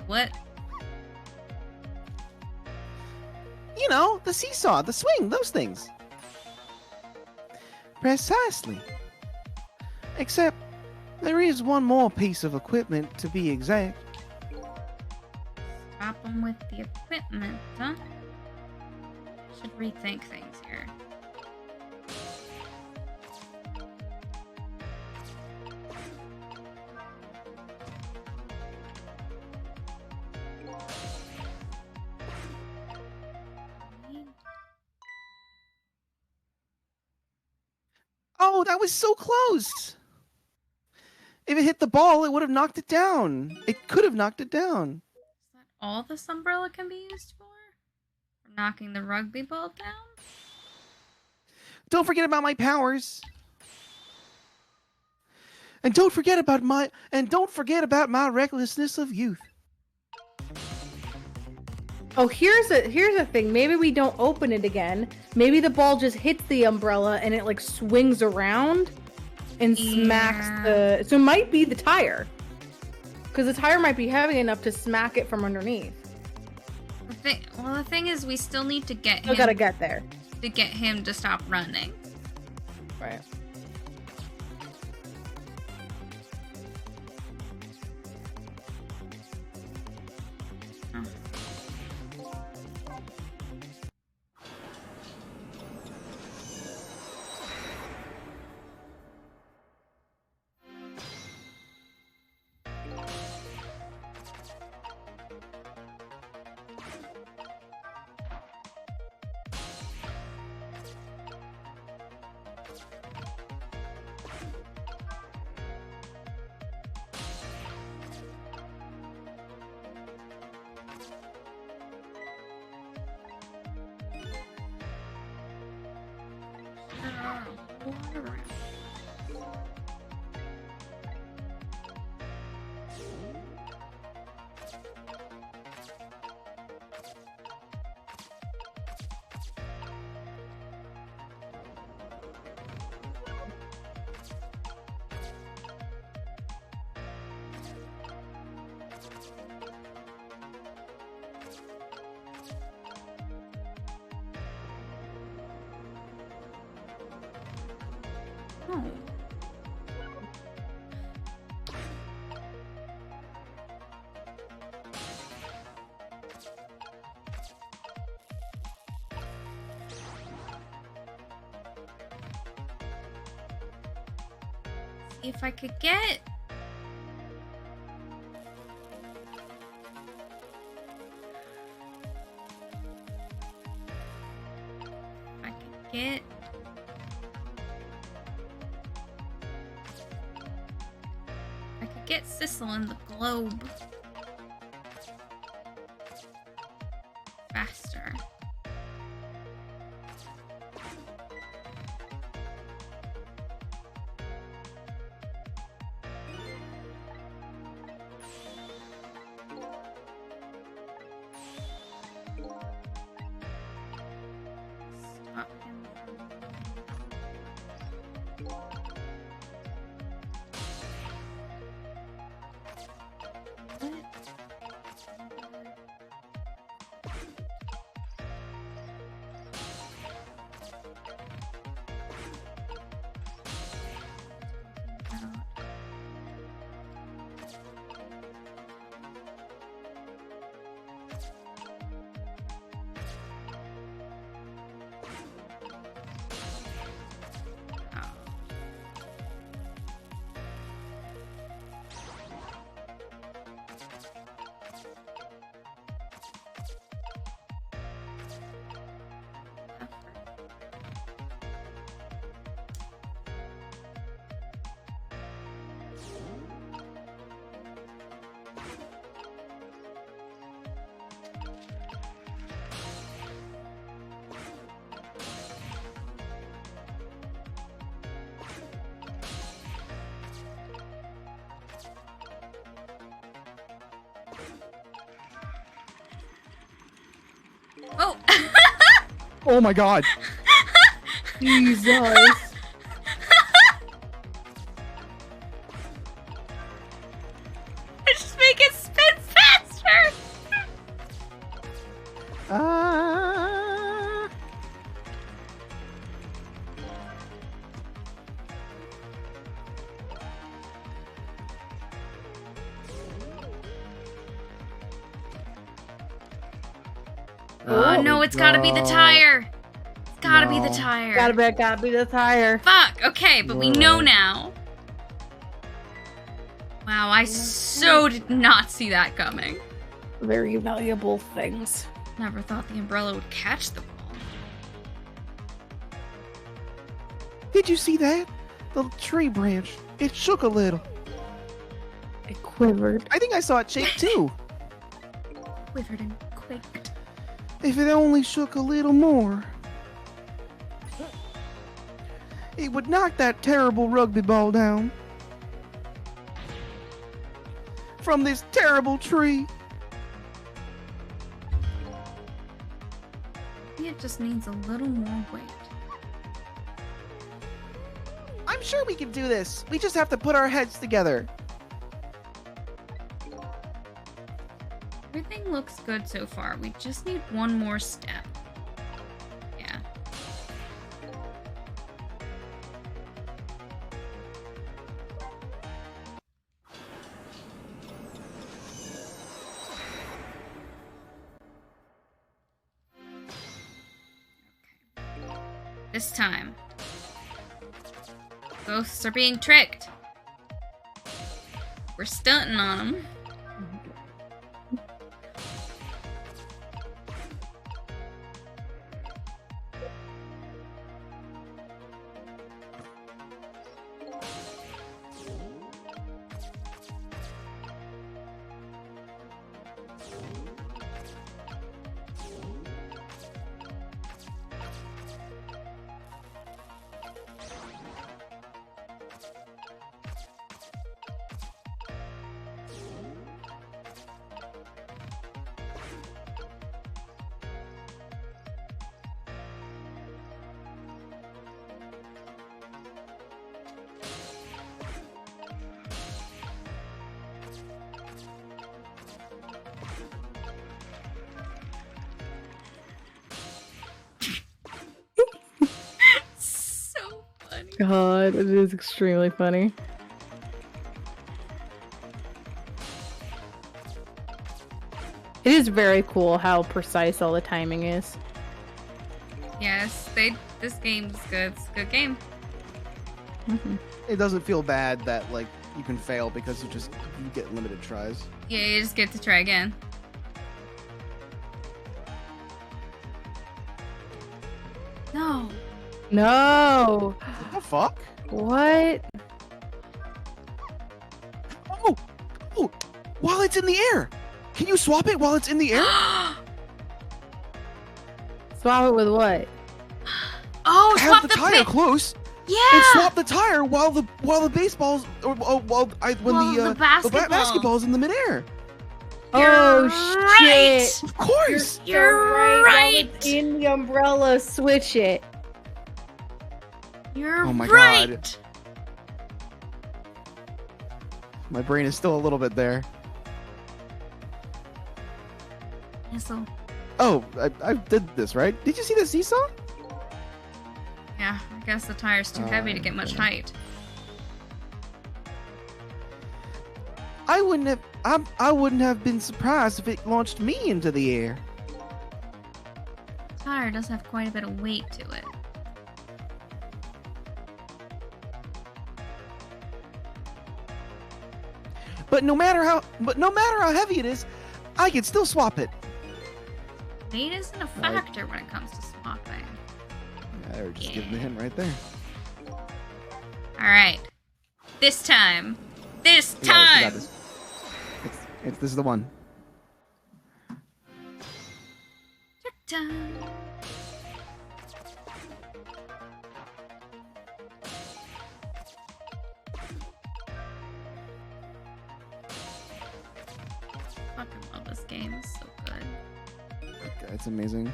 What? You know, the seesaw, the swing, those things. Precisely. Except, there is one more piece of equipment to be exact. Stop him with the equipment, huh? Should rethink things here. Oh, that was so close! If it hit the ball, it would have knocked it down. It could have knocked it down. Is that all this umbrella can be used for? For knocking the rugby ball down? Don't forget about my powers. And don't forget about my recklessness of youth. Oh, here's a thing. Maybe we don't open it again. Maybe the ball just hits the umbrella and it like swings around and smacks the. So it might be the tire, because the tire might be heavy enough to smack it from underneath. The thing is, we still need to get him. We gotta get there to get him to stop running. Right. If I could get... I could get Sissel in the globe faster. Oh! Oh my god! Jesus. Just make it spin faster! Oh no, it's gotta be the tire! It's gotta be the tire. Gotta be the tire. Fuck! Okay, but we know now. Wow, I so did not see that coming. Very valuable things. Never thought the umbrella would catch the ball. Did you see that? The tree branch. It shook a little. It quivered. I think I saw it shake too. Quivered and quaked. If it only shook a little more, it would knock that terrible rugby ball down from this terrible tree. It just needs a little more weight. I'm sure we can do this. We just have to put our heads together. Everything looks good so far. We just need one more step. Yeah. Okay. This time, ghosts are being tricked. We're stunting on them. So funny. God, it is extremely funny. It is very cool how precise all the timing is. Yes, this game's good. It's a good game. It doesn't feel bad that like you can fail because you get limited tries. Yeah, you just get to try again. No. No! What the fuck? What? Oh! Oh! While it's in the air! Can you swap it while it's in the air? Swap it with what? Oh, Have swap the the tire pit. close Yeah. and swap the tire while the baseball's when the basketball's in the midair. Oh right. shit! Of course. You're While right. it's in the umbrella, switch it. You're Oh my right. God. My brain is still a little bit there. So, Oh, I did this right. Did you see the seesaw? yeah, I guess the tire's too heavy to get much okay. height. I wouldn't have been surprised if it launched me into the air. The tire does have quite a bit of weight to it. But no matter how heavy it is, I can still swap it. Weight isn't a Right. factor when it comes to swapping. Yeah, or just Yeah. give the hint right there. Alright. This time. This You got time! this. This is the one. Time. Fucking love this game. It's so good. Okay, it's amazing.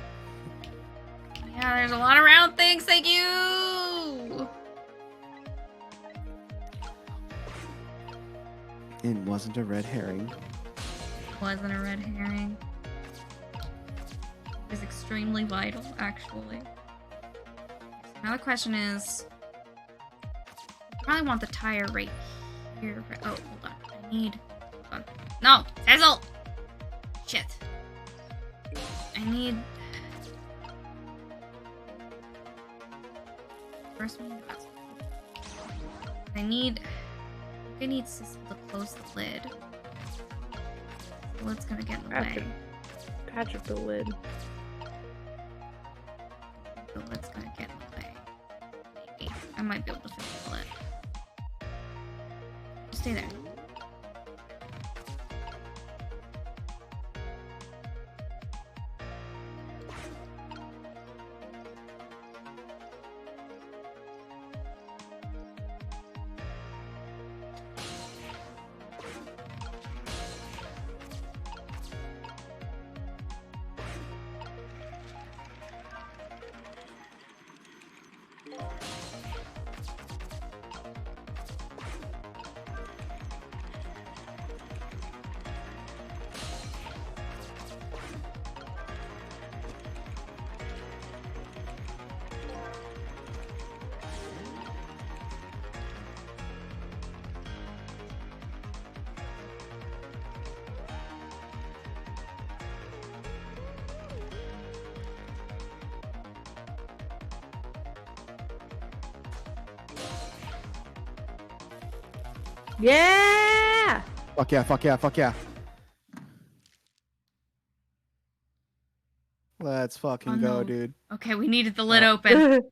Yeah, there's a lot of round things. Thank you. It wasn't a red herring. Wasn't a red herring. It was extremely vital, actually. Now the question is, I probably want the tire right here. Oh, hold on. I need. Hold on. No, Cecil. Shit. I need. First, we need. I need. I need Cecil to close the lid. The lid's gonna get in the way. Patrick the lid. The lid's gonna get in the way. Maybe. I might be able to fix the lid. Stay there. Yeah! Fuck yeah, fuck yeah, fuck yeah. Let's fucking Oh, go, no. dude. Okay, we needed the lid open.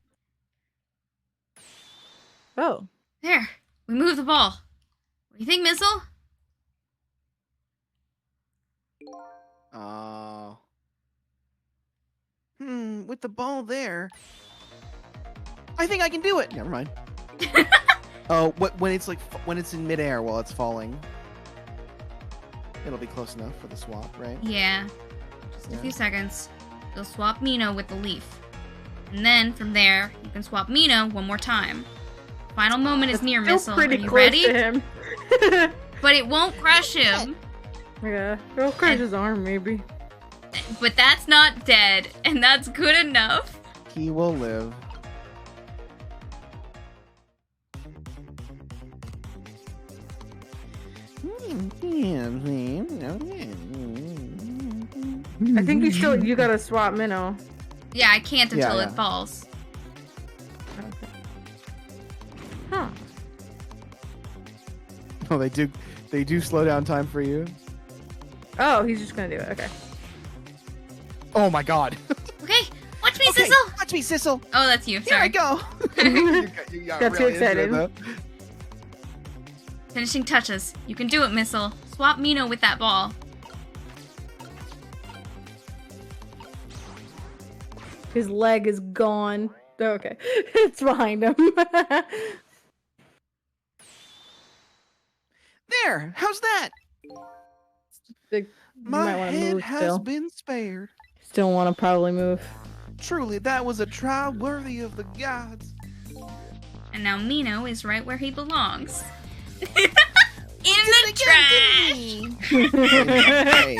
Oh. There. We moved the ball. What do you think, Missile? Oh. With the ball there. I think I can do it. Never mind. Oh, when it's like when it's in midair while it's falling, it'll be close enough for the swap, right? Yeah. Just a Yeah. few seconds. You'll swap Mino with the leaf. And then, from there, you can swap Mino one more time. Final moment is near, Still Missile. Are pretty you close ready? to him. But it won't crush him. Yeah, it'll crush his arm, maybe. But that's not dead, and that's good enough. He will live. I think you gotta swap Minnow. Yeah, I can't until Yeah, it yeah. falls. Huh. Oh, they do slow down time for you. Oh, he's just gonna do it. Okay. Oh my god. Okay, watch me, Okay, Sissel. watch me, Sissel. Oh, that's you. Here I Sorry. go. You got Got too really into it, excited. though. Finishing touches. You can do it, Missile. Swap Mino with that ball. His leg is gone. Oh, okay. It's behind him. There. How's that? You My might wanna head move has still. been spared. Still want to probably move. Truly, that was a trial worthy of the gods. And now Mino is right where he belongs. In the trash! Hey,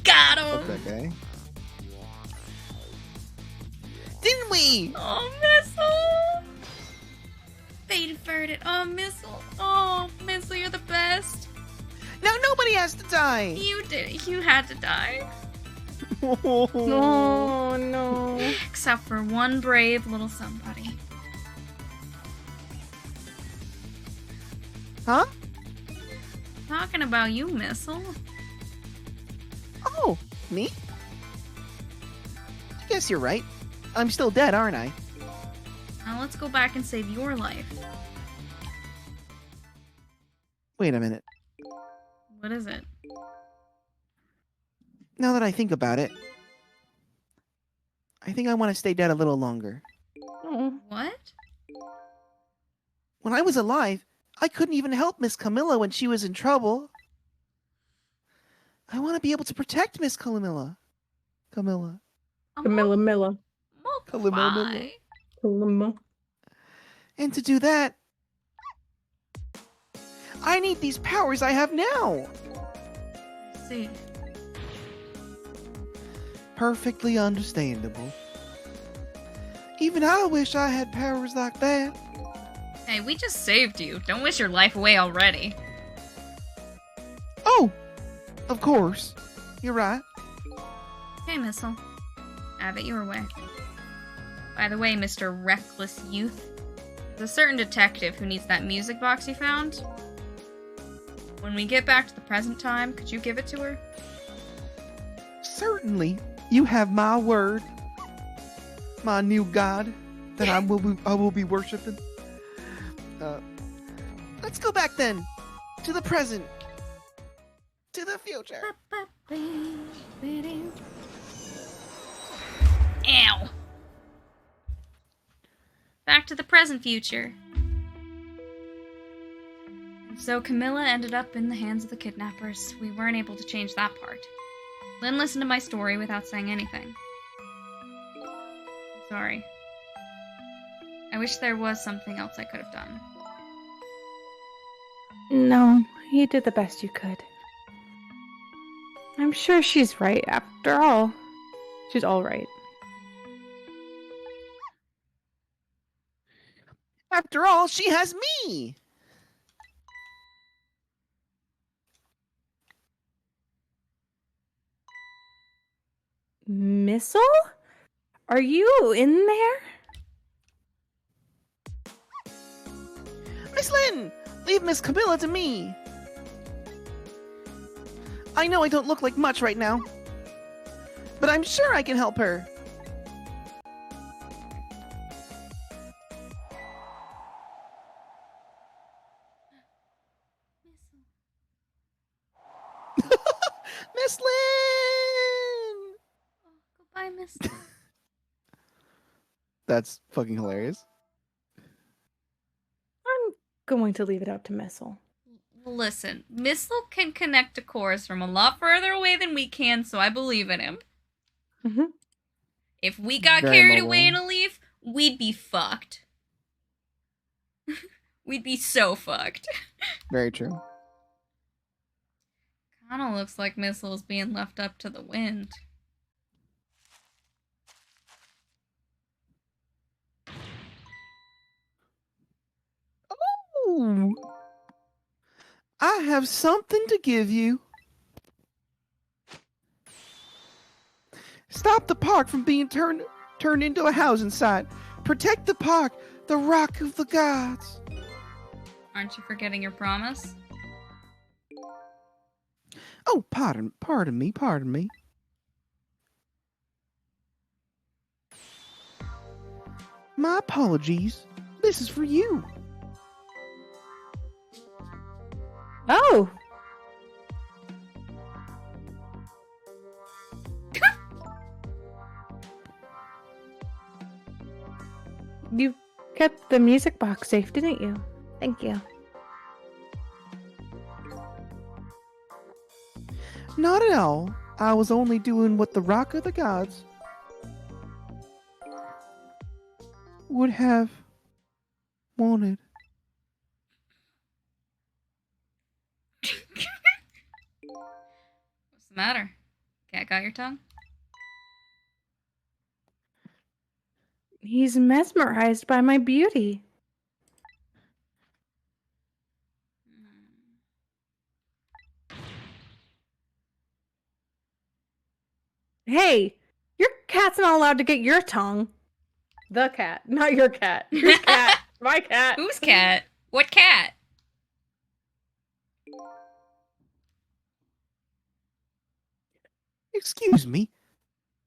Got fuck him! that guy. Didn't we? Oh, Missile! They diverted. Oh, Missile. Oh, Missile, you're the best. Now nobody has to die. You did it. You had to die. Oh no. Except for one brave little somebody. Huh? Talking about you, Missile. Oh, me? I guess you're right. I'm still dead, aren't I? Now let's go back and save your life. Wait a minute. What is it? Now that I think about it, I think I want to stay dead a little longer. Oh. What? When I was alive, I couldn't even help Miss Camilla when she was in trouble. I want to be able to protect Miss Camilla. Camilla. Camilla Milla. Camilla. Camilla. And to do that, I need these powers I have now. See. Perfectly understandable. Even I wish I had powers like that. Hey, we just saved you. Don't wish your life away already. Oh, of course. You're right. Okay, Missile. Have it your way. By the way, Mr. Reckless Youth, there's a certain detective who needs that music box you found. When we get back to the present time, could you give it to her? Certainly. You have my word. My new god that I will be worshiping. Let's go back then to the present. To the future. Ow! Back to the present future. So Camilla ended up in the hands of the kidnappers. We weren't able to change that part. Lynn listened to my story without saying anything. I'm sorry. I wish there was something else I could have done. No, you did the best you could. I'm sure she's right after all. She's all right. After all, she has me. Missile? Are you in there? Miss Lynn, Leave Miss Camilla to me. I know I don't look like much right now, but I'm sure I can help her. Miss Lynn! Goodbye, Miss. That's fucking hilarious. I'm going to leave it up to Missile. Listen, Missile can connect to Chorus from a lot further away than we can, so I believe in him. Mm-hmm. If we got Very carried mobile. away in a leaf, we'd be fucked. We'd be so fucked. Very true. Kinda looks like Missile's being left up to the wind. Ooh. I have something to give you. Stop the park from being turned into a housing site. Protect the park, the rock of the gods. Aren't you forgetting your promise? Oh, pardon me. My apologies. This is for you. Oh! You kept the music box safe, didn't you? Thank you. Not at all. I was only doing what the rock of the gods would have wanted. What's the matter? Cat got your tongue? He's mesmerized by my beauty. Hey, your cat's not allowed to get your tongue. The cat, not your cat. Your cat. My cat. Whose cat? What cat? Excuse me,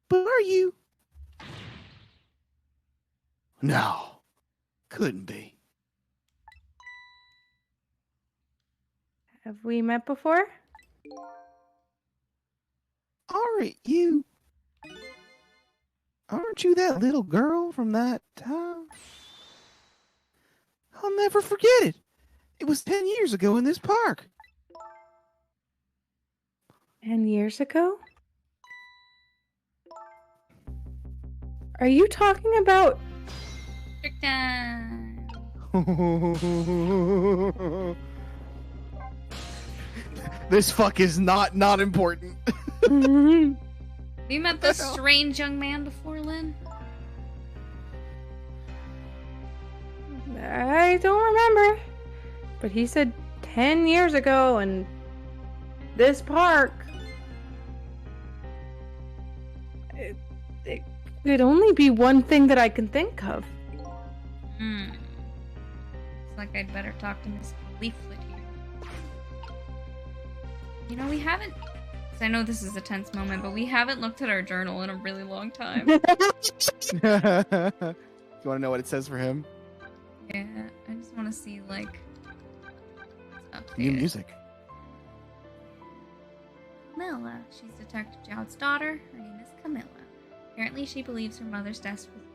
but are you? No, couldn't be. Have we met before? Aren't you? Aren't you that little girl from that town? I'll never forget it. It was 10 years ago in this park. 10 years ago? Are you talking about... Trick time. This fuck is not important. Have you met this strange young man before, Lynn? I don't remember. But he said 10 years ago and this park. It could only be one thing that I can think of. Looks like I'd better talk to Miss Leaflet here. You know, we haven't... I know this is a tense moment, but we haven't looked at our journal in a really long time. You want to know what it says for him? Yeah, I just want to see, like... what's New updated. music. Camilla. She's Detective Joud's daughter. Her name is Camilla. Apparently, she believes her mother's death was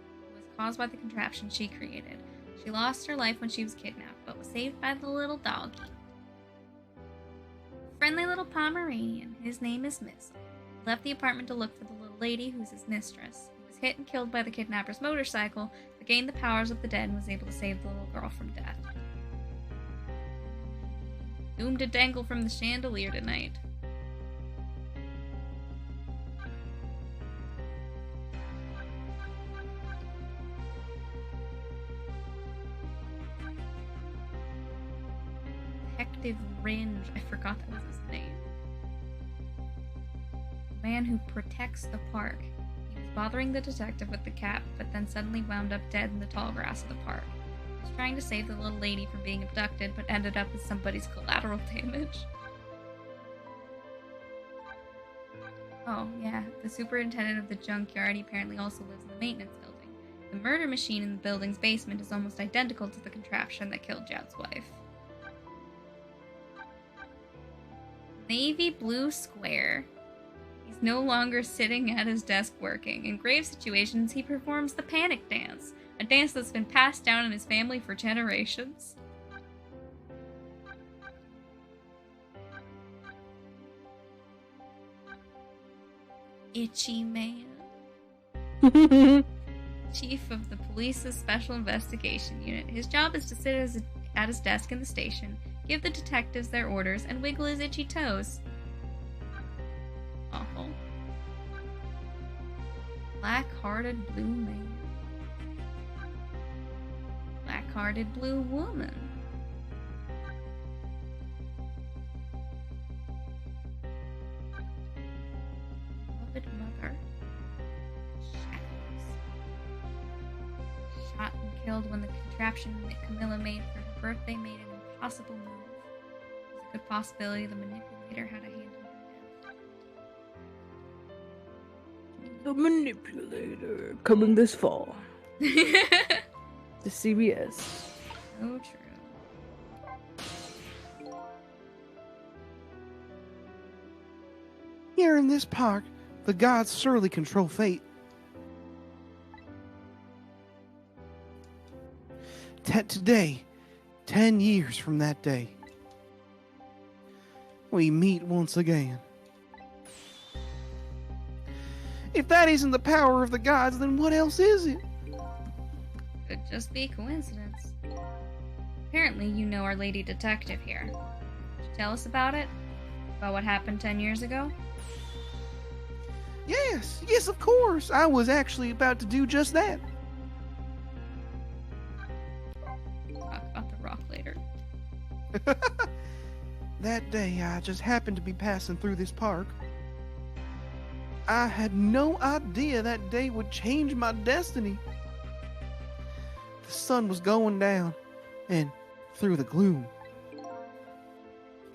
caused by the contraption she created. She lost her life when she was kidnapped, but was saved by the little doggy. Friendly little Pomeranian. His name is Missile. He left the apartment to look for the little lady who's his mistress. He was hit and killed by the kidnapper's motorcycle, but gained the powers of the dead and was able to save the little girl from death. Doomed to dangle from the chandelier tonight. Detective Ringe. I forgot that was his name. The man who protects the park. He was bothering the detective with the cat, but then suddenly wound up dead in the tall grass of the park. He was trying to save the little lady from being abducted, but ended up as somebody's collateral damage. Oh, yeah. The superintendent of the junkyard apparently also lives in the maintenance building. The murder machine in the building's basement is almost identical to the contraption that killed Jad's wife. Navy blue square. He's no longer sitting at his desk working. In grave situations, he performs the panic dance, a dance that's been passed down in his family for generations. Itchy man. Chief of the police's special investigation unit. His job is to sit at his desk in the station, give the detectives their orders, and wiggle his itchy toes. Awful. Black-hearted blue man. Black-hearted blue woman. Beloved mother. Shadows. Shot and killed when the contraption that Camilla made for her birthday made an impossible move. There's a good possibility the manipulator had a hand in her death. The manipulator coming this fall to CBS. So true. Here in this park, the gods surely control fate. Today, 10 years from that day, we meet once again. If that isn't the power of the gods, then what else is it? Could just be coincidence. Apparently, you know our lady detective here. Could you tell us about it? About what happened 10 years ago? Yes, of course. I was actually about to do just that. Talk about the rock later. That day, I just happened to be passing through this park. I had no idea that day would change my destiny. The sun was going down, and through the gloom,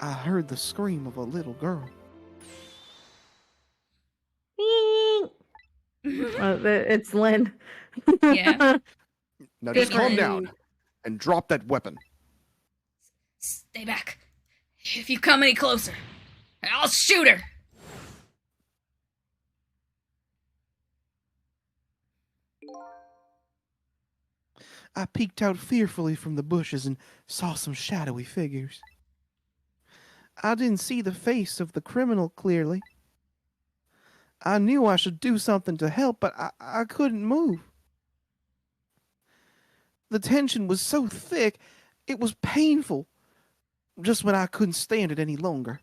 I heard the scream of a little girl. It's Lynn. Yeah. Now just Good calm night. down and drop that weapon. Stay back. If you come any closer, I'll shoot her. I peeked out fearfully from the bushes and saw some shadowy figures. I didn't see the face of the criminal clearly. I knew I should do something to help, but I couldn't move. The tension was so thick, it was painful, just when I couldn't stand it any longer.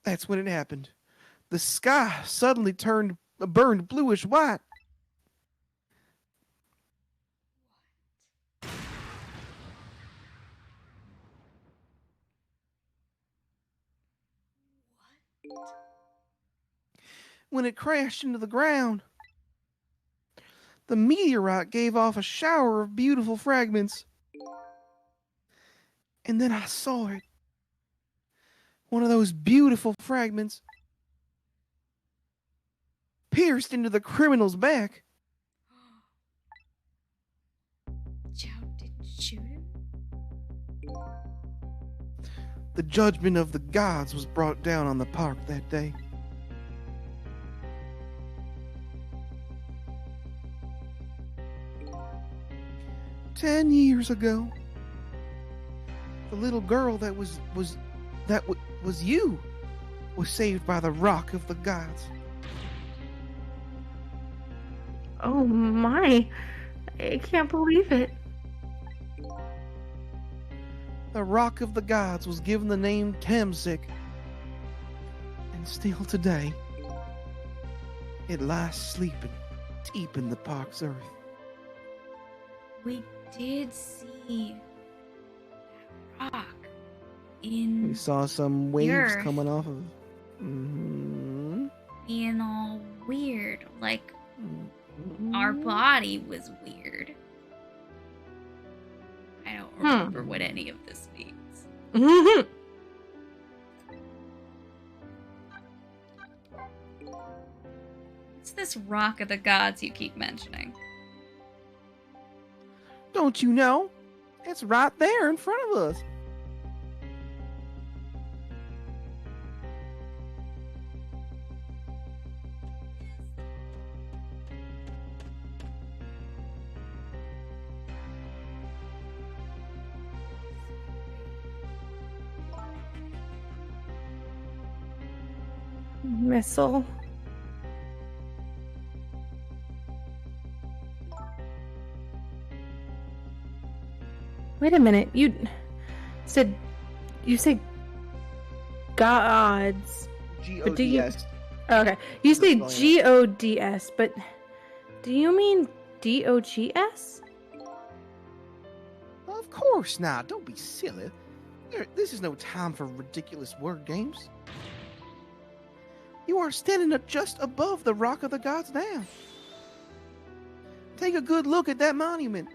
That's when it happened. The sky suddenly burned bluish white. When it crashed into the ground, the meteorite gave off a shower of beautiful fragments. And then I saw it. One of those beautiful fragments pierced into the criminal's back. Chow didn't shoot him? The judgment of the gods was brought down on the park that day. "10 years ago, the little girl that was you was saved by the rock of the gods." Oh my. I can't believe it. The rock of the gods was given the name Tamsik. And still today, it lies sleeping deep in the park's earth. We did see that rock We in saw some waves Earth. coming off of. Mm-hmm. being all weird, like our body was weird. I don't remember what any of this means. What's this rock of the gods you keep mentioning? Don't you know? It's right there in front of us. Missile. Wait a minute. You said gods. But do you- G-O-D-S. Okay. You say Spelling it. G-O-D-S, but do you mean D-O-G-S? Of course not. Don't be silly. This is no time for ridiculous word games. You are standing up just above the Rock of the Gods now. Take a good look at that monument.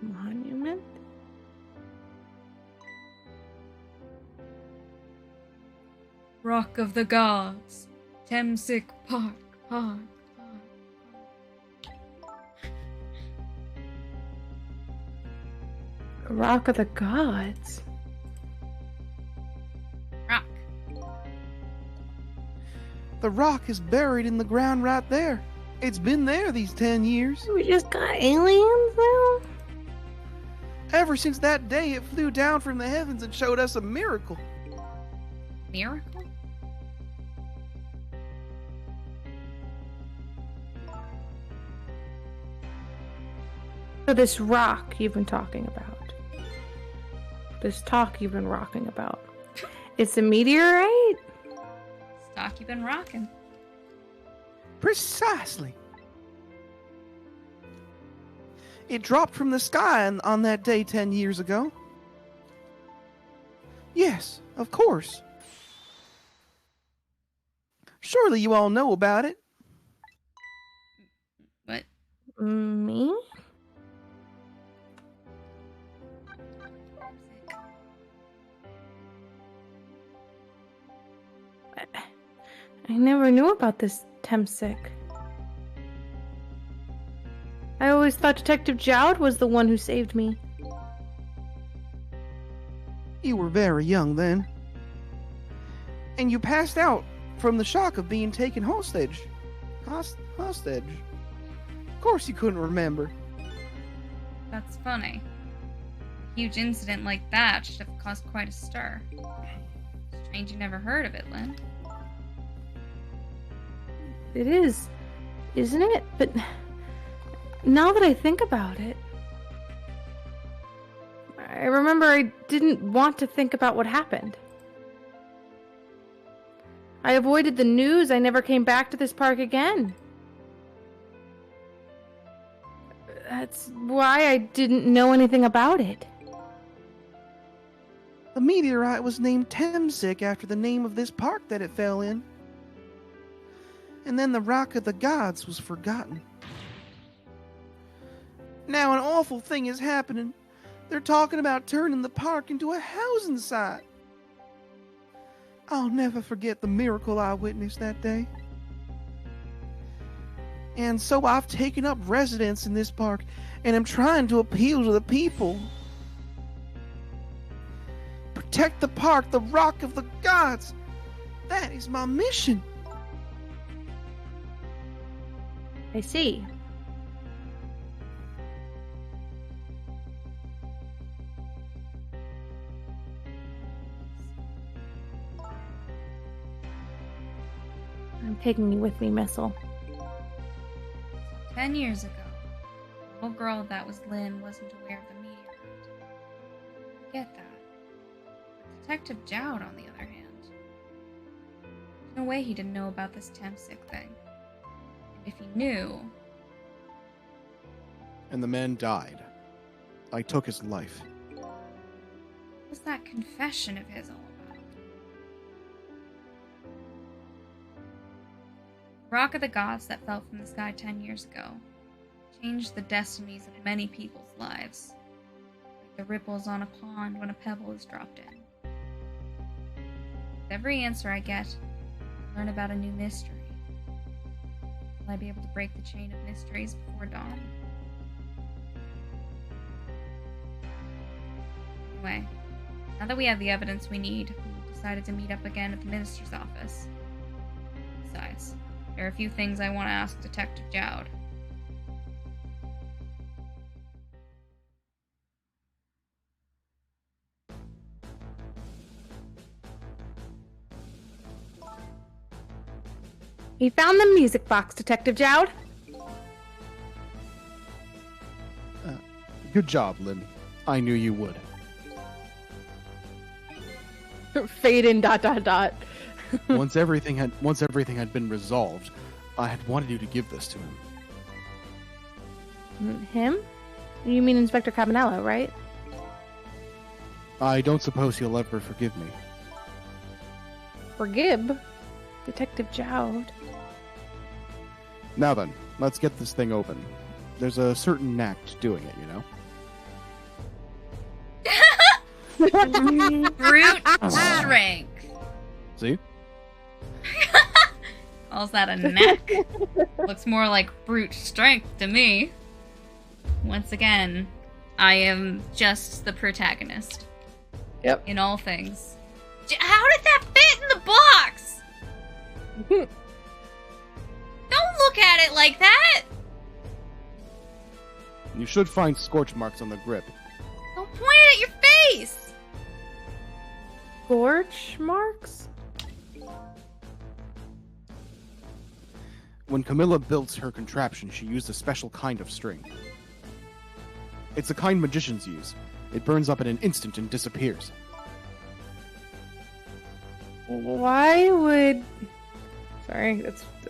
Monument? Rock of the Gods. Temsic Park. Rock of the Gods. Rock. The rock is buried in the ground right there. It's been there these 10 years. We just got aliens now? Ever since that day it flew down from the heavens and showed us a miracle. Miracle? So this rock you've been talking about. This talk you've been rocking about. It's a meteorite? Stock you been rocking. Precisely. It dropped from the sky on that day 10 years ago. Yes, of course. Surely you all know about it. What? Me? I never knew about this Temsic. I always thought Detective Jowd was the one who saved me. You were very young then. And you passed out from the shock of being taken hostage. Hostage. Of course you couldn't remember. That's funny. A huge incident like that should have caused quite a stir. Strange you never heard of it, Lynn. It is, isn't it? But now that I think about it, I remember I didn't want to think about what happened. I avoided the news. I never came back to this park again. That's why I didn't know anything about it. The meteorite was named Temsic after the name of this park that it fell in. And then the Rock of the Gods was forgotten. Now an awful thing is happening. They're talking about turning the park into a housing site. I'll never forget the miracle I witnessed that day. And so I've taken up residence in this park and am trying to appeal to the people. Protect the park, the Rock of the Gods. That is my mission. I see. I'm taking you with me, Missile. 10 years ago, the little girl that was Lynn wasn't aware of the meteorite. I get that. But Detective Jowd, on the other hand, there's no way he didn't know about this Temsic thing. And if he knew, And the man died. I took his life. what was that confession of his all about? Rock of the Gods that fell from the sky 10 years ago. changed the destinies of many people's lives, like the ripples on a pond when a pebble is dropped in. With every answer I get, I learn about a new mystery. Will I be able to break the chain of mysteries before dawn? Anyway, now that we have the evidence we need, we decided to meet up again at the minister's office. Besides, there are a few things I want to ask Detective Jowd. He found the music box, Detective Jowd. Good job, Lynn. I knew you would. Fade in ... Once everything had been resolved, I had wanted you to give this to him. Him? You mean Inspector Cabanello, right? I don't suppose he'll ever forgive me. Forgive? Detective Jowd. Now then, let's get this thing open. There's a certain knack to doing it, you know? Brute strength. See? Calls that a neck? Looks more like brute strength to me. Once again, I am just the protagonist. Yep. In all things. How did that fit in the box? Don't look at it like that! You should find scorch marks on the grip. Don't point it at your face! Scorch marks? When Camilla built her contraption, she used a special kind of string. It's a kind magicians use. It burns up in an instant and disappears. Why would... Sorry,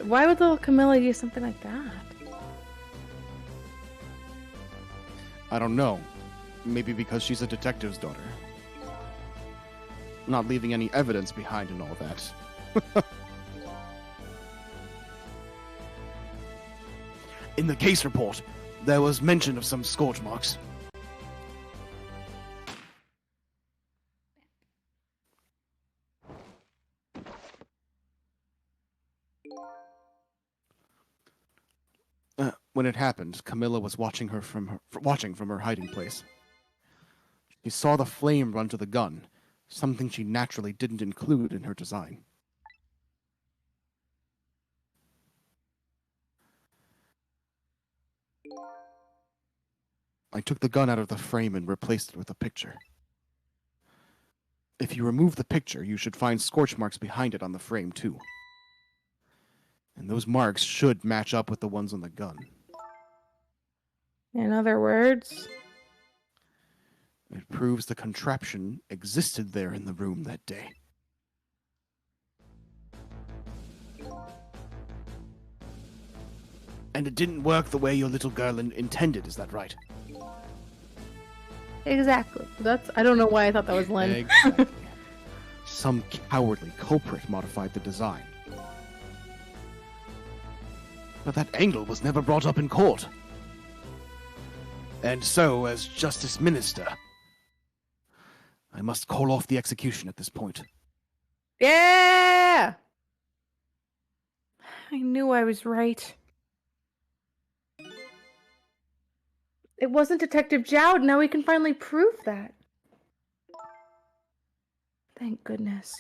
why would little Camilla use something like that? I don't know. Maybe because she's a detective's daughter. Not leaving any evidence behind and all that. In the case report, there was mention of some scorch marks. When it happened, Camilla was watching from her hiding place. She saw the flame run to the gun, something she naturally didn't include in her design. I took the gun out of the frame and replaced it with a picture. If you remove the picture, you should find scorch marks behind it on the frame, too. And those marks should match up with the ones on the gun. In other words... It proves the contraption existed there in the room that day. And it didn't work the way your little girl intended, is that right? Exactly. I don't know why I thought that was Lynn. Exactly. Some cowardly culprit modified the design. But that angle was never brought up in court. And so, as Justice Minister, I must call off the execution at this point. Yeah! I knew I was right. It wasn't Detective Jowd. Now we can finally prove that. Thank goodness.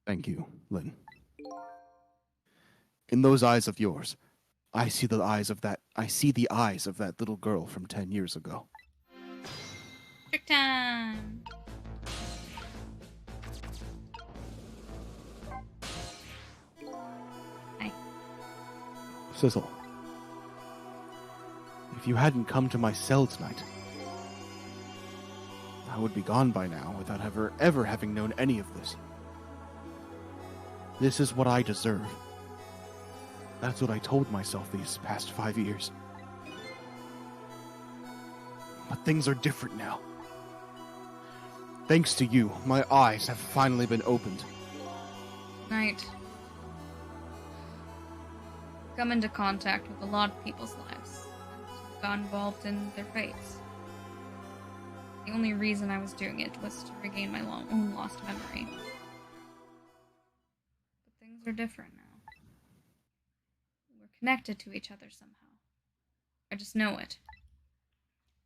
Thank you, Lynn. In those eyes of yours, I see the eyes of that little girl from 10 years ago. Trick time! Hi. Sizzle, if you hadn't come to my cell tonight, I would be gone by now without ever having known any of this. This is what I deserve. That's what I told myself these past 5 years. But things are different now. Thanks to you, my eyes have finally been opened. Night. come into contact with a lot of people's lives. And got involved in their fates. The only reason I was doing it was to regain my own lost memory. But things are different now. We're connected to each other somehow. I just know it.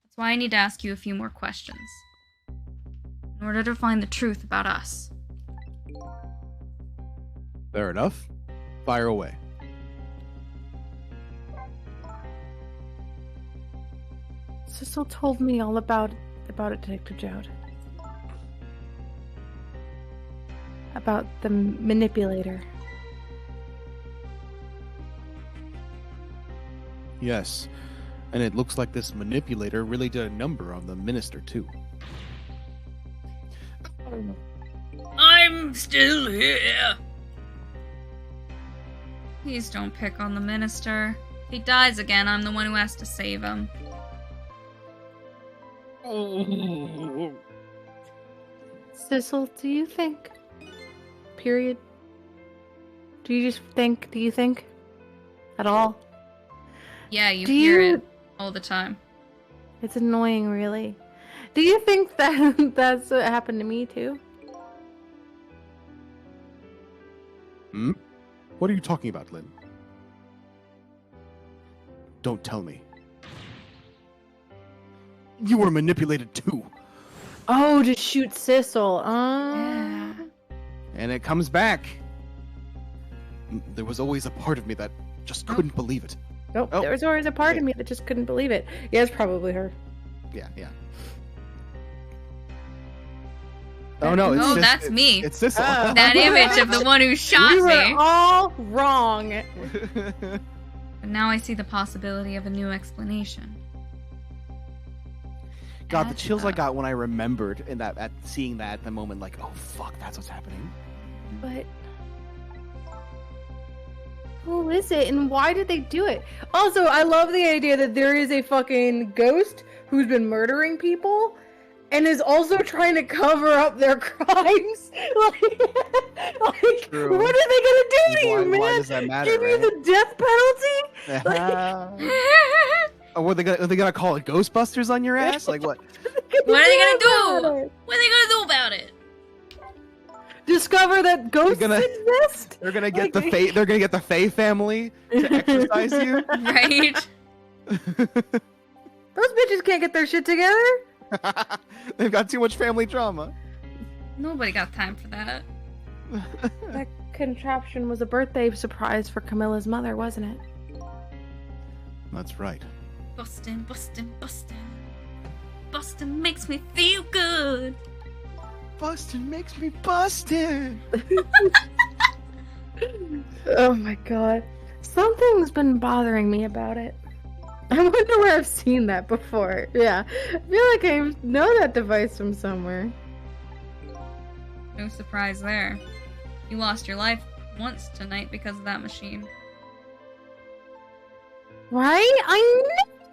That's why I need to ask you a few more questions. In order to find the truth about us. Fair enough. Fire away. Sissel told me all about it, Detective Jowd. About the manipulator. Yes. And it looks like this manipulator really did a number on the minister, too. I'm still here! Please don't pick on the minister. If he dies again, I'm the one who has to save him. Sissel, do you think? Period. Do you think? At all? Yeah, you Do hear you- it all the time. It's annoying, really. Do you think that that's what happened to me, too? Hmm? What are you talking about, Lynn? Don't tell me. You were manipulated too. Oh, to shoot Sissel. Yeah. And it comes back. There was always a part of me that just couldn't believe it. Nope, Oh, there was always a part of yeah. me that just couldn't believe it. Yeah, it's probably her. Yeah. Oh no, it's Oh, just, that's me. It's Sissel. Oh. That image of the one who shot We were me. all wrong. But now I see the possibility of a new explanation. God, the Add chills I up. got when I remembered in that at seeing that at the moment, like, oh fuck, that's what's happening. But who is it and why did they do it? Also, I love the idea that there is a fucking ghost who's been murdering people and is also trying to cover up their crimes. like True. what are they gonna do to you, man? Why does that matter, Give you right? the death penalty? Oh, are they gonna call it Ghostbusters on your ass? Like what? What are they gonna do? about it? What are they gonna do about it? Discover that ghosts gonna- exist? They're gonna get Like- the Faye. They're gonna get the Faye family to exorcise you. Right? Those bitches can't get their shit together. They've got too much family drama. Nobody got time for that. That contraption was a birthday surprise for Camilla's mother, wasn't it? That's right. Bustin', bustin', bustin'. Bustin' makes me feel good. Bustin' makes me bustin'. Oh my god. Something's been bothering me about it. I wonder where I've seen that before. Yeah. I feel like I know that device from somewhere. No surprise there. You lost your life once tonight because of that machine. Right? I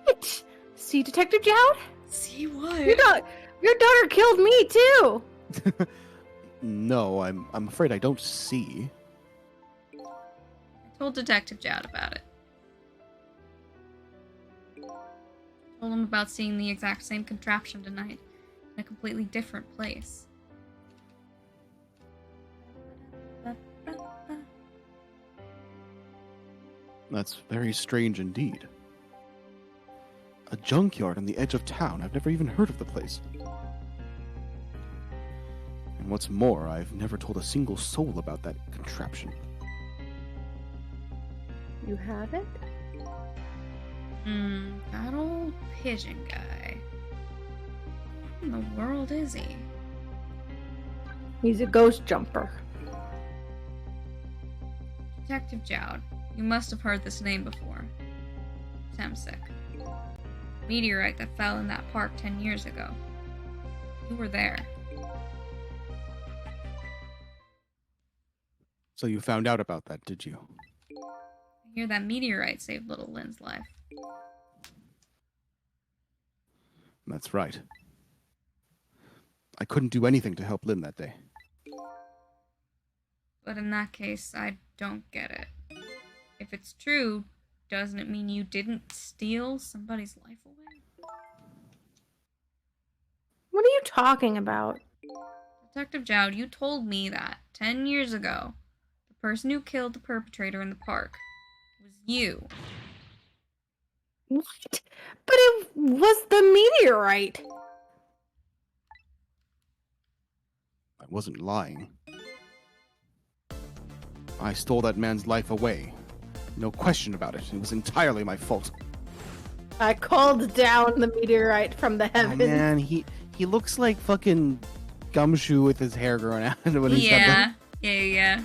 knew it! See, Detective Jowd? See what? Your daughter killed me too! No, I'm afraid I don't see. I told Detective Jowd about it. Told him about seeing the exact same contraption tonight in a completely different place. That's very strange indeed. A junkyard on the edge of town. I've never even heard of the place. And what's more, I've never told a single soul about that contraption. You haven't? That old pigeon guy. What in the world is he? He's a ghost jumper. Detective Jowd, you must have heard this name before. Temsic. Meteorite that fell in that park 10 years ago. You were there. So you found out about that, did you? I hear that meteorite saved little Lynn's life. That's right. I couldn't do anything to help Lynn that day. But in that case, I don't get it. if it's true, doesn't it mean you didn't steal somebody's life away? What are you talking about? Detective Jowd, you told me that 10 years ago, the person who killed the perpetrator in the park was you. What? But it was the meteorite. I wasn't lying. I stole that man's life away. No question about it. It was entirely my fault. I called down the meteorite from the Oh, heavens. man, he looks like fucking Gumshoe with his hair growing out when he's got Yeah.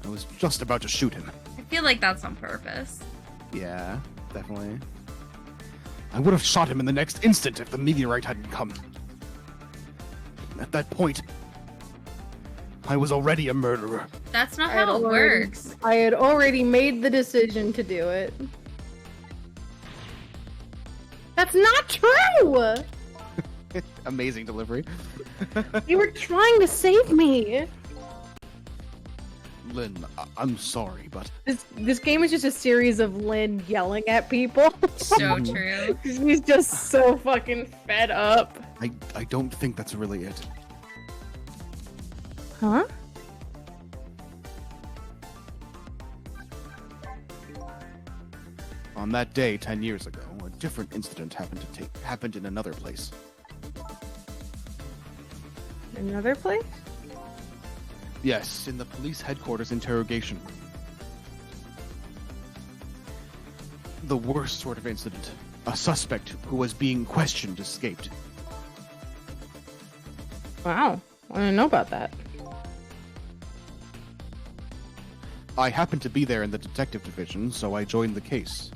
I was just about to shoot him. I feel like that's on purpose. Yeah, definitely. I would have shot him in the next instant if the meteorite hadn't come. At that point, I was already a murderer. That's not how it works. I had already made the decision to do it. That's not true! Amazing delivery. You were trying to save me. Lynn, I'm sorry, but This game is just a series of Lynn yelling at people. So true. He's just so fucking fed up. I don't think that's really it. Huh? On that day 10 years ago, a different incident happened in another place. Another place? Yes, in the police headquarters interrogation room. The worst sort of incident. A suspect who was being questioned escaped. Wow. I didn't know about that. I happened to be there in the detective division, so I joined the case.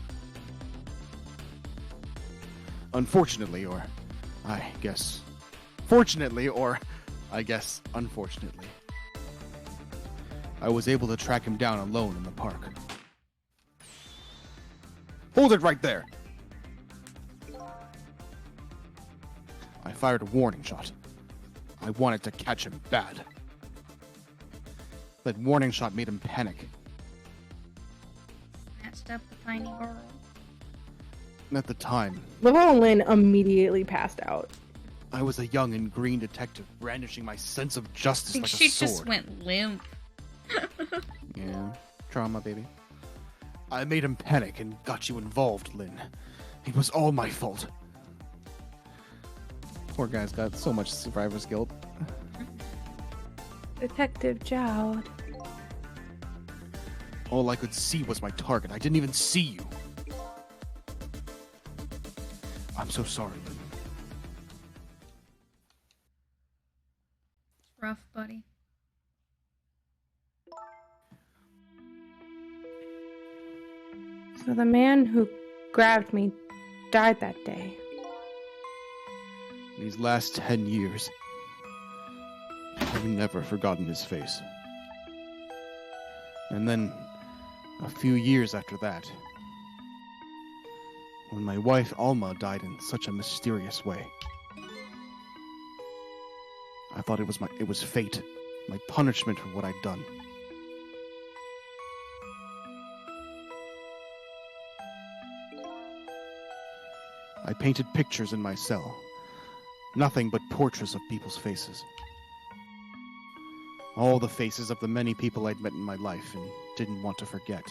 Unfortunately, or I guess fortunately, or I guess unfortunately, I was able to track him down alone in the park. Hold it right there! I fired a warning shot. I wanted to catch him bad. That warning shot made him panic. Snatched up the tiny girl. At the time, Little Lynn immediately passed out. I was a young and green detective brandishing my sense of I justice think like she a sword. just went limp. Yeah, trauma, baby. I made him panic and got you involved, Lynn. It was all my fault. Poor guy's got so much survivor's guilt. Detective Jowd. All I could see was my target. I didn't even see you. I'm so sorry, Lynn. It's rough, buddy. So the man who grabbed me died that day. These last 10 years, I've never forgotten his face. And then, a few years after that, when my wife Alma died in such a mysterious way, I thought it was fate, my punishment for what I'd done. I painted pictures in my cell. Nothing but portraits of people's faces. All the faces of the many people I'd met in my life and didn't want to forget.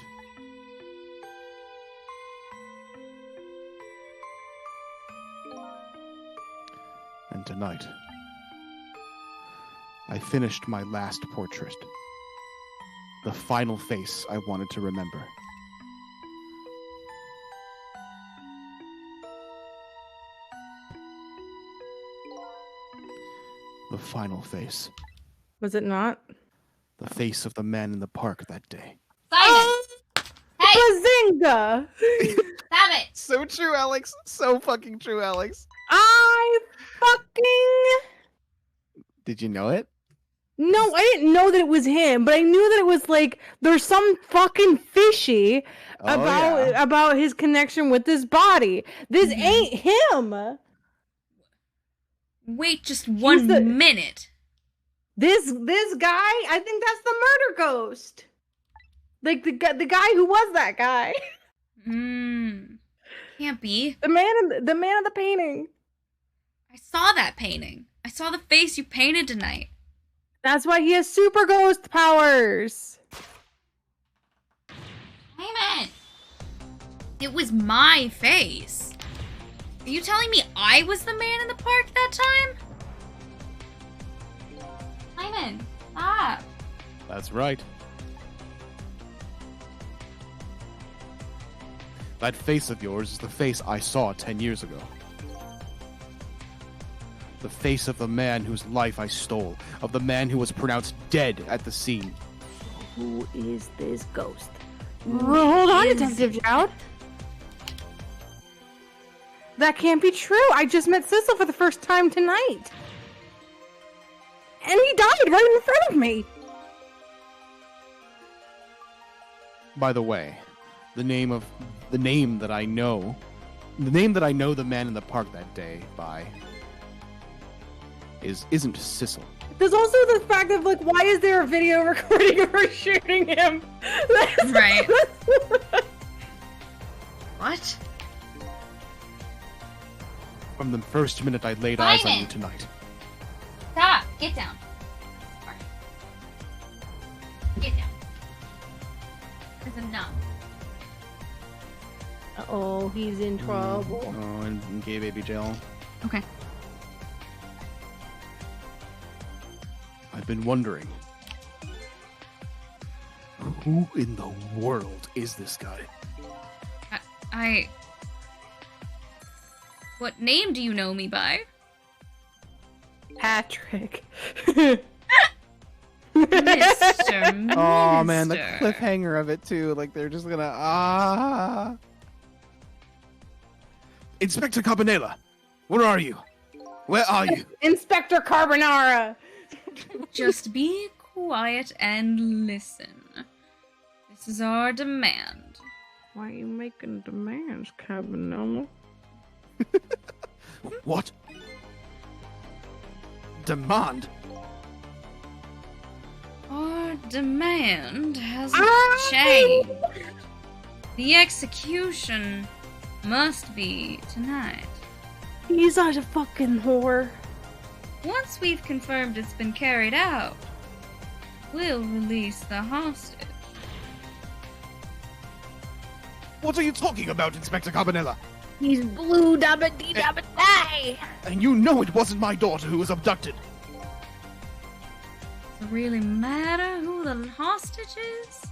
And tonight, I finished my last portrait. The final face I wanted to remember. The final face. Was it not? The face of the man in the park that day. Silence! Hey! Bazinga! Stop it! So true, Alex. So fucking true, Alex. I fucking... Did you know it? No, I didn't know that it was him, but I knew that it was like there's some fucking fishy about his connection with this body. This ain't him. Wait just one minute. This guy, I think that's the murder ghost. Like the guy who was that guy. Can't be. The man in the painting. I saw that painting. I saw the face you painted tonight. That's why he has super ghost powers. Damn it! It was my face. Are you telling me I was the man in the park that time? Simon, stop. That's right. That face of yours is the face I saw 10 years ago. The face of the man whose life I stole, of the man who was pronounced dead at the scene. Who is this ghost? Hold on, Detective Jowd. That can't be true. I just met Sissel for the first time tonight. And he died right in front of me. By the way, the name that I know the man in the park that day by isn't Sissel. There's also the fact of, like, why is there a video recording of her shooting him? Right. What? From the first minute I laid eyes on you tonight. Stop! Get down. Sorry. Get down. That's enough. Oh, he's in trouble. Oh, in gay baby jail. Okay. I've been wondering, who in the world is this guy? What name do you know me by? Patrick. Mr. Oh man, the Minister. cliffhanger of it too. Like they're just gonna Inspector Cabanela, where are you? Where are you? Inspector Carbonara. Just be quiet and listen. This is our demand. Why are you making demands, Carbonara? What? Demand? Our demand has Ah! changed. The execution must be tonight. He's not a fucking whore. Once we've confirmed it's been carried out, we'll release the hostage. What are you talking about, Inspector Cabanela? He's blue dabba dee dabba die. And you know it wasn't my daughter who was abducted. Does it really matter who the hostage is?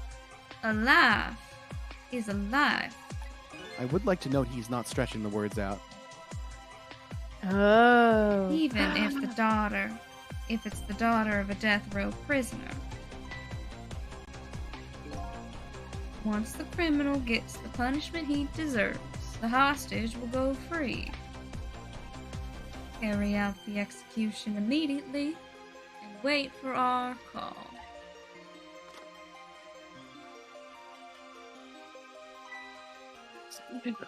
A life is a life. I would like to note he's not stretching the words out. Oh. Even if it's the daughter of a death row prisoner. Once the criminal gets the punishment he deserves, the hostage will go free. Carry out the execution immediately and wait for our call.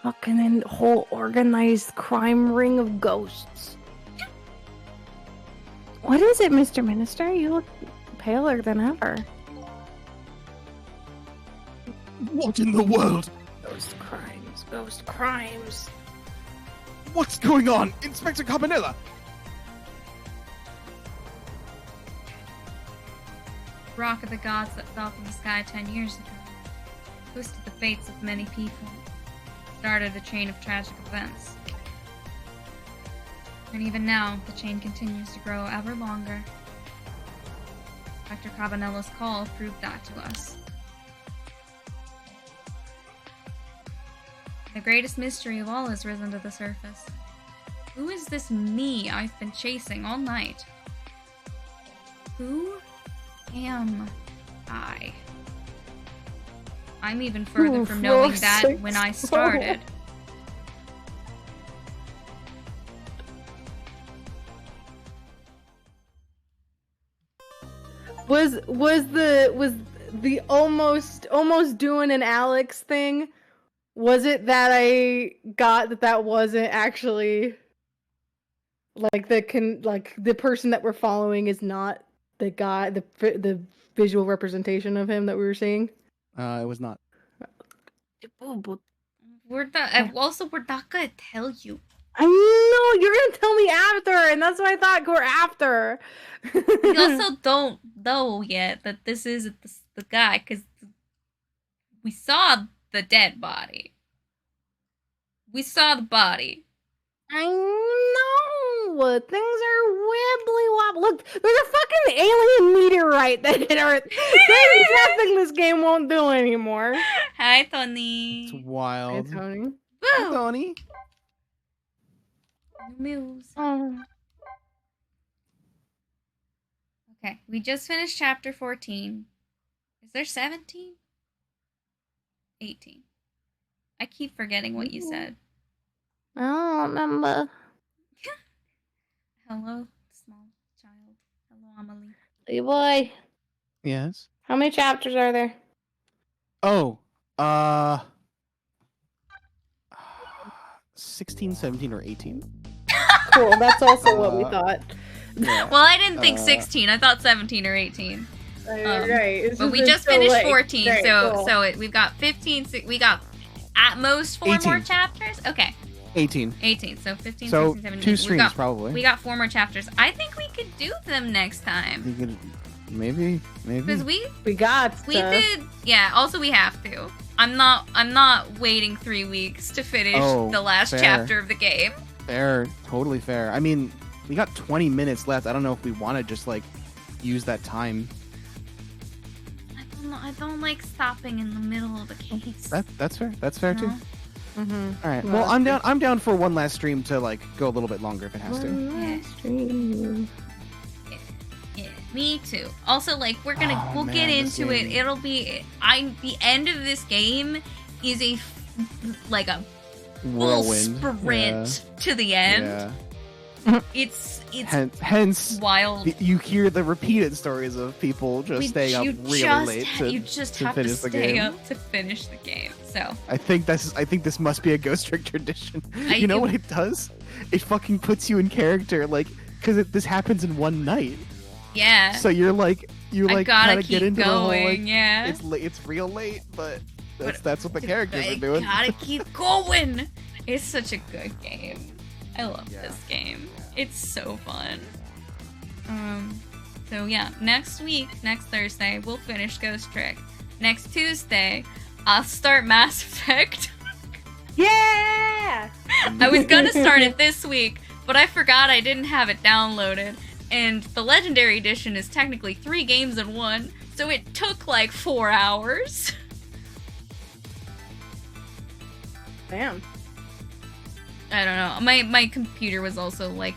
Fucking in whole organized crime ring of ghosts. What is it, Mr. Minister? You look paler than ever. What in the world? Ghost crimes, ghost crimes. What's going on, Inspector Cabanela? Rock of the gods that fell from the sky 10 years ago twisted the fates of many people, started a chain of tragic events. And even now, the chain continues to grow ever longer. Dr. Cabanela's call proved that to us. The greatest mystery of all has risen to the surface. Who is this me I've been chasing all night? Who am I? I'm even further from knowing that when I started. Was the almost doing an Alex thing? Was it that I got that wasn't actually like the person that we're following is not the guy, the visual representation of him that we were seeing? It was not. We're not. Also, we're not gonna tell you. I know you're gonna tell me after, and that's why I thought go after. We also don't know yet that this is the guy because we saw the dead body. We saw the body. I know things are wibbly wobbly. Look, there's a fucking alien meteorite that hit Earth. There's nothing this game won't do anymore. Hi, Tony. It's wild. Hey, Tony. Hi, Woo! Tony. Moves. Oh. Okay, we just finished chapter 14. Is there 17? 18. I keep forgetting what you said. I don't remember. Hello, small child. Hello, Amelie. Hey, boy. Yes. How many chapters are there? Oh, 16, 17, or 18. Cool, that's also what we thought. Yeah. Well, I didn't think 16. I thought 17 or 18. Right. But we just finished 14, so we've got 15. We got at most 4 more 18. chapters. Okay, 18. 18. So 15, So 16, 17. 2 We streams got, probably. we got 4 more chapters. I think we could do them next time You could, maybe. because we got did. Yeah. Also, we have to. I'm not waiting 3 weeks to finish the last fair. chapter of the game. Fair, totally fair. I mean, we got 20 minutes left. I don't know if we want to just like use that time. I don't like stopping in the middle of the case. That's fair. That's fair too. Mm-hmm. All right. Well, I'm down for one last stream to like go a little bit longer if it has to. Yeah, me too. Also, like we'll get into it. It'll be the end of this game is a full Whirlwind. sprint to the end. Yeah. It's hence wild. you hear the repeated stories of people just staying up really late you just to have to finish the stay game. up to finish the game. So I think this must be a Ghost Trick tradition. You know what it does? It fucking puts you in character, like, because this happens in one night. yeah. So you're like I gotta kind of keep get into going. the whole like, Yeah. it's real late, but that's what the characters I are doing. gotta keep going. It's such a good game. I love this game. It's so fun. So yeah, next Thursday, we'll finish Ghost Trick. Next Tuesday, I'll start Mass Effect. Yeah! I was gonna start it this week, but I forgot I didn't have it downloaded. And the Legendary Edition is technically 3 games in one, so it took like 4 hours. Damn. I don't know. My computer was also like,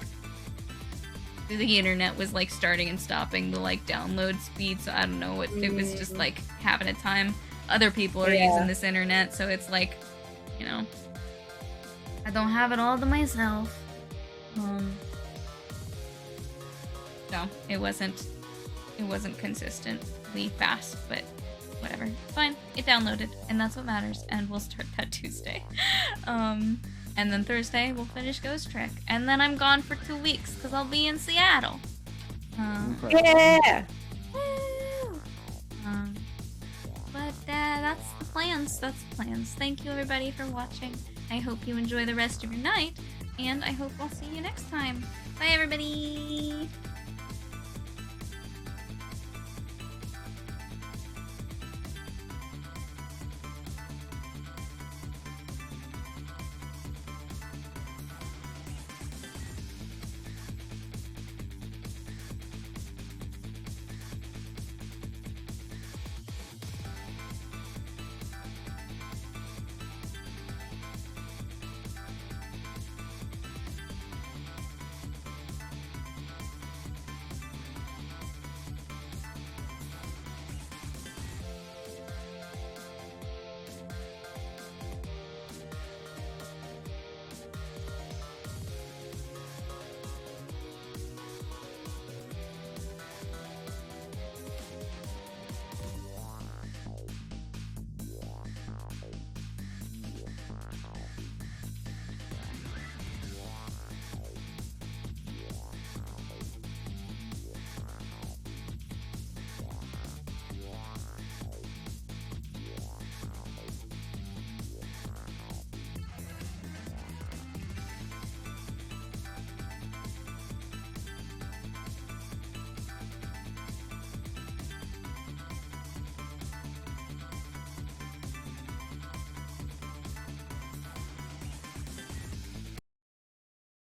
the internet was like starting and stopping the like download speed, so I don't know what it was just like having a time. Other people are using this internet, so it's like, you know, I don't have it all to myself. No, it wasn't consistently fast, but whatever. Fine. It downloaded, and that's what matters, and we'll start that Tuesday. And then Thursday, we'll finish Ghost Trick. And then I'm gone for 2 weeks, because I'll be in Seattle. Yeah! Woo! But that's the plans. That's the plans. Thank you, everybody, for watching. I hope you enjoy the rest of your night, and I hope I'll see you next time. Bye, everybody!